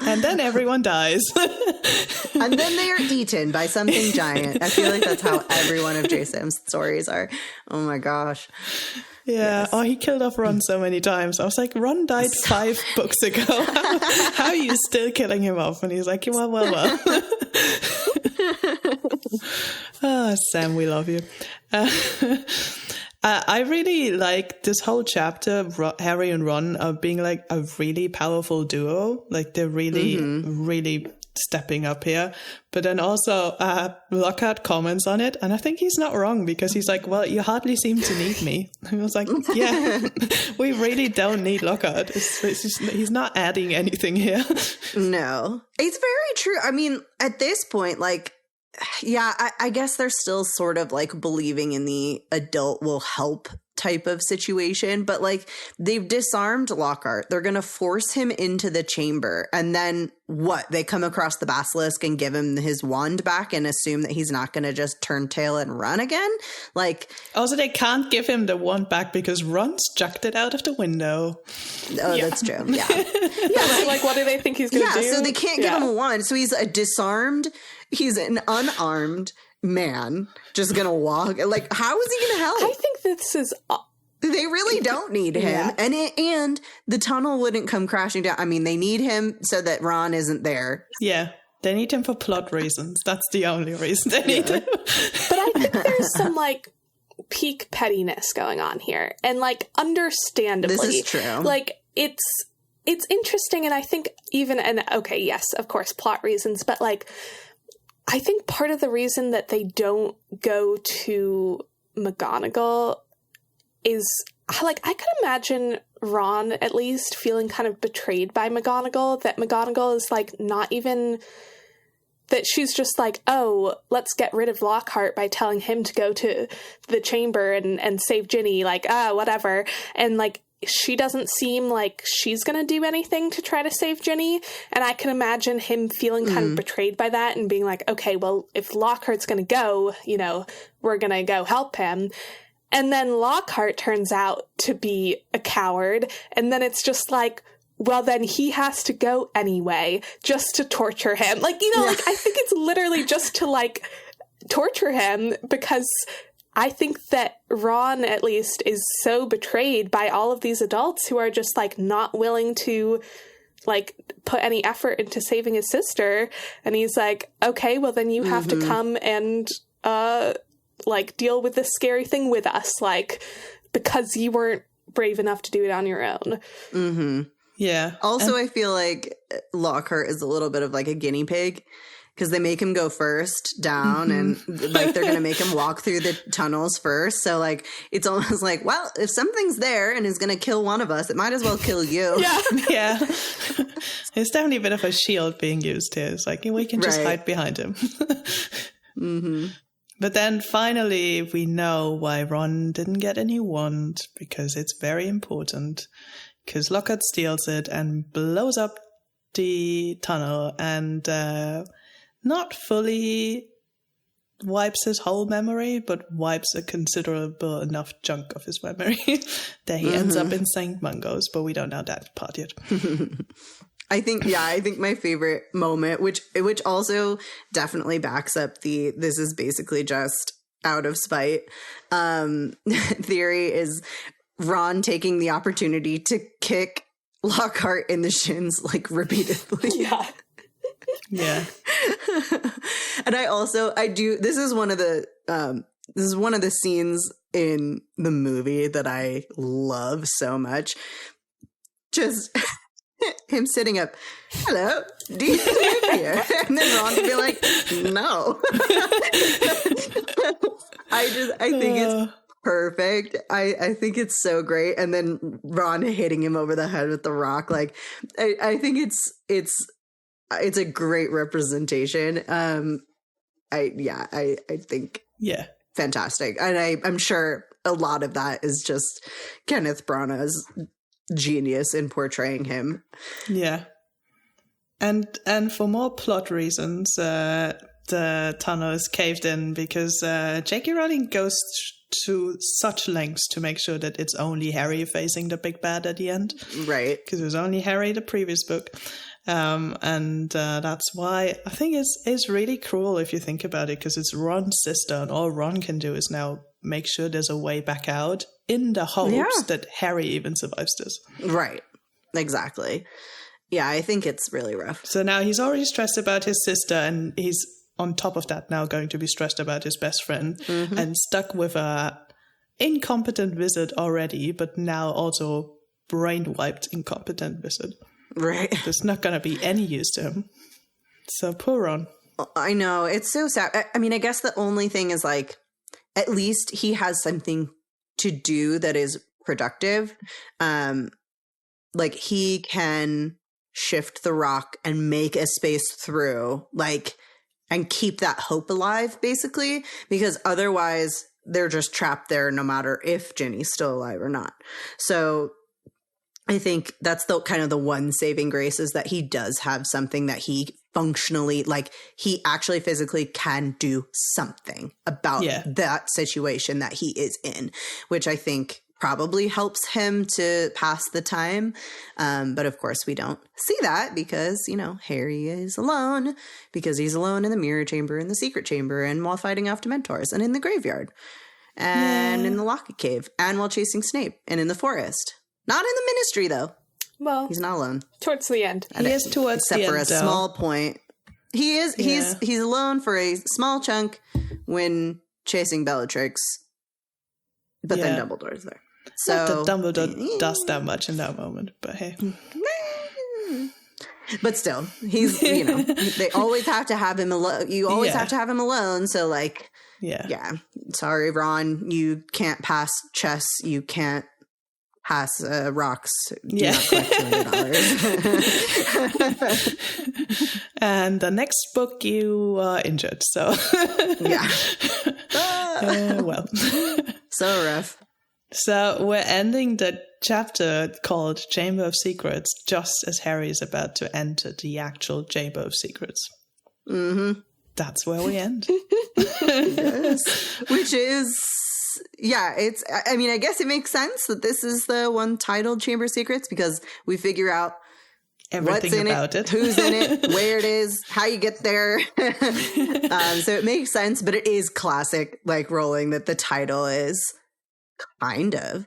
And then everyone dies. And then they are eaten by something giant. I feel like that's how every one of J. Sam's stories are. Oh my gosh. Yeah. Yes. Oh, he killed off Ron so many times. I was like, Ron died 5 books ago. How are you still killing him off? And he's like, well. Oh, Sam, we love you. I really like this whole chapter. Harry and Ron are being like a really powerful duo. Like, they're really, really stepping up here. But then also Lockhart comments on it, and I think he's not wrong, because he's like, well, you hardly seem to need me. And I was like, yeah, we really don't need Lockhart. He's not adding anything here. No, it's very true. I mean, at this point, like, yeah, I guess they're still sort of like believing in the adult will help type of situation, but like, they've disarmed Lockhart. They're going to force him into the chamber, and then what? They come across the basilisk and give him his wand back and assume that he's not going to just turn tail and run again? Like, also, they can't give him the wand back because Ron's chucked it out of the window. Oh, yeah. That's true. Yeah. Yeah, like, what do they think he's going to do? Yeah, so they can't give him a wand. So he's a disarmed, he's an unarmed man just gonna walk. Like, how is he gonna help? I think this is they really don't need him. And the tunnel wouldn't come crashing down. I mean, they need him so that Ron isn't there. Yeah, they need him for plot reasons. That's the only reason they need him. But I think there's some like peak pettiness going on here, and like, understandably, this is true. Like, it's interesting, and I think even, and okay, yes, of course, plot reasons, but like, I think part of the reason that they don't go to McGonagall is, like, I could imagine Ron at least feeling kind of betrayed by McGonagall, that McGonagall is like not even, that she's just like, oh, let's get rid of Lockhart by telling him to go to the chamber and save Ginny, like, whatever. And like, she doesn't seem like she's going to do anything to try to save Ginny. And I can imagine him feeling kind of betrayed by that and being like, okay, well, if Lockhart's going to go, you know, we're going to go help him. And then Lockhart turns out to be a coward. And then it's just like, well, then he has to go anyway, just to torture him. Like, you know, like, I think it's literally just to like torture him, because I think that Ron, at least, is so betrayed by all of these adults who are just, like, not willing to, like, put any effort into saving his sister. And he's like, okay, well, then you have to come and, like, deal with this scary thing with us, like, because you weren't brave enough to do it on your own. Mm-hmm. Yeah. Also, I feel like Lockhart is a little bit of, like, a guinea pig. Because they make him go first down and, like, they're going to make him walk through the tunnels first. So, like, it's almost like, well, if something's there and is going to kill one of us, it might as well kill you. Yeah. It's definitely a bit of a shield being used here. It's like, we can just hide behind him. But then finally we know why Ron didn't get a new wand, because it's very important. Because Lockhart steals it and blows up the tunnel and... not fully wipes his whole memory, but wipes a considerable enough chunk of his memory that he ends up in St. Mungo's, but we don't know that part yet. I think my favorite moment, which also definitely backs up this is basically just out of spite theory, is Ron taking the opportunity to kick Lockhart in the shins like repeatedly. Yeah. Yeah. And this is one of the scenes in the movie that I love so much. Just him sitting up, hello, do you live here? And then Ron would be like, no. I think it's perfect. I think it's so great. And then Ron hitting him over the head with the rock. Like, I think it's a great representation. I think fantastic. And I'm sure a lot of that is just Kenneth Branagh's genius in portraying him. Yeah. And for more plot reasons, the tunnel is caved in because J.K. Rowling goes to such lengths to make sure that it's only Harry facing the big bad at the end. Right. Because it was only Harry the previous book. And that's why I think it's really cruel if you think about it, because it's Ron's sister, and all Ron can do is now make sure there's a way back out in the hopes that Harry even survives this. Right. Exactly. Yeah, I think it's really rough. So now he's already stressed about his sister, and he's on top of that now going to be stressed about his best friend and stuck with a incompetent wizard already, but now also brain-wiped incompetent wizard. Right. There's not going to be any use to him. So poor Ron. I know. It's so sad. I mean, I guess the only thing is, like, at least he has something to do that is productive. Like, he can shift the rock and make a space through, like, and keep that hope alive, basically, because otherwise they're just trapped there no matter if Ginny's still alive or not. So I think that's the kind of the one saving grace, is that he does have something that he functionally, like, he actually physically can do something about that situation that he is in, which I think probably helps him to pass the time. But of course we don't see that because, you know, Harry is alone, because he's alone in the mirror chamber, in the secret chamber, and while fighting off Dementors, and in the graveyard, and in the Locket Cave, and while chasing Snape, and in the forest. Not in the Ministry, though. Well, he's not alone. Towards the end. He is towards the end, except for a small point. He is. He's alone for a small chunk when chasing Bellatrix, but then Dumbledore's there. So not that Dumbledore does that much in that moment, but hey. But still, he's, you know, they always have to have him alone. You always have to have him alone. So, like, yeah. Sorry, Ron, you can't pass chess. You can't pass rocks. Do not collect $200. And the next book, you are injured. So, well, so rough. So we're ending the chapter called Chamber of Secrets just as Harry is about to enter the actual Chamber of Secrets. Mm-hmm. That's where we end. Yes. Which is, it's, I mean, I guess it makes sense that this is the one titled Chamber of Secrets, because we figure out everything what's in about it, who's in it, where it is, how you get there. So it makes sense, but it is classic, like, Rowling, that the title is kind of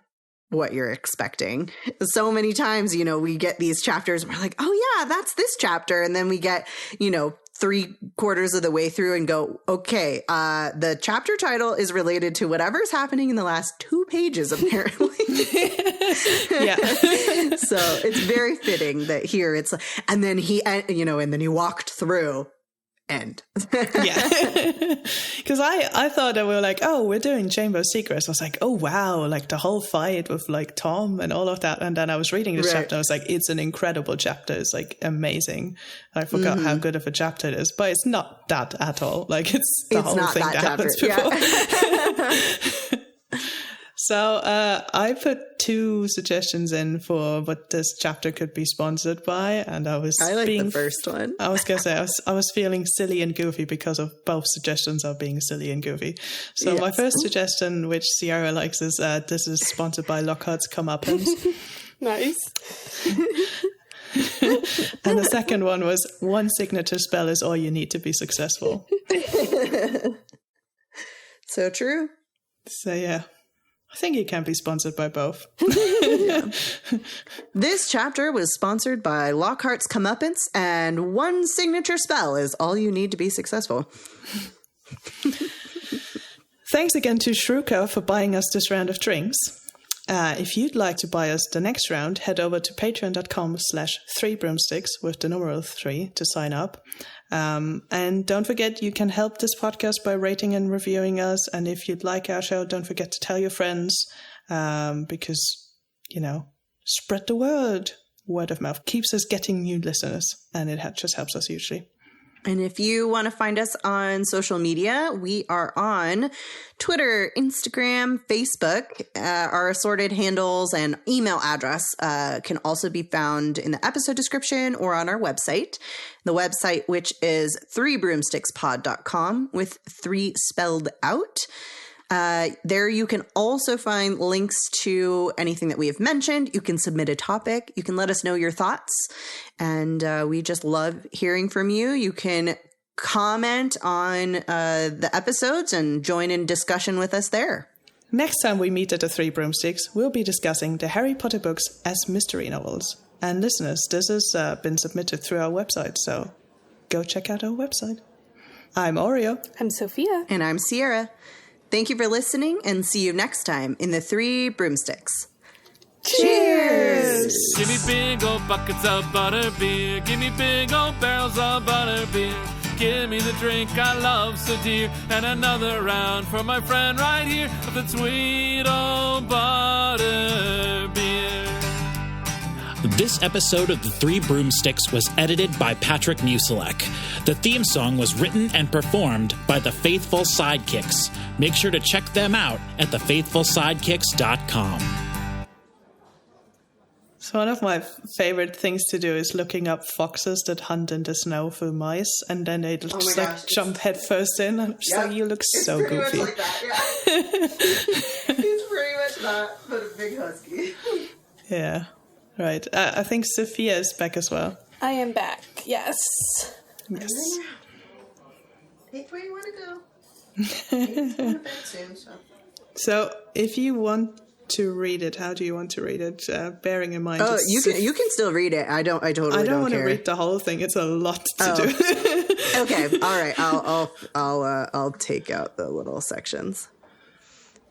what you're expecting. So many times, you know, we get these chapters and we're like, oh yeah, that's this chapter. And then we get, you know, 3/4 of the way through and go, okay, the chapter title is related to whatever's happening in the last 2 pages, apparently. So it's very fitting that here it's, and then he, you know, and then he walked through. End. Because I thought that we were like, oh, we're doing Chamber of Secrets. I was like, oh wow, like the whole fight with like Tom and all of that. And then I was reading this chapter, I was like, it's an incredible chapter. It's like amazing. I forgot how good of a chapter it is, but it's not that at all. Like it's the whole thing that happens before. So I put 2 suggestions in for what this chapter could be sponsored by, and I like the first one. I was going to say, I was feeling silly and goofy because of both suggestions of being silly and goofy. So my first suggestion, which Sierra likes, is this is sponsored by Lockhart's Comeuppance. Nice. And the second one was, one signature spell is all you need to be successful. So true. So yeah, I think it can be sponsored by both. This chapter was sponsored by Lockhart's Comeuppance, and one signature spell is all you need to be successful. Thanks again to Shruka for buying us this round of drinks. If you'd like to buy us the next round, head over to patreon.com/3broomsticks with the numeral 3 to sign up. And don't forget, you can help this podcast by rating and reviewing us. And if you'd like our show, don't forget to tell your friends, because, spread the word. Word of mouth keeps us getting new listeners, and it just helps us hugely. And if you want to find us on social media, we are on Twitter, Instagram, Facebook. Our assorted handles and email address can also be found in the episode description or on our website. The website, which is 3broomstickspod.com with 3 spelled out. There you can also find links to anything that we have mentioned. You can submit a topic. You can let us know your thoughts. And we just love hearing from you. You can comment on the episodes and join in discussion with us there. Next time we meet at the 3 Broomsticks, we'll be discussing the Harry Potter books as mystery novels. And listeners, this has been submitted through our website, so go check out our website. I'm Aureo. I'm Sophia. And I'm Sierra. Thank you for listening, and see you next time in the 3 Broomsticks. Cheers! Give me big old buckets of butter beer. Give me big old barrels of butter beer. Give me the drink I love so dear. And another round for my friend right here of the sweet old butter beer. This episode of The 3 Broomsticks was edited by Patrick Musilek. The theme song was written and performed by The Faithful Sidekicks. Make sure to check them out at thefaithfulsidekicks.com. So one of my favorite things to do is looking up foxes that hunt in the snow for mice, and then they just jump headfirst in. I'm just like, you look so goofy. Much like that, yeah. He's pretty much that, but a big husky. Yeah, right. I think Sophia is back as well. I am back, yes. Yes. Pick where you want to go. He's going to bed soon, so. So if you want to read it, how do you want to read it? Bearing in mind, you can still read it. I don't want to care. read the whole thing. It's a lot to do. Okay, all right. I'll take out the little sections.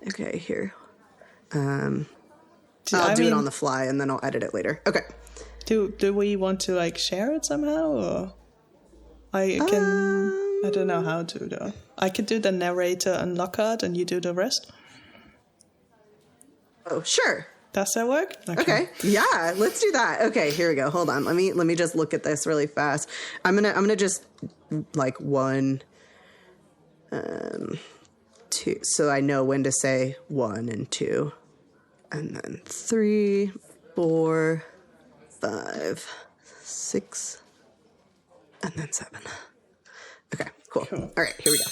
Okay, here. I'll do it on the fly, and then I'll edit it later. Okay. Do we want to share it somehow, or I don't know how to though. I could do the narrator and Lockhart, and you do the rest. Oh, sure. Does that work? Okay. Yeah, let's do that. Okay, here we go. Hold on. Let me just look at this really fast. I'm gonna just 1, 2, so I know when to say 1 and 2, and then 3, 4, 5, 6, and then 7. Okay, cool. All right, here we go.